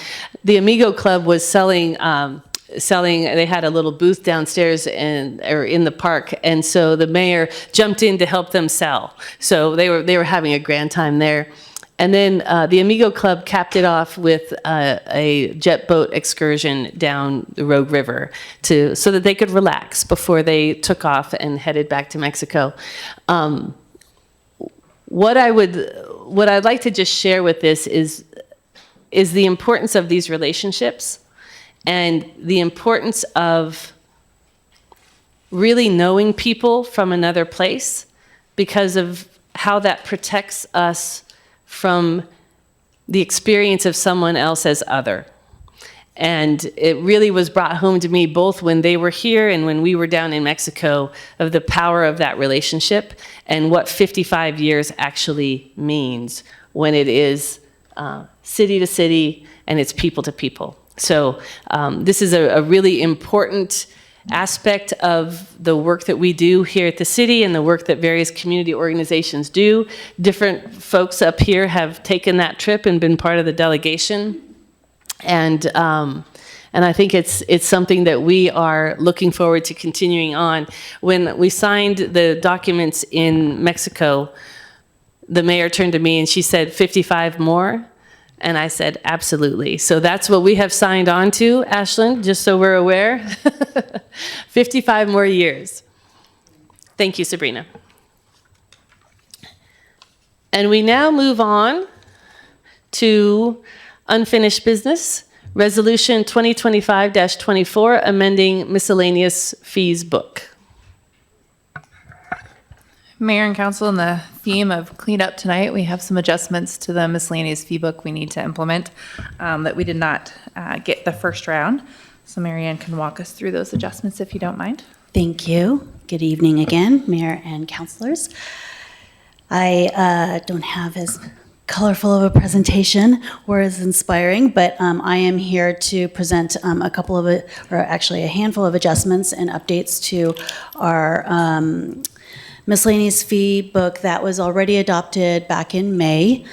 The Amigo Club was selling, they had a little booth downstairs or in the park, and so the mayor jumped in to help them sell. So they were having a grand time there. And then the Amigo Club capped it off with a jet boat excursion down the Rogue River so that they could relax before they took off and headed back to Mexico. What I'd like to just share with this is the importance of these relationships and the importance of really knowing people from another place because of how that protects us from the experience of someone else as other. And it really was brought home to me both when they were here and when we were down in Mexico of the power of that relationship and what 55 years actually means when it is city to city and it's people to people. So this is a really important aspect of the work that we do here at the city and the work that various community organizations do. Different folks up here have taken that trip and been part of the delegation. And I think it's something that we are looking forward to continuing on. When we signed the documents in Mexico, the mayor turned to me and she said, 55 more? And I said, absolutely. So that's what we have signed on to, Ashland, just so we're aware. 55 more years. Thank you, Sabrina. And we now move on to unfinished business, Resolution 2025-24, amending miscellaneous fees book. Mayor and Council, in the theme of cleanup tonight, we have some adjustments to the miscellaneous fee book we need to implement that we did not get the first round. So Marianne can walk us through those adjustments if you don't mind. Thank you. Good evening again, Mayor and councilors. I don't have as colorful of a presentation or as inspiring, but I am here to present a couple of, or actually a handful of adjustments and updates to our miscellaneous fee book that was already adopted back in May.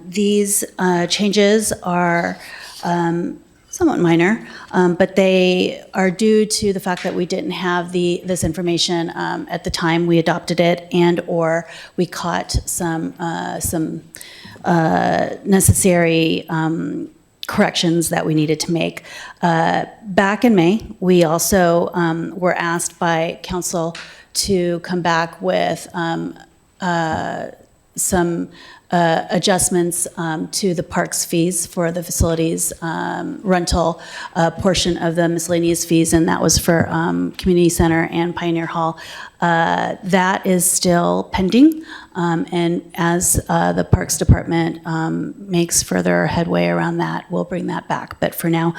These changes are somewhat minor, but they are due to the fact that we didn't have this information at the time we adopted it, and or we caught some necessary corrections that we needed to make. Back in May, we also were asked by council to come back with some adjustments to the parks fees for the facilities rental portion of the miscellaneous fees, and that was for Community Center and Pioneer Hall. That is still pending, and as the Parks Department makes further headway around that, we'll bring that back. But for now,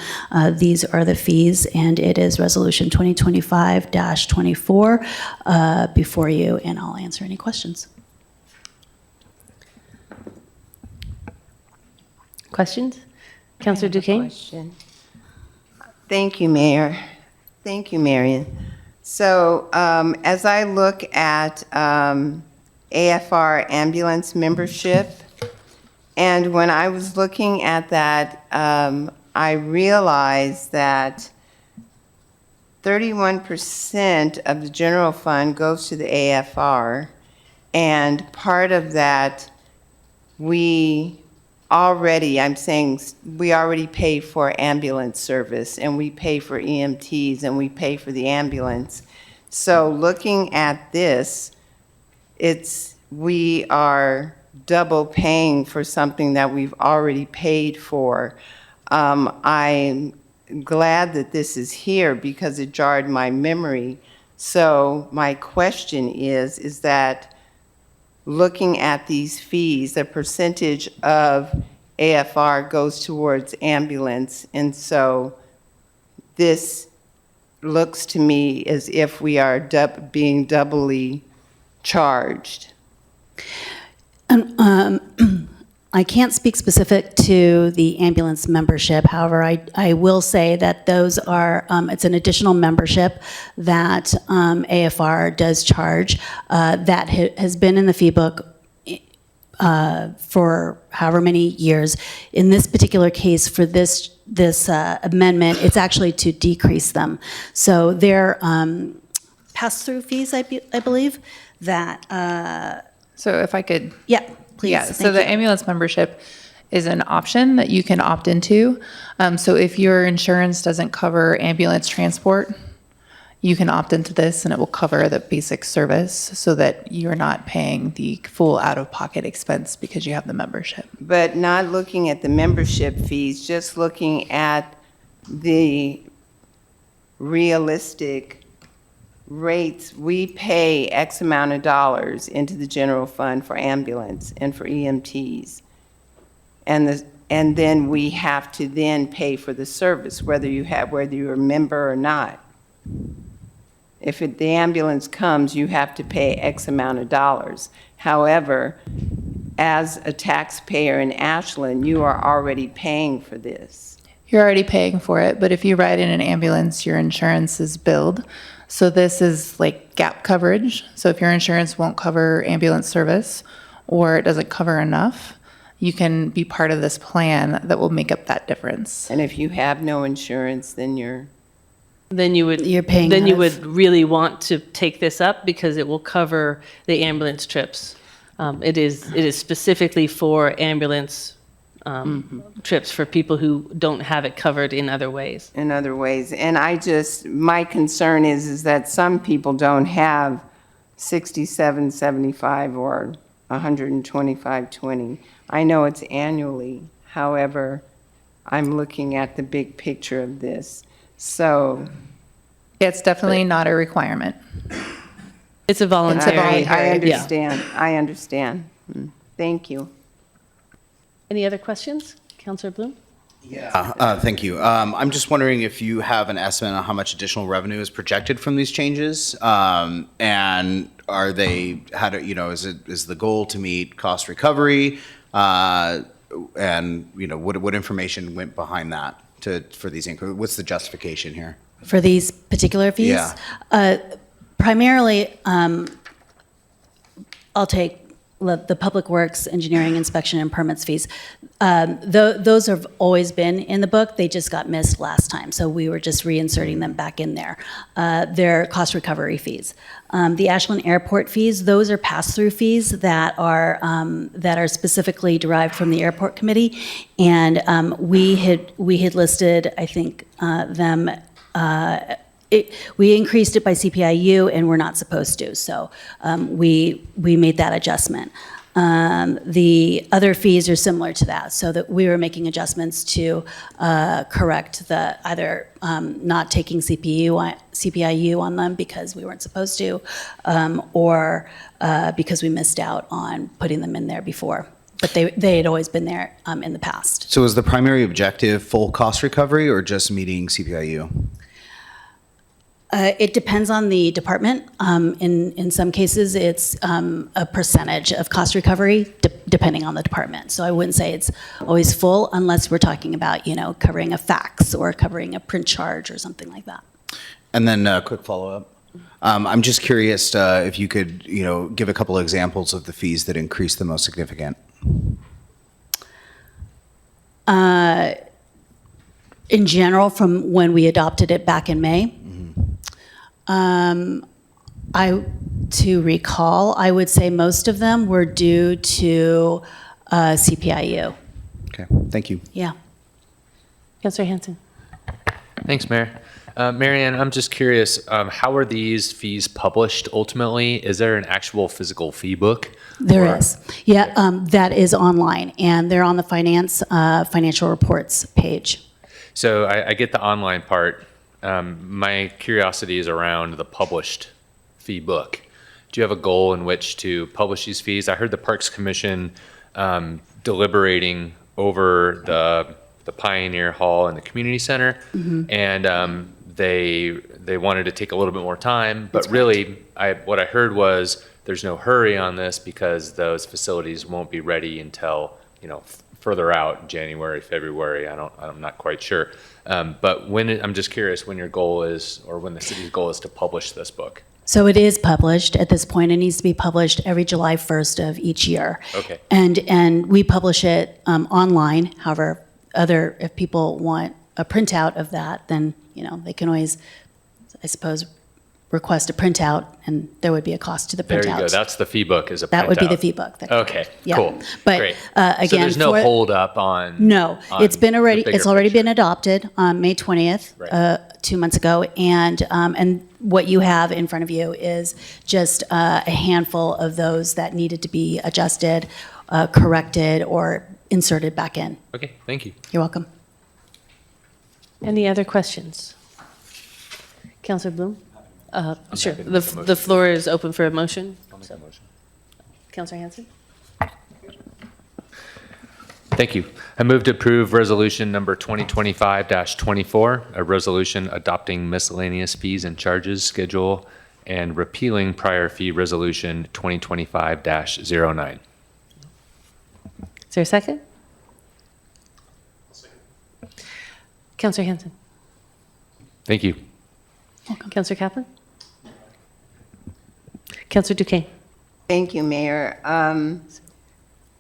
these are the fees, and it is Resolution 2025-24 before you, and I'll answer any questions. Questions? Councilor Duquesne? Question. Thank you, Mayor. Thank you, Marion. So as I look at AFR ambulance membership, and when I was looking at that, I realized that 31% of the general fund goes to the AFR, and part of that we already pay for ambulance service, and we pay for EMTs, and we pay for the ambulance. So looking at this, we are double paying for something that we've already paid for. I'm glad that this is here because it jarred my memory. So my question is that looking at these fees, a percentage of AFR goes towards ambulance, and so this looks to me as if we are being doubly charged. I can't speak specific to the ambulance membership. However, I will say that those are, it's an additional membership that AFR does charge that has been in the fee book for however many years. In this particular case, for this amendment, it's actually to decrease them. So they're pass-through fees, I believe, that... So if I could... Yeah, please. Yeah, so Thank the you. ambulance membership is an option that you can opt into. So if your insurance doesn't cover ambulance transport, you can opt into this and it will cover the basic service so that you're not paying the full out-of-pocket expense because you have the membership. But not looking at the membership fees, just looking at the realistic rates. We pay X amount of dollars into the general fund for ambulance and for EMTs. And then we have to then pay for the service, whether you're a member or not. If the ambulance comes, you have to pay X amount of dollars. However, as a taxpayer in Ashland, you are already paying for this. You're already paying for it, but if you ride in an ambulance, your insurance is billed. So this is like gap coverage. So if your insurance won't cover ambulance service or it doesn't cover enough, you can be part of this plan that will make up that difference. And if you have no insurance, then you're paying Then you out would really want to take this up because it will cover the ambulance trips. It is specifically for ambulance trips for people who don't have it covered in other ways. In other ways. And my concern is that some people don't have 67.75 or 125.20. I know it's annually. However, I'm looking at the big picture of this. So it's definitely not a requirement. It's a voluntary. I understand. I understand. Thank you. Any other questions? Councilor Bloom? Thank you. I'm just wondering if you have an estimate on how much additional revenue is projected from these changes, and are they is the goal to meet cost recovery, and what information went behind that for these increases? What's the justification here For these particular fees? Yeah. Primarily, I'll take the Public Works, Engineering, Inspection, and Permits fees. Those have always been in the book. They just got missed last time, so we were just reinserting them back in there. They're cost recovery fees. The Ashland Airport fees, those are pass-through fees that are specifically derived from the Airport Committee, and we had listed, I think, them. We increased it by CPIU, and we're not supposed to, so we made that adjustment. The other fees are similar to that, so that we were making adjustments to correct the either not taking CPIU on them because we weren't supposed to, or because we missed out on putting them in there before. But they had always been there in the past. So is the primary objective full cost recovery or just meeting CPIU? It depends on the department. In some cases, it's a percentage of cost recovery, depending on the department. So I wouldn't say it's always full unless we're talking about, covering a fax or covering a print charge or something like that. And then a quick follow-up. I'm just curious if you could, give a couple of examples of the fees that increased the most significant. In general, from when we adopted it back in May, to recall, I would say most of them were due to CPIU. Okay, thank you. Yeah. Councilor Hanson? Thanks, Mayor. Marianne, I'm just curious, how are these fees published ultimately? Is there an actual physical fee book? There is. Yeah, that is online, and they're on the financial reports page. So I get the online part. My curiosity is around the published fee book. Do you have a goal in which to publish these fees? I heard the Parks Commission deliberating over the Pioneer Hall and the community center, and they wanted to take a little bit more time. But really, what I heard was there's no hurry on this because those facilities won't be ready until further out, January, February. I'm not quite sure. But I'm just curious when your goal is, or when the city's goal is to publish this book. So it is published at this point. It needs to be published every July 1st of each year. Okay. And we publish it online. However, if people want a printout of that, then they can always, I suppose, request a printout, and there would be a cost to the printout. There you go. That's the fee book, is a printout. That would be the fee book. Okay, Yeah. cool. But Great. again, so there's no for- hold up on. No, it's been already. the bigger It's already picture. been adopted on May 20th, Right. 2 months ago, and what you have in front of you is just a handful of those that needed to be adjusted, corrected, or inserted back in. Okay, thank you. You're welcome. Any other questions? Councilor Bloom? Sure. happy to make a The motion. floor is open for a motion. I'll make that motion. Councilor Hanson? Thank you. I move to approve resolution number 2025-24, a resolution adopting miscellaneous fees and charges schedule and repealing prior fee resolution 2025-09. Is there a second? Councilor Hanson? Thank you. Councilor Kaplan? Councilor Duquesne? Thank you, Mayor.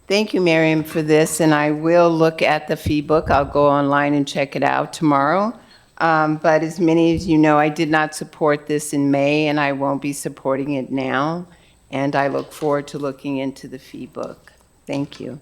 Thank you, Miriam, for this, and I will look at the fee book. I'll go online and check it out tomorrow. But as many as you know, I did not support this in May, and I won't be supporting it now. And I look forward to looking into the fee book. Thank you.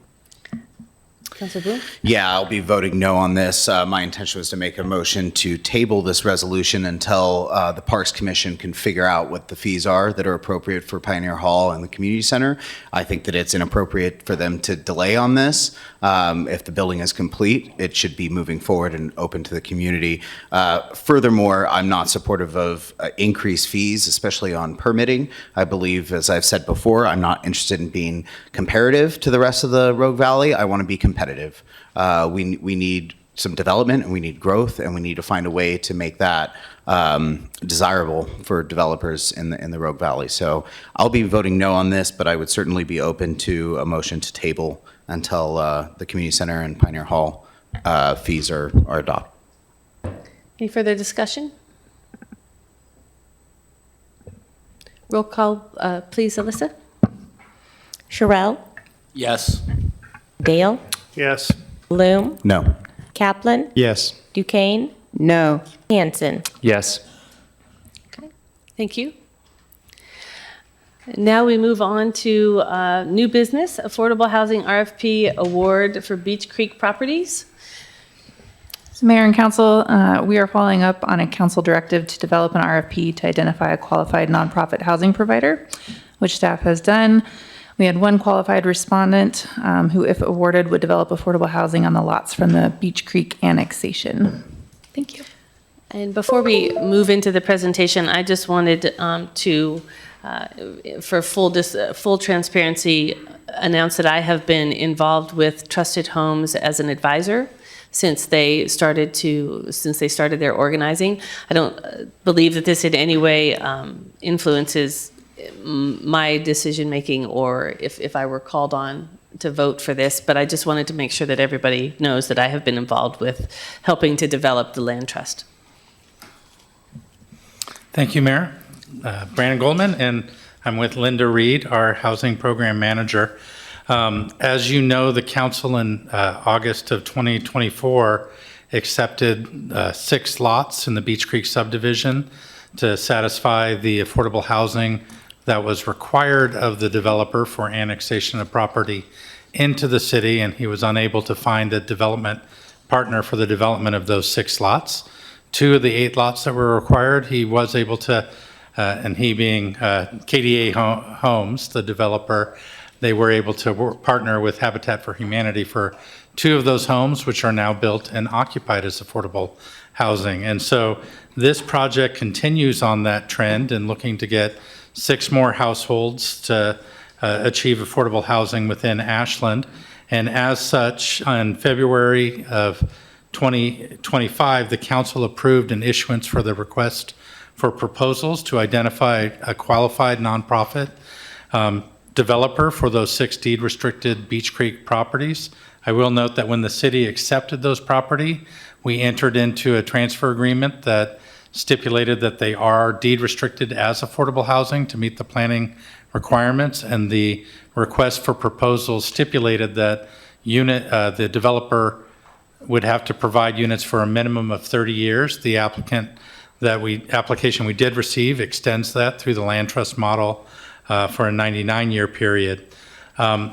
Councilor Bloom? Yeah, I'll be voting no on this. My intention was to make a motion to table this resolution until the Parks Commission can figure out what the fees are that are appropriate for Pioneer Hall and the community center. I think that it's inappropriate for them to delay on this. If the building is complete, it should be moving forward and open to the community. Furthermore, I'm not supportive of increased fees, especially on permitting. I believe, as I've said before, I'm not interested in being comparative to the rest of the Rogue Valley. I want to be competitive. We need some development, and we need growth, and we need to find a way to make that desirable for developers in the Rogue Valley. So I'll be voting no on this, but I would certainly be open to a motion to table until the community center and Pioneer Hall fees are adopted. Any further discussion? Roll call, please, Alyssa? Sherrill, Yes. Dale, Yes. Bloom, No. Kaplan, Yes. Duquesne, No. Hanson. Yes. Thank you. Now we move on to new business, Affordable Housing RFP Award for Beach Creek Properties. So Mayor and Council, we are following up on a council directive to develop an RFP to identify a qualified nonprofit housing provider, which staff has done. We had one qualified respondent who, if awarded, would develop affordable housing on the lots from the Beach Creek annexation. Thank you. And before we move into the presentation, I just wanted to, for full transparency, announce that I have been involved with Trusted Homes as an advisor since they started their organizing. I don't believe that this in any way influences my decision making, or if I were called on to vote for this, but I just wanted to make sure that everybody knows that I have been involved with helping to develop the land trust. Thank you, Mayor. Brandon Goldman, and I'm with Linda Reed, our housing program manager. As you know, the council in August of 2024 accepted 6 lots in the Beach Creek subdivision to satisfy the affordable housing that was required of the developer for annexation of property into the city, and he was unable to find a development partner for the development of those 6 lots. 2 of the 8 lots that were required. He was able to, and he being KDA Homes, the developer, they were able to partner with Habitat for Humanity for 2 of those homes, which are now built and occupied as affordable housing. And so this project continues on that trend and looking to get 6 more households to achieve affordable housing within Ashland. And as such, in February of 2025, the council approved an issuance for the request for proposals to identify a qualified nonprofit developer for those 6 deed-restricted Beach Creek properties. I will note that when the city accepted those property, we entered into a transfer agreement that stipulated that they are deed-restricted as affordable housing to meet the planning requirements, and the request for proposals stipulated that the developer would have to provide units for a minimum of 30 years. The application we did receive extends that through the land trust model for a 99-year period.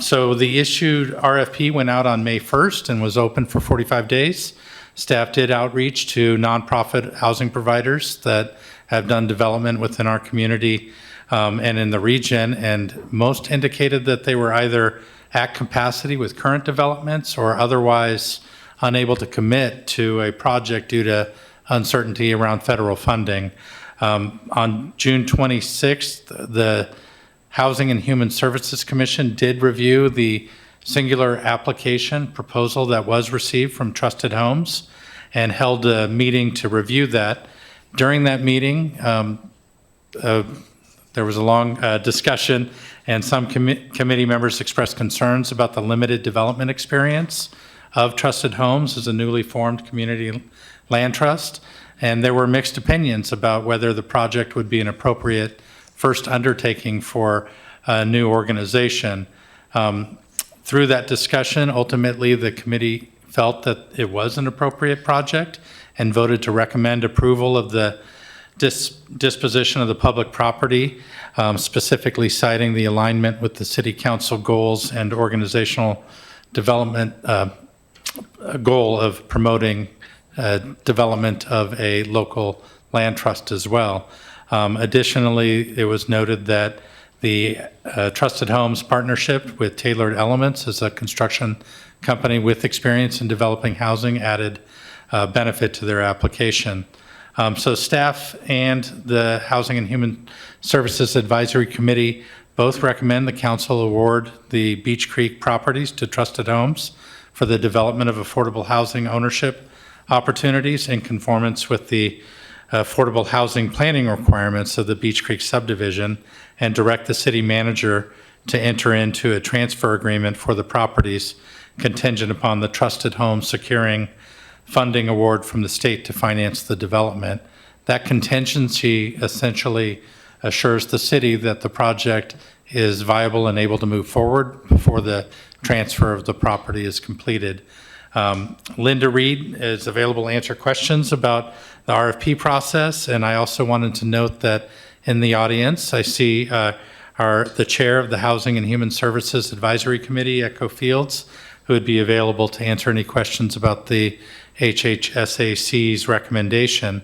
So the issued RFP went out on May 1st and was open for 45 days. Staff did outreach to nonprofit housing providers that have done development within our community and in the region, and most indicated that they were either at capacity with current developments or otherwise unable to commit to a project due to uncertainty around federal funding. On June 26th, the Housing and Human Services Commission did review the singular application proposal that was received from Trusted Homes and held a meeting to review that. During that meeting, there was a long discussion, and some committee members expressed concerns about the limited development experience of Trusted Homes as a newly formed community land trust, and there were mixed opinions about whether the project would be an appropriate first undertaking for a new organization. Through that discussion, ultimately the committee felt that it was an appropriate project and voted to recommend approval of the disposition of the public property, specifically citing the alignment with the city council goals and organizational development goal of promoting development of a local land trust as well. Additionally, it was noted that the Trusted Homes partnership with Tailored Elements as a construction company with experience in developing housing added benefit to their application. So staff and the Housing and Human Services Advisory Committee both recommend the council award the Beach Creek properties to Trusted Homes for the development of affordable housing ownership opportunities in conformance with the affordable housing planning requirements of the Beach Creek subdivision, and direct the city manager to enter into a transfer agreement for the properties contingent upon the Trusted Homes securing funding award from the state to finance the development. That contingency essentially assures the city that the project is viable and able to move forward before the transfer of the property is completed. Linda Reed is available to answer questions about the RFP process, and I also wanted to note that in the audience, I see the chair of the Housing and Human Services Advisory Committee, Echo Fields, who would be available to answer any questions about the HHSAC's recommendation.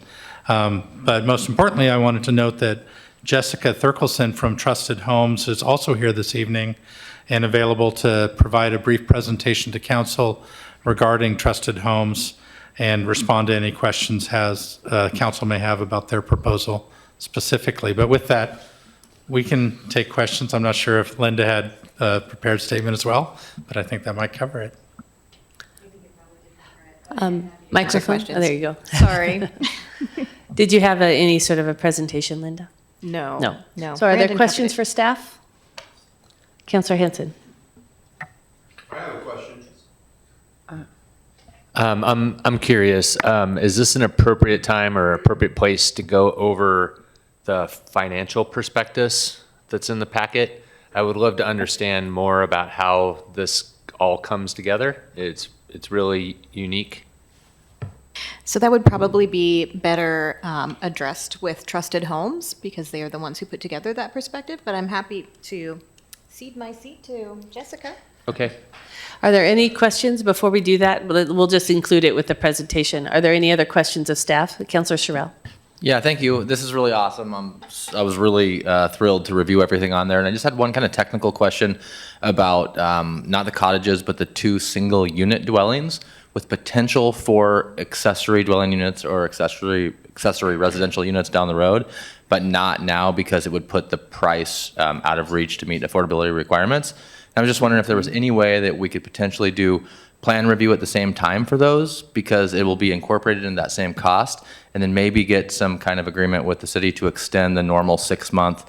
But most importantly, I wanted to note that Jessica Thurkelson from Trusted Homes is also here this evening and available to provide a brief presentation to council regarding Trusted Homes and respond to any questions council may have about their proposal specifically. But with that, we can take questions. I'm not sure if Linda had a prepared statement as well, but I think that might cover it. Microphone. Oh, there you go. Sorry. Did you have any sort of a presentation, Linda? No. No. So are there questions for staff? Councilor Hanson. I have a question. I'm curious, is this an appropriate time or appropriate place to go over the financial prospectus that's in the packet? I would love to understand more about how this all comes together. It's really unique. So that would probably be better addressed with Trusted Homes because they are the ones who put together that perspective, but I'm happy to cede my seat to Jessica. Okay. Are there any questions before we do that? We'll just include it with the presentation. Are there any other questions of staff? Councilor Sherrill. Yeah, thank you. This is really awesome. I was really thrilled to review everything on there. And I just had one kind of technical question about not the cottages, but the 2 single unit dwellings with potential for accessory dwelling units or accessory residential units down the road, but not now because it would put the price out of reach to meet affordability requirements. And I was just wondering if there was any way that we could potentially do plan review at the same time for those, because it will be incorporated in that same cost, and then maybe get some kind of agreement with the city to extend the normal 6-month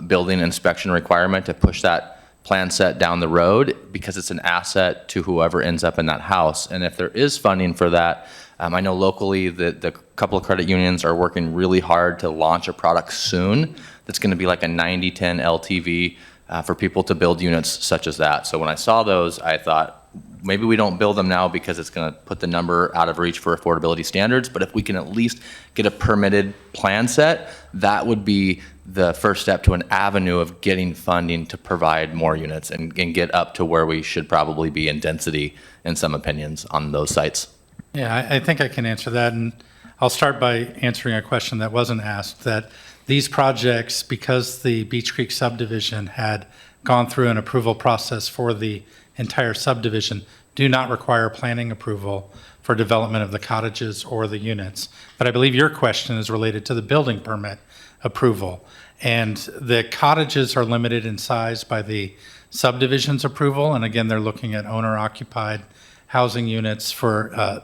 building inspection requirement to push that plan set down the road, because it's an asset to whoever ends up in that house. And if there is funding for that, I know locally that the couple of credit unions are working really hard to launch a product soon that's going to be like a 90/10 LTV for people to build units such as that. So when I saw those, I thought, maybe we don't build them now because it's going to put the number out of reach for affordability standards, but if we can at least get a permitted plan set, that would be the first step to an avenue of getting funding to provide more units and get up to where we should probably be in density, in some opinions, on those sites. Yeah, I think I can answer that, and I'll start by answering a question that wasn't asked, that these projects, because the Beech Creek subdivision had gone through an approval process for the entire subdivision, do not require planning approval for development of the cottages or the units. But I believe your question is related to the building permit approval. And the cottages are limited in size by the subdivision's approval. And again, they're looking at owner-occupied housing units for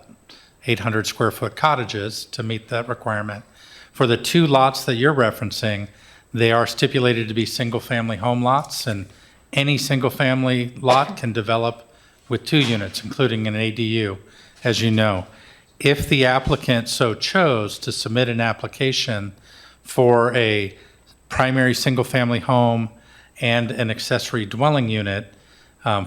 800 square foot cottages to meet that requirement. For the 2 lots that you're referencing, they are stipulated to be single-family home lots, and any single-family lot can develop with 2 units, including an ADU, as you know. If the applicant so chose to submit an application for a primary single-family home and an accessory dwelling unit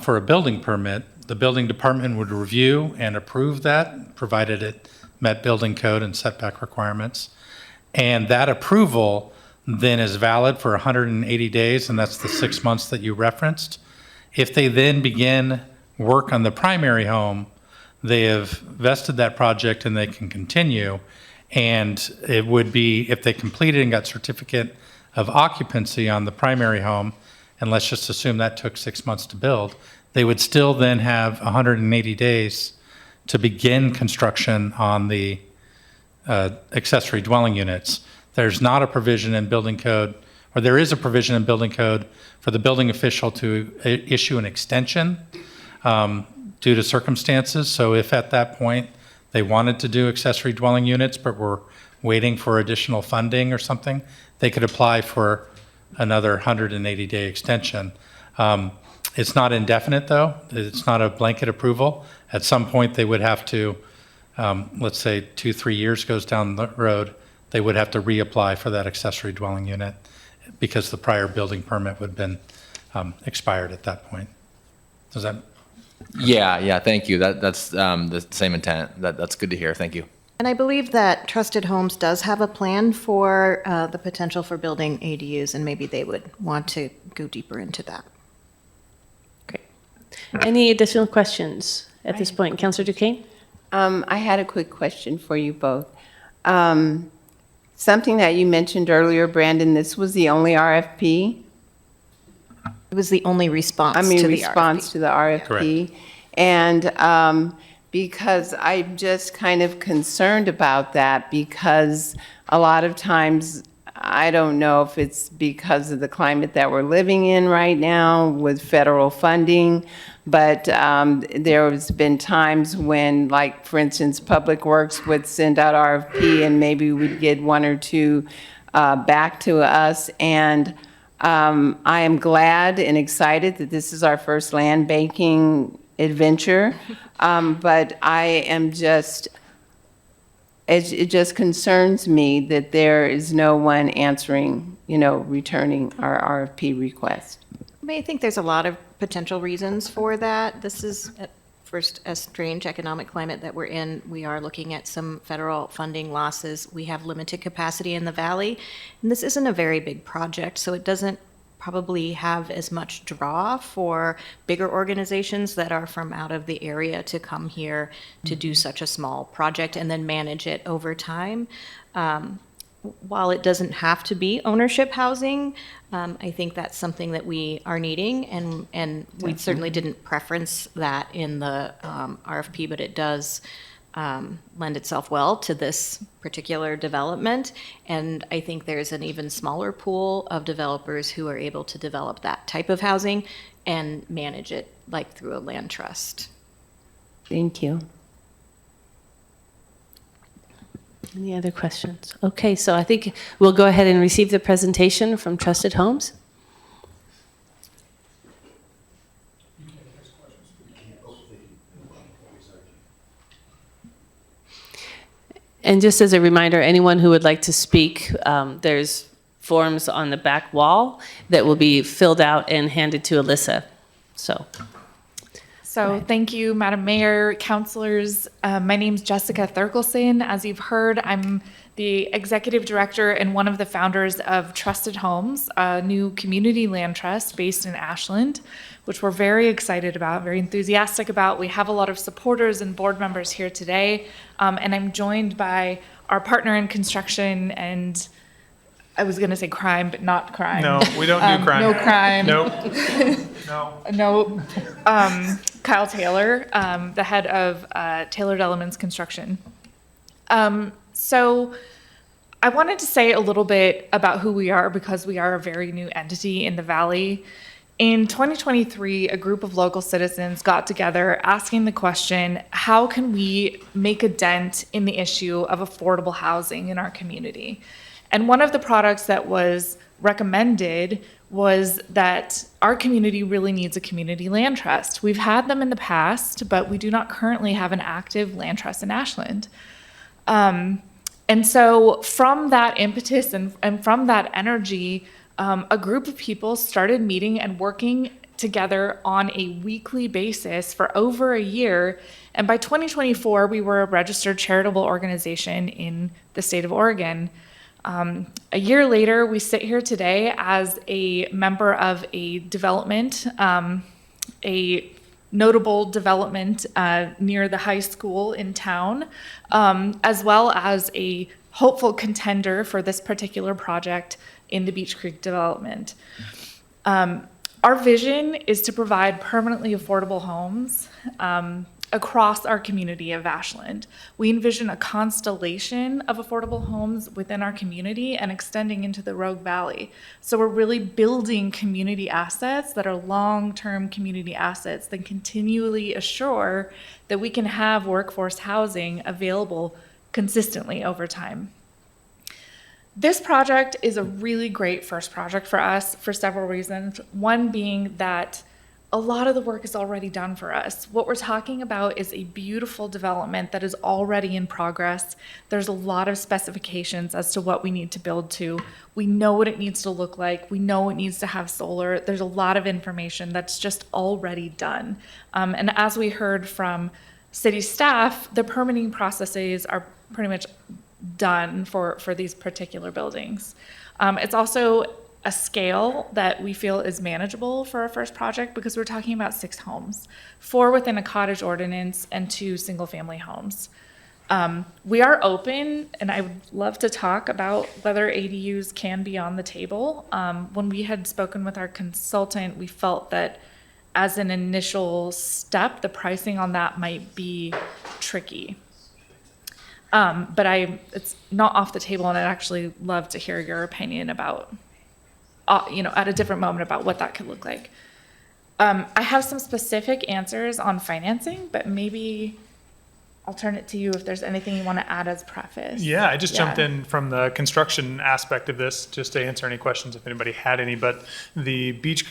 for a building permit, the building department would review and approve that, provided it met building code and setback requirements. And that approval then is valid for 180 days, and that's the 6 months that you referenced. If they then begin work on the primary home, they have vested that project and they can continue. And it would be, if they completed and got certificate of occupancy on the primary home, and let's just assume that took 6 months to build, they would still then have 180 days to begin construction on the accessory dwelling units. There's not a provision in building code, or there is a provision in building code for the building official to issue an extension due to circumstances. So if at that point they wanted to do accessory dwelling units but were waiting for additional funding or something, they could apply for another 180-day extension. It's not indefinite, though. It's not a blanket approval. At some point, they would have to, let's say 2-3 years goes down the road, they would have to reapply for that accessory dwelling unit because the prior building permit would have been expired at that point. Does that? Yeah, thank you. That's the same intent. That's good to hear. Thank you. And I believe that Trusted Homes does have a plan for the potential for building ADUs, and maybe they would want to go deeper into that. Any additional questions at this point? Councilor Duquesne? I had a quick question for you both. Something that you mentioned earlier, Brandon, this was the only RFP? It was the only response to the RFP. Response to the RFP. Correct. And because I'm just kind of concerned about that, because a lot of times, I don't know if it's because of the climate that we're living in right now with federal funding, but there has been times when, like, for instance, Public Works would send out RFP and maybe we'd get 1 or 2 back to us. And I am glad and excited that this is our first land banking adventure, but I am just, it just concerns me that there is no one answering, returning our RFP request. I think there's a lot of potential reasons for that. This is, at first, a strange economic climate that we're in. We are looking at some federal funding losses. We have limited capacity in the valley, and this isn't a very big project, so it doesn't probably have as much draw for bigger organizations that are from out of the area to come here to do such a small project and then manage it over time. While it doesn't have to be ownership housing, I think that's something that we are needing, and we certainly didn't preference that in the RFP, but it does lend itself well to this particular development. And I think there's an even smaller pool of developers who are able to develop that type of housing and manage it like through a land trust. Thank you. Any other questions? Okay, so I think we'll go ahead and receive the presentation from Trusted Homes. And just as a reminder, anyone who would like to speak, there's forms on the back wall that will be filled out and handed to Alyssa. So thank you, Madam Mayor, councilors. My name's Jessica Thurkelson. As you've heard, I'm the executive director and one of the founders of Trusted Homes, a new community land trust based in Ashland, which we're very excited about, very enthusiastic about. We have a lot of supporters and board members here today, and I'm joined by our partner in construction and I was going to say crime, but not crime. No, we don't do crime. No crime. Nope. No. Kyle Taylor, the head of Taylor Elements Construction. So I wanted to say a little bit about who we are because we are a very new entity in the Valley. In 2023, a group of local citizens got together asking the question, how can we make a dent in the issue of affordable housing in our community? And one of the products that was recommended was that our community really needs a community land trust. We've had them in the past, but we do not currently have an active land trust in Ashland. And so from that impetus and from that energy, a group of people started meeting and working together on a weekly basis for over a year. And by 2024, we were a registered charitable organization in the state of Oregon. A year later, we sit here today as a member of a development, a notable development near the high school in town, as well as a hopeful contender for this particular project in the Beech Creek development. Our vision is to provide permanently affordable homes across our community of Ashland. We envision a constellation of affordable homes within our community and extending into the Rogue Valley. So we're really building community assets that are long-term community assets that continually assure that we can have workforce housing available consistently over time. This project is a really great first project for us for several reasons. One being that a lot of the work is already done for us. What we're talking about is a beautiful development that is already in progress. There's a lot of specifications as to what we need to build to. We know what it needs to look like. We know it needs to have solar. There's a lot of information that's just already done. And as we heard from city staff, the permitting processes are pretty much done for these particular buildings. It's also a scale that we feel is manageable for our first project because we're talking about 6 homes, 4 within a cottage ordinance and 2 single-family homes. We are open, and I would love to talk about whether ADUs can be on the table. When we had spoken with our consultant, we felt that as an initial step, the pricing on that might be tricky. But it's not off the table, and I'd actually love to hear your opinion about at a different moment about what that could look like. I have some specific answers on financing, but maybe I'll turn it to you if there's anything you want to add as preface. Yeah, I just jumped in from the construction aspect of this just to answer any questions if anybody had any. But the Beech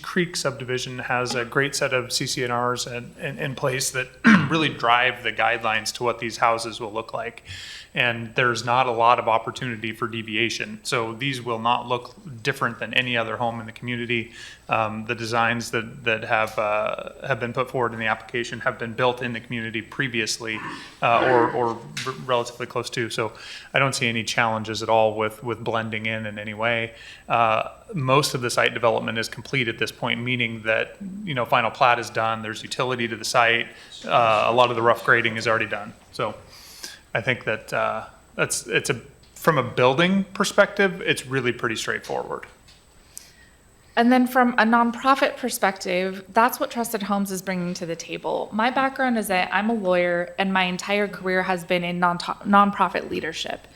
Creek subdivision has a great set of CC&Rs in place that really drive the guidelines to what these houses will look like. And there's not a lot of opportunity for deviation. So these will not look different than any other home in the community. The designs that have been put forward in the application have been built in the community previously, or relatively close to. So I don't see any challenges at all with blending in any way. Most of the site development is complete at this point, meaning that, final plat is done, there's utility to the site, a lot of the rough grading is already done. So I think that from a building perspective, it's really pretty straightforward. And then from a nonprofit perspective, that's what Trusted Homes is bringing to the table. My background is that I'm a lawyer, and my entire career has been in nonprofit leadership.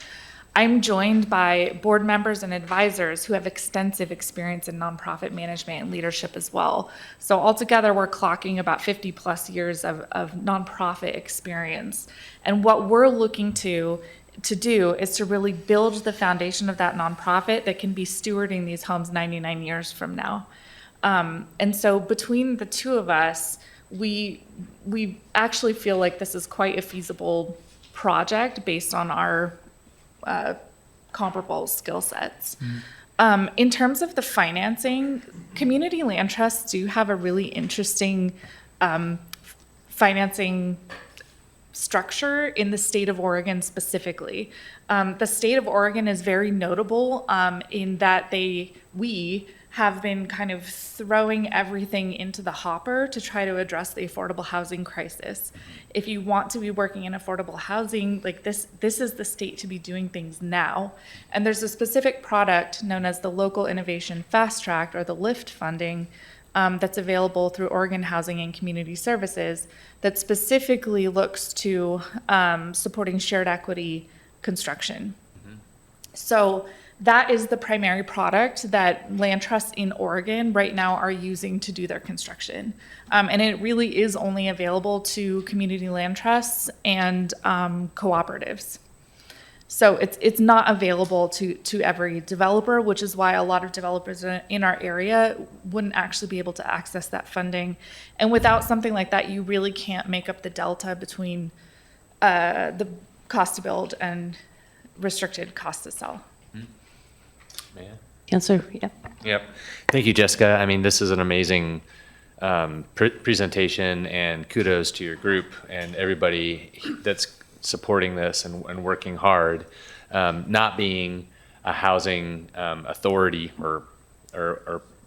I'm joined by board members and advisors who have extensive experience in nonprofit management and leadership as well. So altogether, we're clocking about 50 plus years of nonprofit experience. And what we're looking to do is to really build the foundation of that nonprofit that can be stewarding these homes 99 years from now. And so between the two of us, we actually feel like this is quite a feasible project based on our comparable skill sets. In terms of the financing, community land trusts do have a really interesting financing structure in the state of Oregon specifically. The state of Oregon is very notable in that we have been kind of throwing everything into the hopper to try to address the affordable housing crisis. If you want to be working in affordable housing, like this is the state to be doing things now. And there's a specific product known as the Local Innovation Fast Track, or the LIFT funding, that's available through Oregon Housing and Community Services that specifically looks to supporting shared equity construction. So that is the primary product that land trusts in Oregon right now are using to do their construction. And it really is only available to community land trusts and cooperatives. So it's not available to every developer, which is why a lot of developers in our area wouldn't actually be able to access that funding. And without something like that, you really can't make up the delta between the cost to build and restricted cost to sell. Councilor, yeah. Yep. Thank you, Jessica. I mean, this is an amazing presentation, and kudos to your group and everybody that's supporting this and working hard. Not being a housing authority or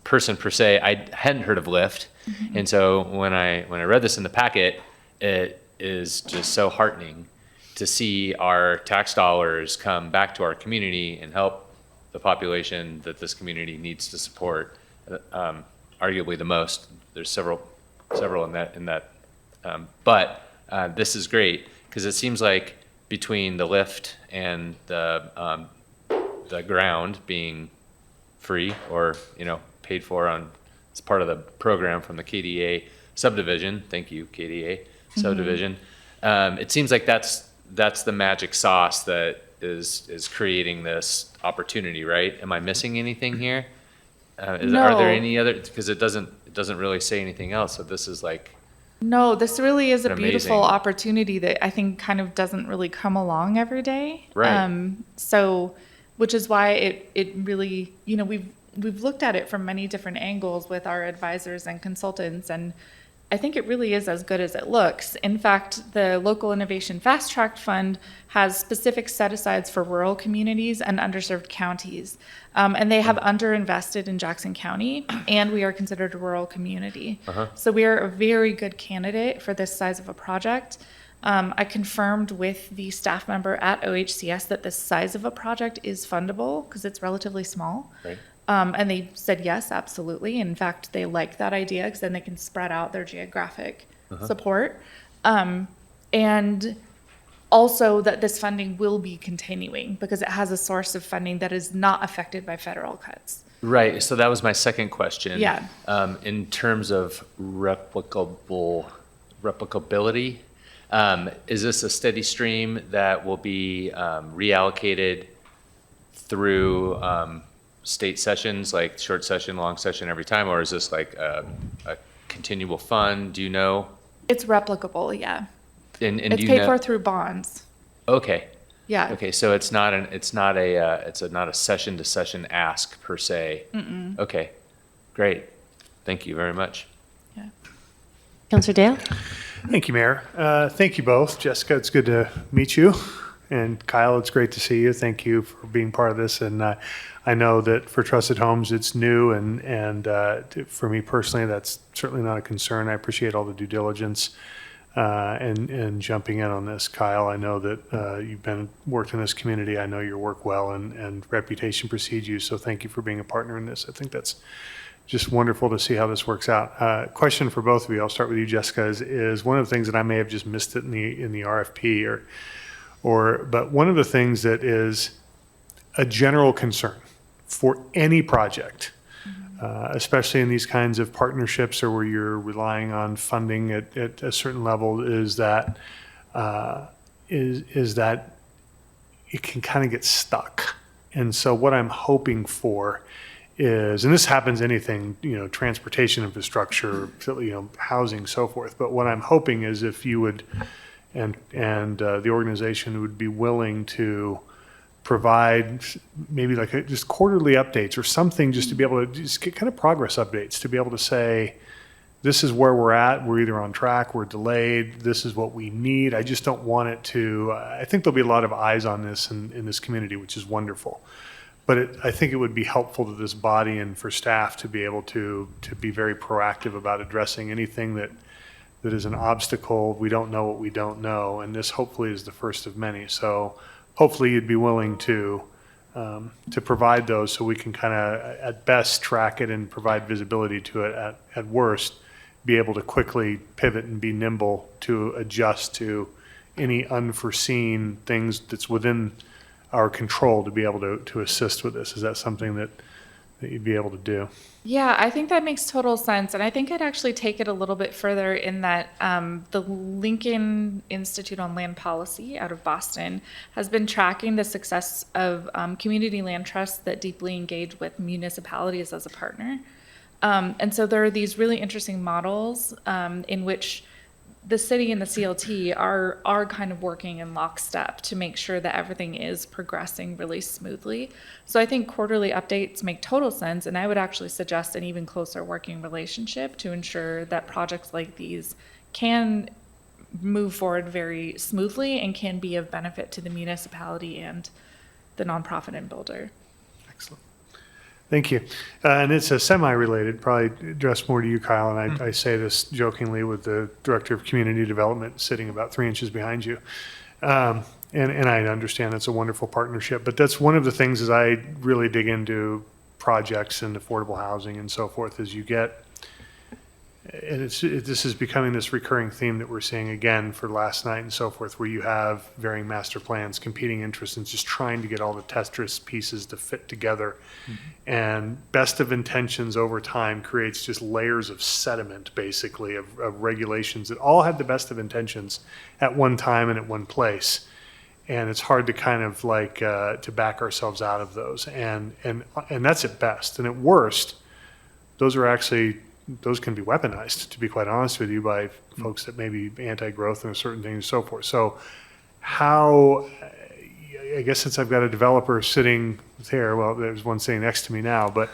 person per se, I hadn't heard of LIFT. Mm-hmm. And so when I read this in the packet, it is just so heartening to see our tax dollars come back to our community and help the population that this community needs to support, arguably the most. There's several in that. But this is great because it seems like between the lift and the ground being free or paid for as part of the program from the KDA subdivision. Thank you, KDA subdivision. It seems like that's the magic sauce that is creating this opportunity, right? Am I missing anything here? No. Are there any other? Because it doesn't really say anything else. So this is like. No, this really is a beautiful amazing opportunity that I think kind of doesn't really come along every day. Right. So, which is why it really, we've looked at it from many different angles with our advisors and consultants, and I think it really is as good as it looks. In fact, the Local Innovation Fast Track Fund has specific set-asides for rural communities and underserved counties. And they have underinvested in Jackson County, and we are considered a rural community. So we are a very good candidate for this size of a project. I confirmed with the staff member at OHCS that this size of a project is fundable because it's relatively small. Right. And they said yes, absolutely. In fact, they like that idea because then they can spread out their geographic support. And also that this funding will be continuing because it has a source of funding that is not affected by federal cuts. Right. So that was my second question. Yeah. In terms of replicability, is this a steady stream that will be reallocated through state sessions, like short session, long session every time, or is this like a continual fund? Do you know? It's replicable, yeah. And it's do you paid know? for through bonds. Okay. Yeah. Okay, so it's not a session to session ask per se. Mm-mm. Okay, great. Thank you very much. Councillor Dale? Thank you, Mayor. Thank you both. Jessica, it's good to meet you. And Kyle, it's great to see you. Thank you for being part of this. And I know that for Trusted Homes, it's new. And for me personally, that's certainly not a concern. I appreciate all the due diligence and jumping in on this. Kyle, I know that you've worked in this community. I know your work well, and reputation precedes you. So thank you for being a partner in this. I think that's just wonderful to see how this works out. Question for both of you. I'll start with you, Jessica. Is one of the things that I may have just missed it in the RFP, but one of the things that is a general concern for any project, especially in these kinds of partnerships or where you're relying on funding at a certain level, is that it can kind of get stuck. And so what I'm hoping for is, and this happens anything, transportation infrastructure, housing, so forth. But what I'm hoping is if you would, and the organization would be willing to provide maybe like just quarterly updates or something, just to be able to just get kind of progress updates, to be able to say, this is where we're at. We're either on track, we're delayed. This is what we need. I just don't want it to. I think there'll be a lot of eyes on this in this community, which is wonderful. But I think it would be helpful to this body and for staff to be able to be very proactive about addressing anything that is an obstacle. We don't know what we don't know, and this hopefully is the first of many. So hopefully you'd be willing to provide those so we can kind of, at best, track it and provide visibility to it. At worst, be able to quickly pivot and be nimble to adjust to any unforeseen things that's within our control to be able to assist with this. Is that something that you'd be able to do? Yeah, I think that makes total sense. And I think I'd actually take it a little bit further in that the Lincoln Institute on Land Policy out of Boston has been tracking the success of community land trusts that deeply engage with municipalities as a partner. And so there are these really interesting models in which the city and the CLT are kind of working in lockstep to make sure that everything is progressing really smoothly. So I think quarterly updates make total sense, and I would actually suggest an even closer working relationship to ensure that projects like these can move forward very smoothly and can be of benefit to the municipality and the nonprofit and builder. Excellent. Thank you. And it's a semi-related, probably addressed more to you, Kyle, and I say this jokingly with the Director of Community Development sitting about 3 inches behind you. And I understand it's a wonderful partnership, but that's one of the things as I really dig into projects and affordable housing and so forth, is you get, and this is becoming this recurring theme that we're seeing again for last night and so forth, where you have varying master plans, competing interests, and just trying to get all the Tetris pieces to fit together. And best of intentions over time creates just layers of sediment, basically, of regulations that all had the best of intentions at one time and at one place. And it's hard to kind of like to back ourselves out of those. And that's at best. And at worst, those can be weaponized, to be quite honest with you, by folks that may be anti-growth and certain things and so forth. So how, I guess since I've got a developer sitting there, well, there's one sitting next to me now, but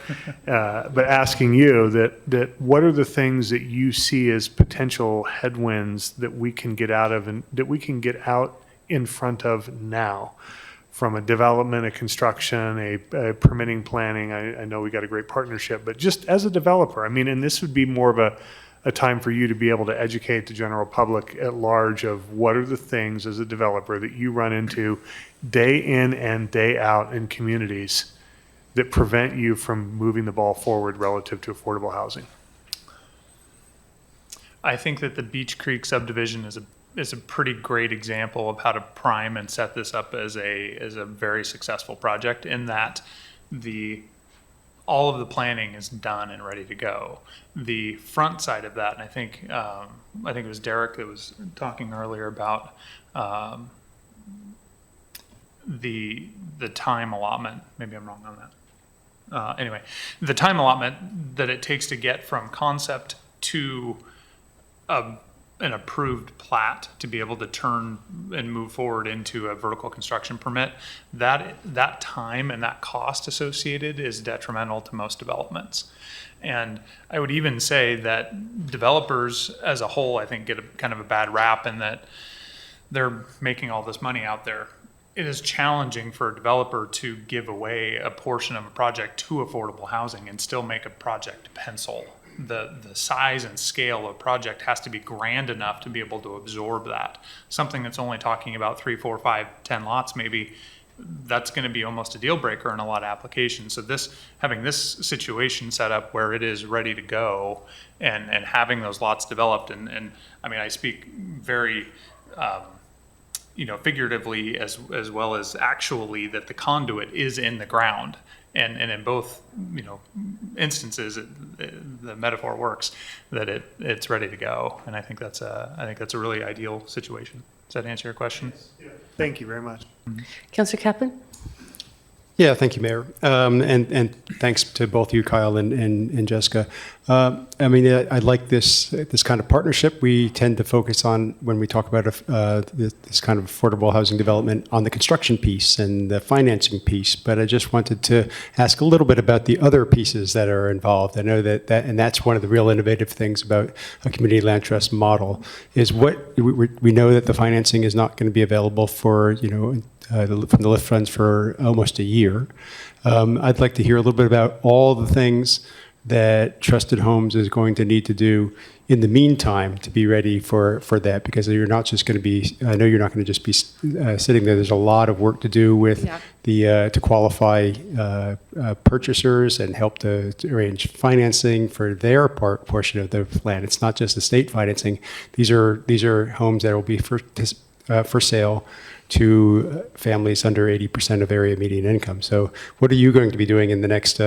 asking you that what are the things that you see as potential headwinds that we can get out of and that we can get out in front of now? From a development, a construction, a permitting planning. I know we got a great partnership, but just as a developer, I mean, and this would be more of a time for you to be able to educate the general public at large of what are the things as a developer that you run into day in and day out in communities that prevent you from moving the ball forward relative to affordable housing. I think that the Beach Creek subdivision is a pretty great example of how to prime and set this up as a very successful project, in that all of the planning is done and ready to go. The front side of that, and I think it was Derek that was talking earlier about the time allotment. Maybe I'm wrong on that. Anyway, the time allotment that it takes to get from concept to a an approved plat to be able to turn and move forward into a vertical construction permit, that time and that cost associated is detrimental to most developments. And I would even say that developers as a whole, I think, get a kind of a bad rap in that they're making all this money out there. It is challenging for a developer to give away a portion of a project to affordable housing and still make a project pencil. The size and scale of project has to be grand enough to be able to absorb that. Something that's only talking about 3, 4, 5, 10 lots, maybe, that's going to be almost a deal breaker in a lot of applications. So having this situation set up where it is ready to go and having those lots developed, and I mean, I speak very, figuratively as well as actually, that the conduit is in the ground. And in both, instances, the metaphor works, that it's ready to go. And I think that's a really ideal situation. Does that answer your question? Yes. Thank you very much. Councillor Kaplan? Yeah, thank you, Mayor. And thanks to both you, Kyle and Jessica. I mean, I like this kind of partnership. We tend to focus on, when we talk about this kind of affordable housing development, on the construction piece and the financing piece. But I just wanted to ask a little bit about the other pieces that are involved. I know and that's one of the real innovative things about a community land trust model, is we know that the financing is not going to be available for, from the LIFT funds for almost a year. I'd like to hear a little bit about all the things that Trusted Homes is going to need to do in the meantime to be ready for that, because you're not just going to be, I know you're not going to just be sitting there. There's a lot of work to do with to qualify purchasers and help to arrange financing for their portion of the land. It's not just the state financing. These are homes that will be for sale to families under 80% of area median income. So what are you going to be doing in the next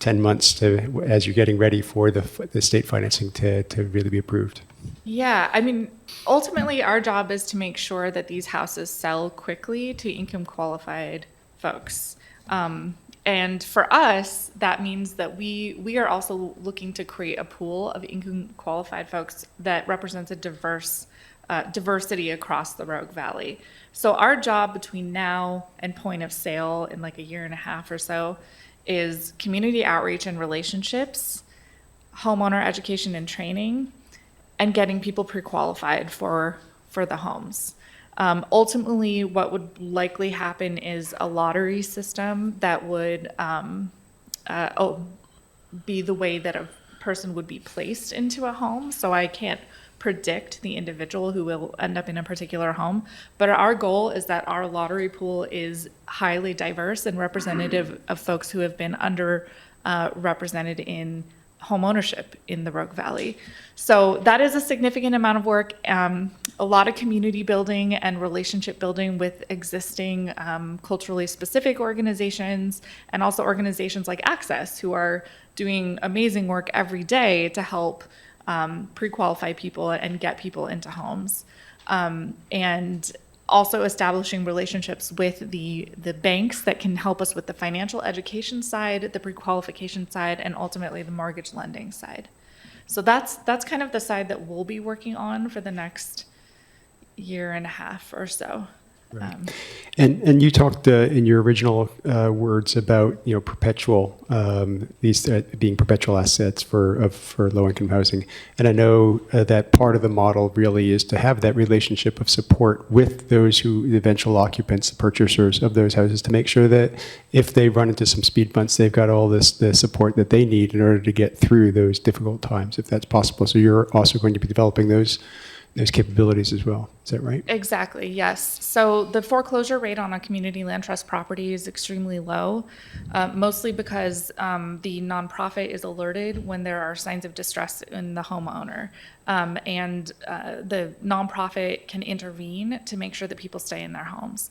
10 months as you're getting ready for the state financing to really be approved? Yeah, I mean, ultimately our job is to make sure that these houses sell quickly to income qualified folks. And for us, that means that we are also looking to create a pool of income qualified folks that represents a diversity across the Rogue Valley. So our job between now and point of sale in like a year and a half or so is community outreach and relationships, homeowner education and training, and getting people pre-qualified for the homes. Ultimately, what would likely happen is a lottery system that would be the way that a person would be placed into a home. So I can't predict the individual who will end up in a particular home, but our goal is that our lottery pool is highly diverse and representative of folks who have been represented in home ownership in the Rogue Valley. So that is a significant amount of work, a lot of community building and relationship building with existing culturally specific organizations, and also organizations like Access, who are doing amazing work every day to help pre-qualify people and get people into homes. And also establishing relationships with the banks that can help us with the financial education side, the pre-qualification side, and ultimately the mortgage lending side. So that's kind of the side that we'll be working on for the next year and a half or so. Right. And you talked in your original words about perpetual these being perpetual assets for low income housing, and I know that part of the model really is to have that relationship of support with those the eventual occupants, the purchasers of those houses, to make sure that if they run into some speed bumps, they've got all the support that they need in order to get through those difficult times, if that's possible. So you're also going to be developing those capabilities as well. Is that right? Exactly, yes. So the foreclosure rate on a community land trust property is extremely low, mostly because the nonprofit is alerted when there are signs of distress in the homeowner. And the nonprofit can intervene to make sure that people stay in their homes.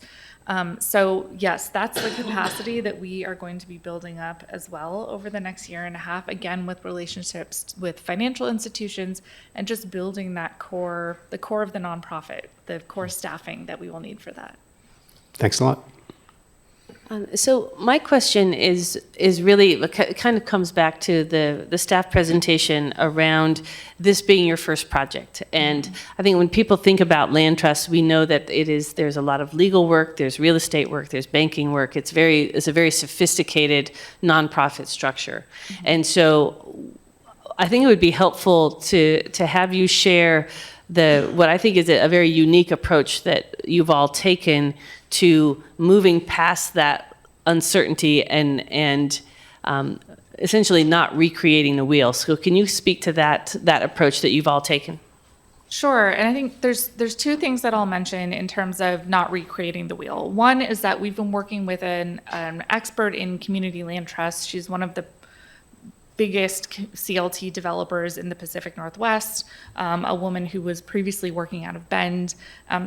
So yes, that's the capacity that we are going to be building up as well over the next year and a half, again, with relationships with financial institutions and just building that the core of the nonprofit, the core staffing that we will need for that. Thanks a lot. So my question is really, it kind of comes back to the staff presentation around this being your first project. And I think when people think about land trusts, we know that there's a lot of legal work, there's real estate work, there's banking work. It's a very sophisticated nonprofit structure. And so I think it would be helpful to have you share what I think is a very unique approach that you've all taken to moving past that uncertainty and essentially not recreating the wheel. So can you speak to that approach that you've all taken? Sure, and I think there's two things that I'll mention in terms of not recreating the wheel. One is that we've been working with an expert in community land trust. She's one of the biggest CLT developers in the Pacific Northwest, a woman who was previously working out of Bend.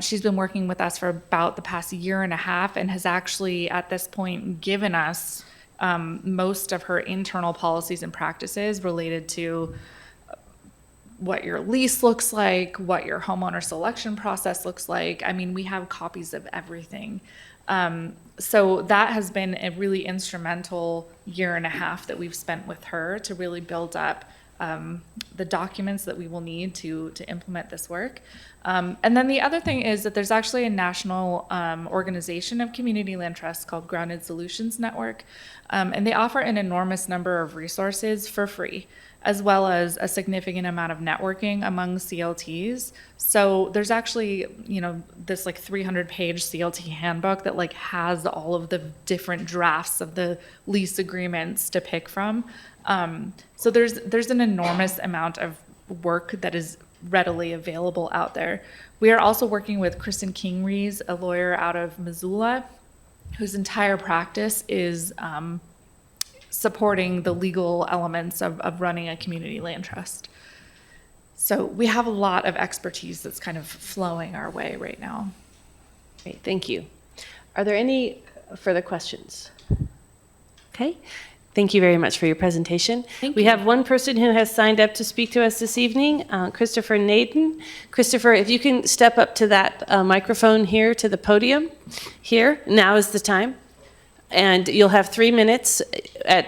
She's been working with us for about the past year and a half and has actually, at this point, given us most of her internal policies and practices related to what your lease looks like, what your homeowner selection process looks like. I mean, we have copies of everything. So that has been a really instrumental year and a half that we've spent with her to really build up the documents that we will need to implement this work. And then the other thing is that there's actually a national organization of community land trusts called Grounded Solutions Network, and they offer an enormous number of resources for free, as well as a significant amount of networking among CLTs. So there's actually, this 300-page CLT handbook that has all of the different drafts of the lease agreements to pick from. So there's an enormous amount of work that is readily available out there. We are also working with Kristen King-Rees, a lawyer out of Missoula, whose entire practice is supporting the legal elements of running a community land trust. So we have a lot of expertise that's kind of flowing our way right now. Great, thank you. Are there any further questions? Okay, thank you very much for your presentation. We have one person who has signed up to speak to us this evening, Christopher Naden. Christopher, if you can step up to that microphone here to the podium. Here, now is the time. And you'll have 3 minutes.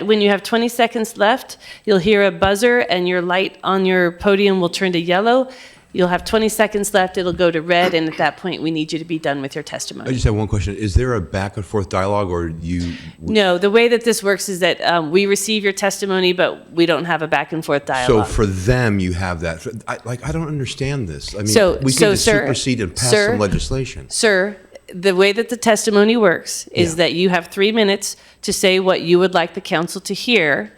When you have 20 seconds left, you'll hear a buzzer and your light on your podium will turn to yellow. You'll have 20 seconds left, it'll go to red, and at that point, we need you to be done with your testimony. I just have one question. Is there a back and forth dialogue, or you? No, the way that this works is that we receive your testimony, but we don't have a back and forth dialogue. So for them, you have that. I don't understand this. I mean, we so, can just sir, supersede and pass sir, some legislation. Sir, the way that the testimony works is that you have 3 minutes to say what you would like the council to hear.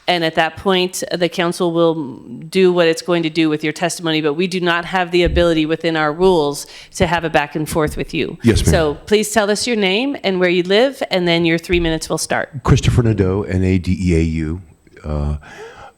And at that point, the council will do what it's going to do with your testimony, but we do not have the ability within our rules to have a back and forth with you. Yes, ma'am. So please tell us your name and where you live, and then your 3 minutes will start. Christopher Nadeau, Nadeau.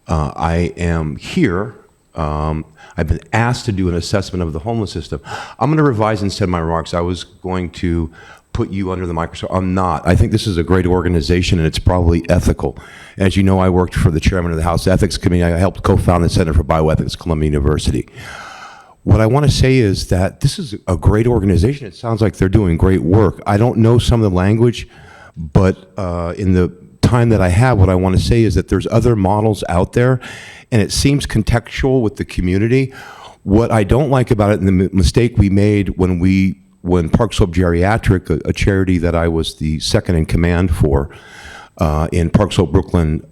I am here. I've been asked to do an assessment of the homeless system. I'm going to revise instead my remarks. I was going to put you under the microscope. I'm not. I think this is a great organization, and it's probably ethical. As you know, I worked for the chairman of the House Ethics Committee. I helped co-found the Center for Bioethics at Columbia University. What I want to say is that this is a great organization. It sounds like they're doing great work. I don't know some of the language, but in the time that I have, what I want to say is that there's other models out there, and it seems contextual with the community. What I don't like about it, and the mistake we made when Park Slope Geriatric, a charity that I was the second in command for in Park Slope, Brooklyn,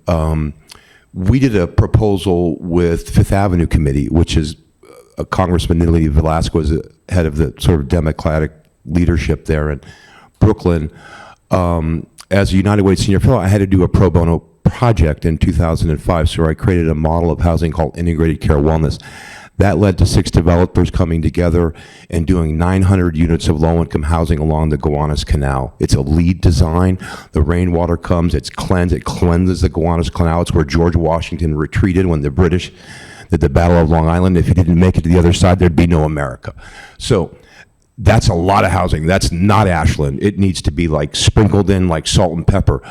we did a proposal with Fifth Avenue Committee, which is Congressman Nidali Velasco is head of the sort of Democratic leadership there in Brooklyn. As a United Way senior fellow, I had to do a pro bono project in 2005, so I created a model of housing called Integrated Care Wellness. That led to 6 developers coming together and doing 900 units of low-income housing along the Gowanus Canal. It's a LEED design. The rainwater comes, it cleanses the Gowanus Canal. It's where George Washington retreated when the British did the Battle of Long Island. If he didn't make it to the other side, there'd be no America. So that's a lot of housing. That's not Ashland. It needs to be like sprinkled in like salt and pepper.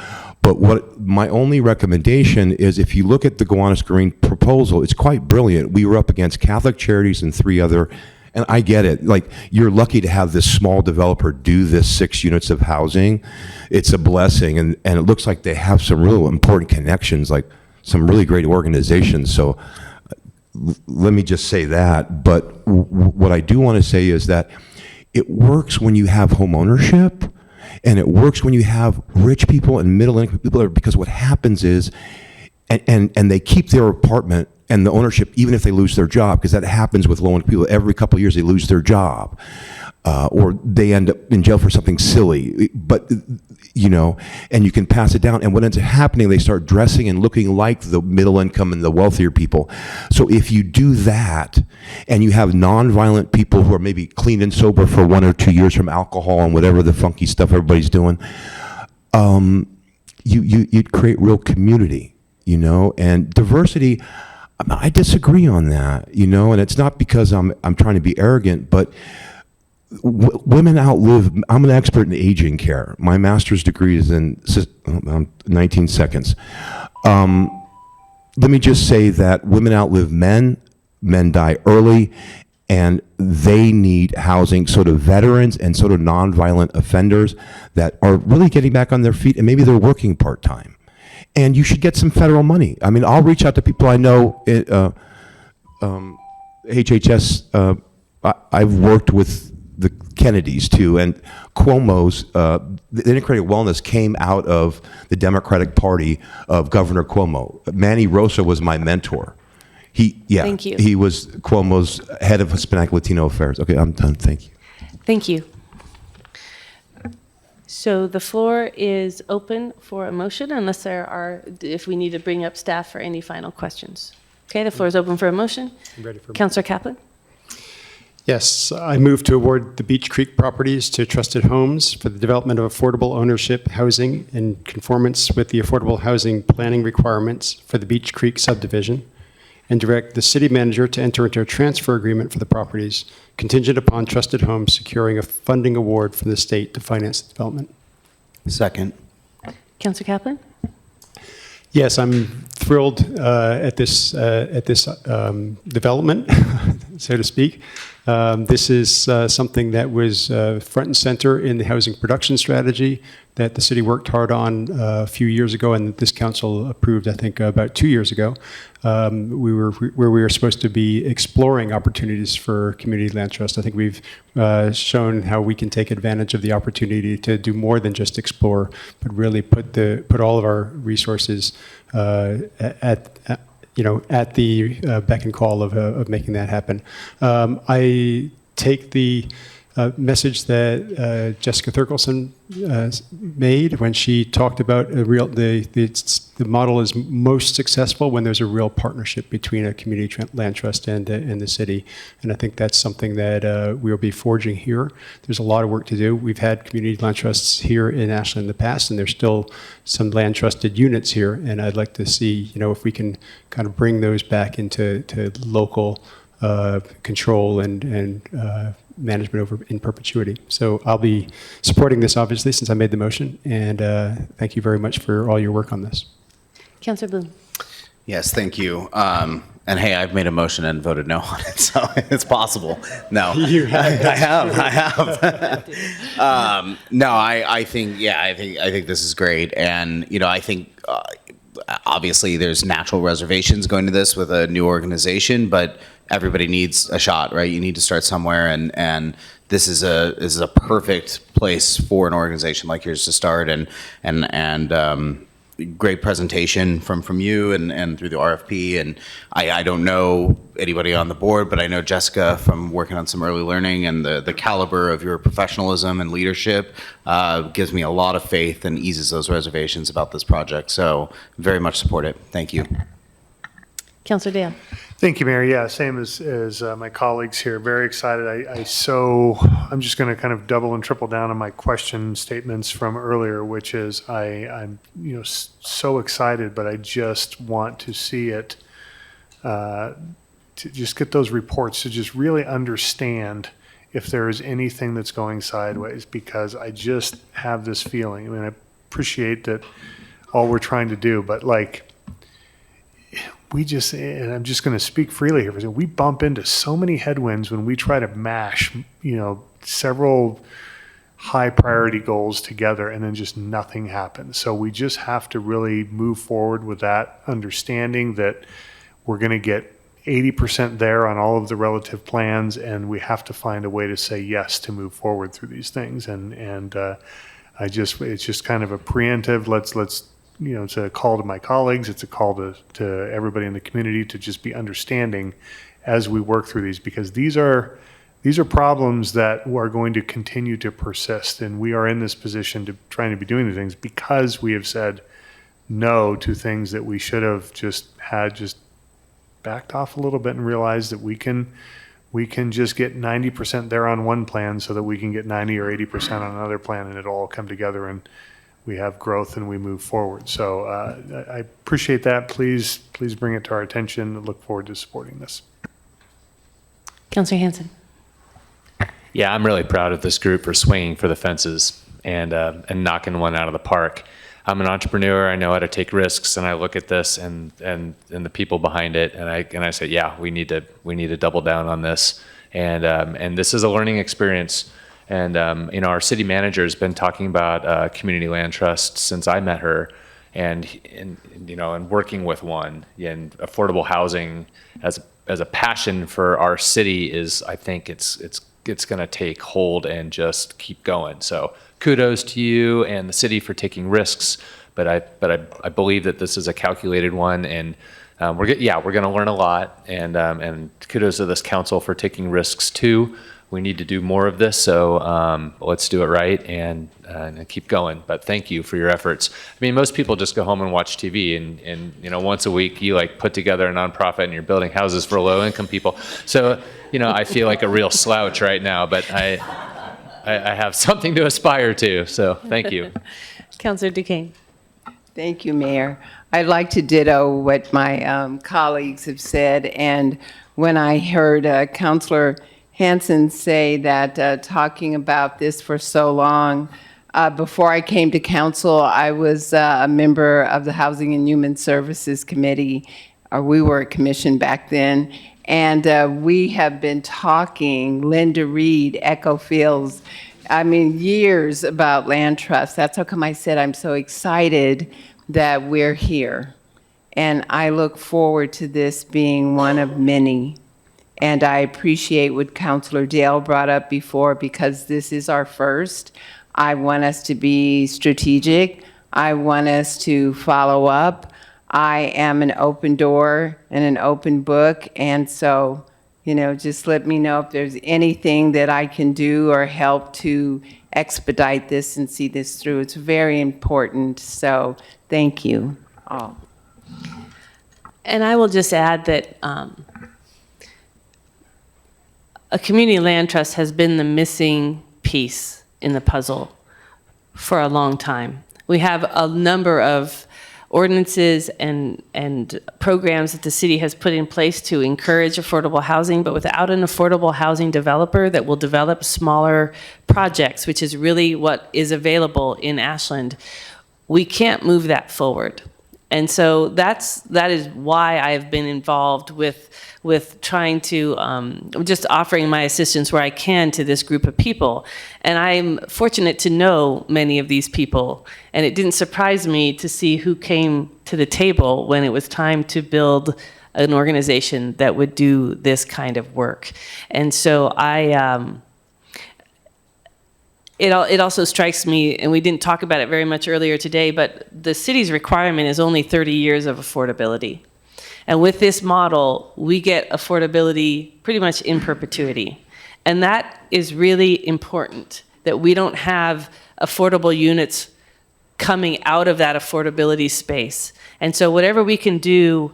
But what my only recommendation is, if you look at the Gowanus Green proposal, it's quite brilliant. We were up against Catholic Charities and 3 other And I get it. Like, you're lucky to have this small developer do this 6 units of housing. It's a blessing. And it looks like they have some real important connections, like some really great organizations. So let me just say that. But what I do want to say is that it works when you have home ownership, and it works when you have rich people and middle income people, because what happens is, and they keep their apartment and the ownership even if they lose their job, because that happens with low income people. Every couple of years they lose their job, or they end up in jail for something silly. But and you can pass it down. And what ends up happening, they start dressing and looking like the middle income and the wealthier people. So if you do that, and you have nonviolent people who are maybe clean and sober for 1 or 2 years from alcohol and whatever the funky stuff everybody's doing, you'd create real community, and diversity. I disagree on that, and it's not because I'm trying to be arrogant, but women outlive. I'm an expert in aging care. My master's degree is in 19 seconds. Let me just say that women outlive men. Men die early, and they need housing. So do veterans and so do nonviolent offenders that are really getting back on their feet, and maybe they're working part-time. And you should get some federal money. I mean, I'll reach out to people I know. HHS, I've worked with the Kennedys too, and Cuomo's, the integrated wellness came out of the Democratic Party of Governor Cuomo. Manny Rosa was my mentor. Thank you. He was Cuomo's head of Hispanic Latino affairs. Okay, I'm done. Thank you. Thank you. So the floor is open for a motion unless if we need to bring up staff for any final questions. Okay, the floor is open for a motion. I'm ready for Councillor Kaplan. Yes, I move to award the Beach Creek properties to Trusted Homes for the development of affordable ownership housing in conformance with the affordable housing planning requirements for the Beach Creek subdivision, and direct the city manager to enter into a transfer agreement for the properties contingent upon Trusted Homes securing a funding award from the state to finance the development. Second. Councillor Kaplan. Yes, I'm thrilled at this development, so to speak. This is something that was front and center in the housing production strategy that the city worked hard on a few years ago, and that this council approved, I think, about 2 years ago. We were supposed to be exploring opportunities for community land trust. I think we've shown how we can take advantage of the opportunity to do more than just explore, but really put all of our resources at the beck and call of making that happen. I take the message that Jessica Thurkelson made when she talked about the model is most successful when there's a real partnership between a community land trust and the city. And I think that's something that we'll be forging here. There's a lot of work to do. We've had community land trusts here in Ashland in the past, and there's still some land trusted units here. And I'd like to see, if we can kind of bring those back into local control and management over in perpetuity. So I'll be supporting this, obviously, since I made the motion, and thank you very much for all your work on this. Councillor Bloom. Yes, thank you. And hey, I've made a motion and voted no on it, so it's possible. No, You have. I have. No, I think this is great, and I think. Obviously, there's natural reservations going to this with a new organization, but everybody needs a shot, right? You need to start somewhere, and this is a perfect place for an organization like yours to start. And great presentation from you and through the RFP. And I don't know anybody on the board, but I know Jessica from working on some early learning, and the caliber of your professionalism and leadership gives me a lot of faith and eases those reservations about this project. So very much support it. Thank you. Councillor Dale. Thank you, Mayor. Yeah, same as my colleagues here. Very excited. I'm just going to kind of double and triple down on my question statements from earlier, which is I'm so excited, but I just want to see it, to just get those reports to just really understand if there is anything that's going sideways, because I just have this feeling. I mean, I appreciate that all we're trying to do, but we just, and I'm just going to speak freely here, we bump into so many headwinds when we try to mash, several high priority goals together and then just nothing happens. So we just have to really move forward with that understanding that we're going to get 80% there on all of the relative plans, and we have to find a way to say yes to move forward through these things. It's just kind of a preemptive, let's it's a call to my colleagues, it's a call to everybody in the community to just be understanding as we work through these, because these are problems that are going to continue to persist, and we are in this position to trying to be doing the things because we have said no to things that we should have just backed off a little bit and realized that we can just get 90% there on one plan so that we can get 90 or 80% on another plan, and it'll all come together and we have growth and we move forward. So I appreciate that. Please bring it to our attention. Look forward to supporting this. Councilor Hanson. Yeah, I'm really proud of this group for swinging for the fences and knocking one out of the park. I'm an entrepreneur. I know how to take risks, and I look at this and the people behind it, and I say, yeah, we need to double down on this. And this is a learning experience. And our city manager has been talking about community land trust since I met her, and working with one, and affordable housing as a passion for our city is, I think it's going to take hold and just keep going. So kudos to you and the city for taking risks, but I believe that this is a calculated one, and we're going to learn a lot, and kudos to this council for taking risks too. We need to do more of this, so let's do it right and keep going. But thank you for your efforts. I mean, most people just go home and watch TV, and once a week you put together a nonprofit and you're building houses for low-income people. So I feel like a real slouch right now, but I have something to aspire to. So thank you, Councilor Duquesne. Thank you, Mayor. I'd like to ditto what my colleagues have said, and when I heard Councilor Hanson say that talking about this for so long, before I came to council, I was a member of the Housing and Human Services Committee, or we were a commission back then, and we have been talking, Linda Reed, Echo Fields, years about land trust. That's how come I said I'm so excited that we're here. And I look forward to this being one of many. And I appreciate what Councilor Dale brought up before, because this is our first. I want us to be strategic. I want us to follow up. I am an open door and an open book. And so, just let me know if there's anything that I can do or help to expedite this and see this through. It's very important. So thank you all. And I will just add that a community land trust has been the missing piece in the puzzle for a long time. We have a number of ordinances and programs that the city has put in place to encourage affordable housing, but without an affordable housing developer that will develop smaller projects, which is really what is available in Ashland, we can't move that forward. And so that is why I have been involved with trying to, just offering my assistance where I can to this group of people. And I'm fortunate to know many of these people. And it didn't surprise me to see who came to the table when it was time to build an organization that would do this kind of work. And so it also strikes me, and we didn't talk about it very much earlier today, but the city's requirement is only 30 years of affordability. And with this model, we get affordability pretty much in perpetuity. And that is really important, that we don't have affordable units coming out of that affordability space. And so whatever we can do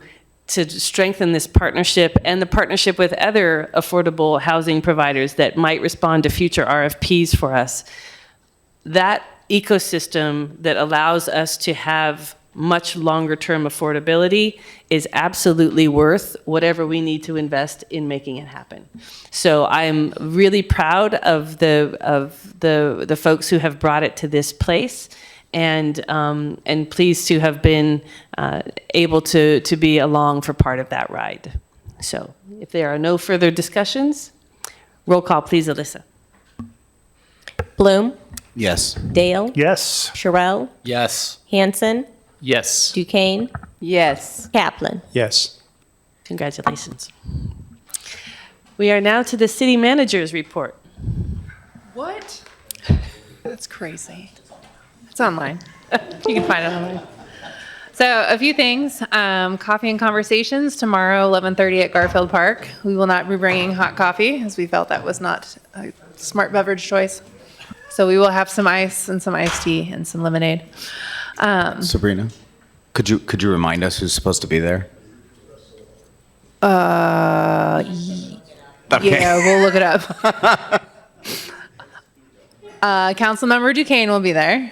to strengthen this partnership and the partnership with other affordable housing providers that might respond to future RFPs for us, that ecosystem that allows us to have much longer term affordability is absolutely worth whatever we need to invest in making it happen. So I'm really proud of the folks who have brought it to this place, and pleased to have been able to be along for part of that ride. So if there are no further discussions, roll call, please, Alyssa. Bloom, Yes. Dale, Yes. Sherrill, Yes. Hanson, Yes. Duquesne, Yes. Kaplan. Yes. Congratulations. We are now to the city manager's report. What? That's crazy. It's online. You can find it online. So a few things. Coffee and conversations tomorrow, 11:30 at Garfield Park. We will not be bringing hot coffee, as we felt that was not a smart beverage choice. So we will have some ice and some iced tea and some lemonade. Sabrina, could you remind us who's supposed to be there? Yeah, we'll look it up. Councilmember Duquesne will be there.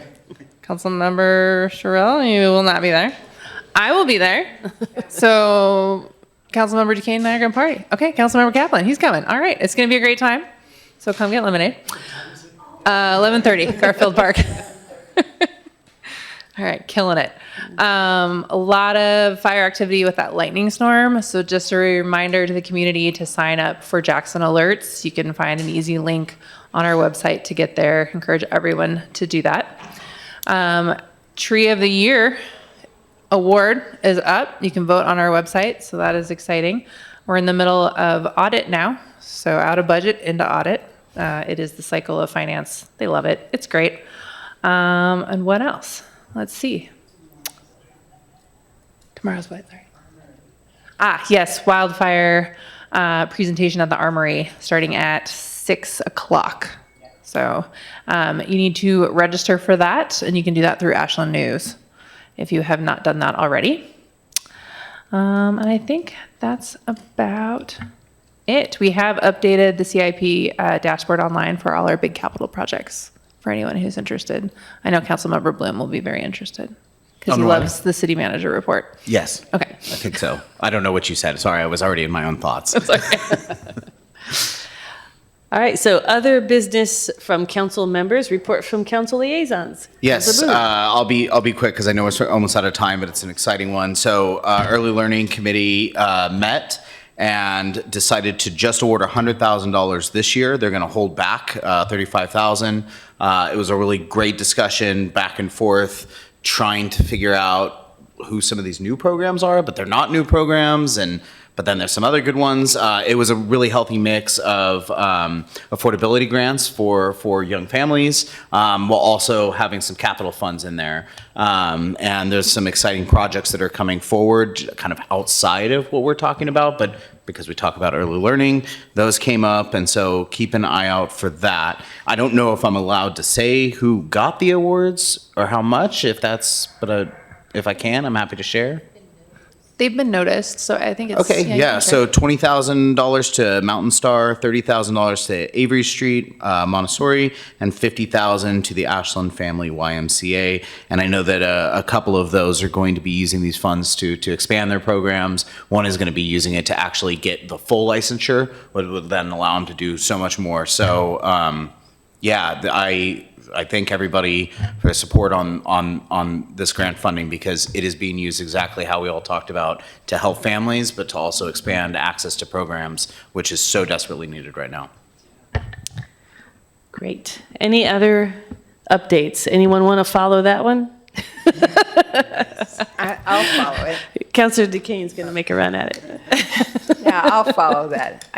Councilmember Sherrill, you will not be there. I will be there. So Councilmember Duquesne and I are going to party. Okay, Councilmember Kaplan, he's coming. All right, it's going to be a great time. So come get lemonade. 11:30, Garfield Park. All right, killing it. A lot of fire activity with that lightning storm. So just a reminder to the community to sign up for Jackson Alerts. You can find an easy link on our website to get there. Encourage everyone to do that. Tree of the Year award is up. You can vote on our website, so that is exciting. We're in the middle of audit now, so out of budget into audit. It is the cycle of finance. They love it. It's great. And what else? Let's see. Tomorrow's what? Sorry. Yes, wildfire presentation at the Armory starting at 6 o'clock. So you need to register for that, and you can do that through Ashland News if you have not done that already. And I think that's about it. We have updated the CIP dashboard online for all our big capital projects for anyone who's interested. I know Councilmember Bloom will be very interested because he loves the city manager report. Yes. Okay. I think so. I don't know what you said. Sorry, I was already in my own thoughts. All right, so other business from council members, report from council liaisons. Yes, Councilor Boone. I'll be quick because I know we're almost out of time, but it's an exciting one. So, Early Learning Committee met and decided to just award $100,000 this year. They're going to hold back $35,000. It was a really great discussion, back and forth, trying to figure out who some of these new programs are, but they're not new programs, but then there's some other good ones. It was a really healthy mix of affordability grants for young families, while also having some capital funds in there. And there's some exciting projects that are coming forward, kind of outside of what we're talking about, but because we talk about early learning, those came up, and so keep an eye out for that. I don't know if I'm allowed to say who got the awards or how much, if I can, I'm happy to share. They've been noticed, so I think it's... Okay, yeah, so $20,000 to Mountain Star, $30,000 to Avery Street, Montessori, and $50,000 to the Ashland Family YMCA. And I know that a couple of those are going to be using these funds to expand their programs. One is going to be using it to actually get the full licensure, which would then allow them to do so much more. So, I thank everybody for the support on this grant funding, because it is being used exactly how we all talked about, to help families, but to also expand access to programs, which is so desperately needed right now. Great. Any other updates? Anyone want to follow that one? I'll follow it. Councilor Duquesne's going to make a run at it. Yeah, I'll follow that.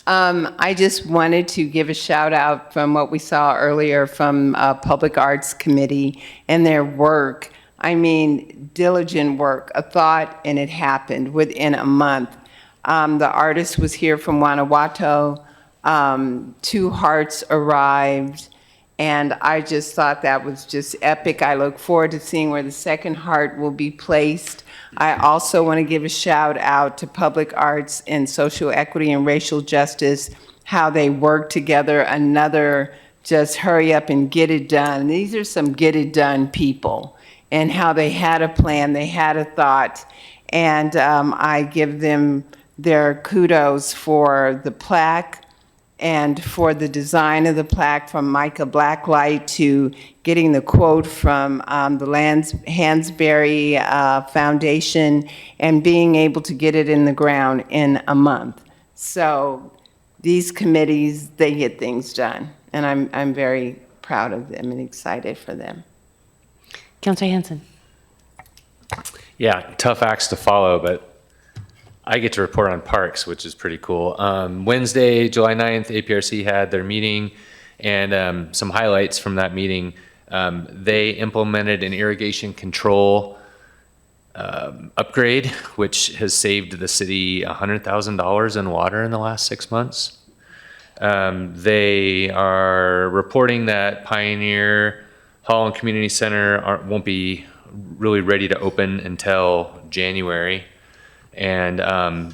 I just wanted to give a shout out from what we saw earlier from Public Arts Committee and their work. I mean, diligent work, a thought, and it happened within a month. The artist was here from Guanajuato. 2 hearts arrived, and I just thought that was just epic. I look forward to seeing where the second heart will be placed. I also want to give a shout out to Public Arts and Social Equity and Racial Justice, how they work together. Another just hurry up and get it done. These are some get it done people, and how they had a plan, they had a thought, and I give them their kudos for the plaque and for the design of the plaque from Micah Blacklight to getting the quote from the Hansberry Foundation and being able to get it in the ground in a month. So these committees, they get things done, and I'm very proud of them and excited for them. Councilor Hanson. Yeah, tough acts to follow, but I get to report on parks, which is pretty cool. Wednesday, July 9th, APRC had their meeting, and some highlights from that meeting. They implemented an irrigation control upgrade, which has saved the city $100,000 in water in the last 6 months. They are reporting that Pioneer Hall and Community Center won't be really ready to open until January. And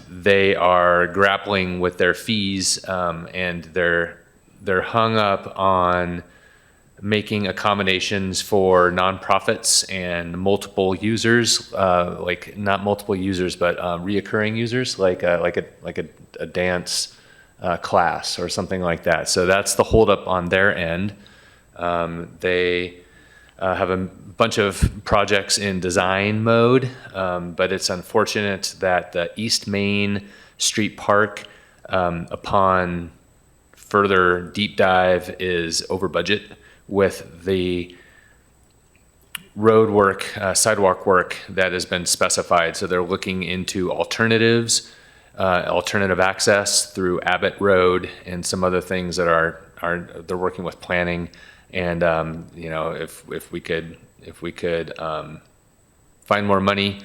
they are grappling with their fees, and they're hung up on making accommodations for nonprofits and multiple users, like not multiple users, but reoccurring users, like a dance class or something like that. So that's the holdup on their end. They have a bunch of projects in design mode, but it's unfortunate that the East Main Street Park, upon further deep dive, is over budget with the road work, sidewalk work that has been specified. So they're looking into alternatives, alternative access through Abbott Road and some other things that they're working with planning. And you know, if we could find more money,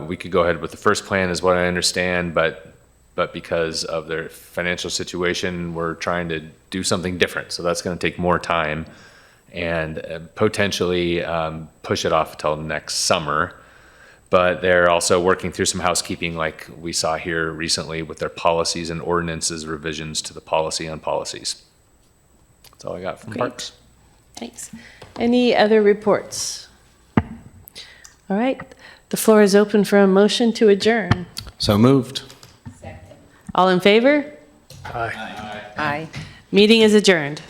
we could go ahead with the first plan, is what I understand. But because of their financial situation, we're trying to do something different. So that's going to take more time, and potentially push it off until next summer. But they're also working through some housekeeping, like we saw here recently with their policies and ordinances revisions to the policy on policies. That's all I got from Parks. Thanks. Any other reports? All right. The floor is open for a motion to adjourn. So moved. All in favor? Aye. Aye. Meeting is adjourned.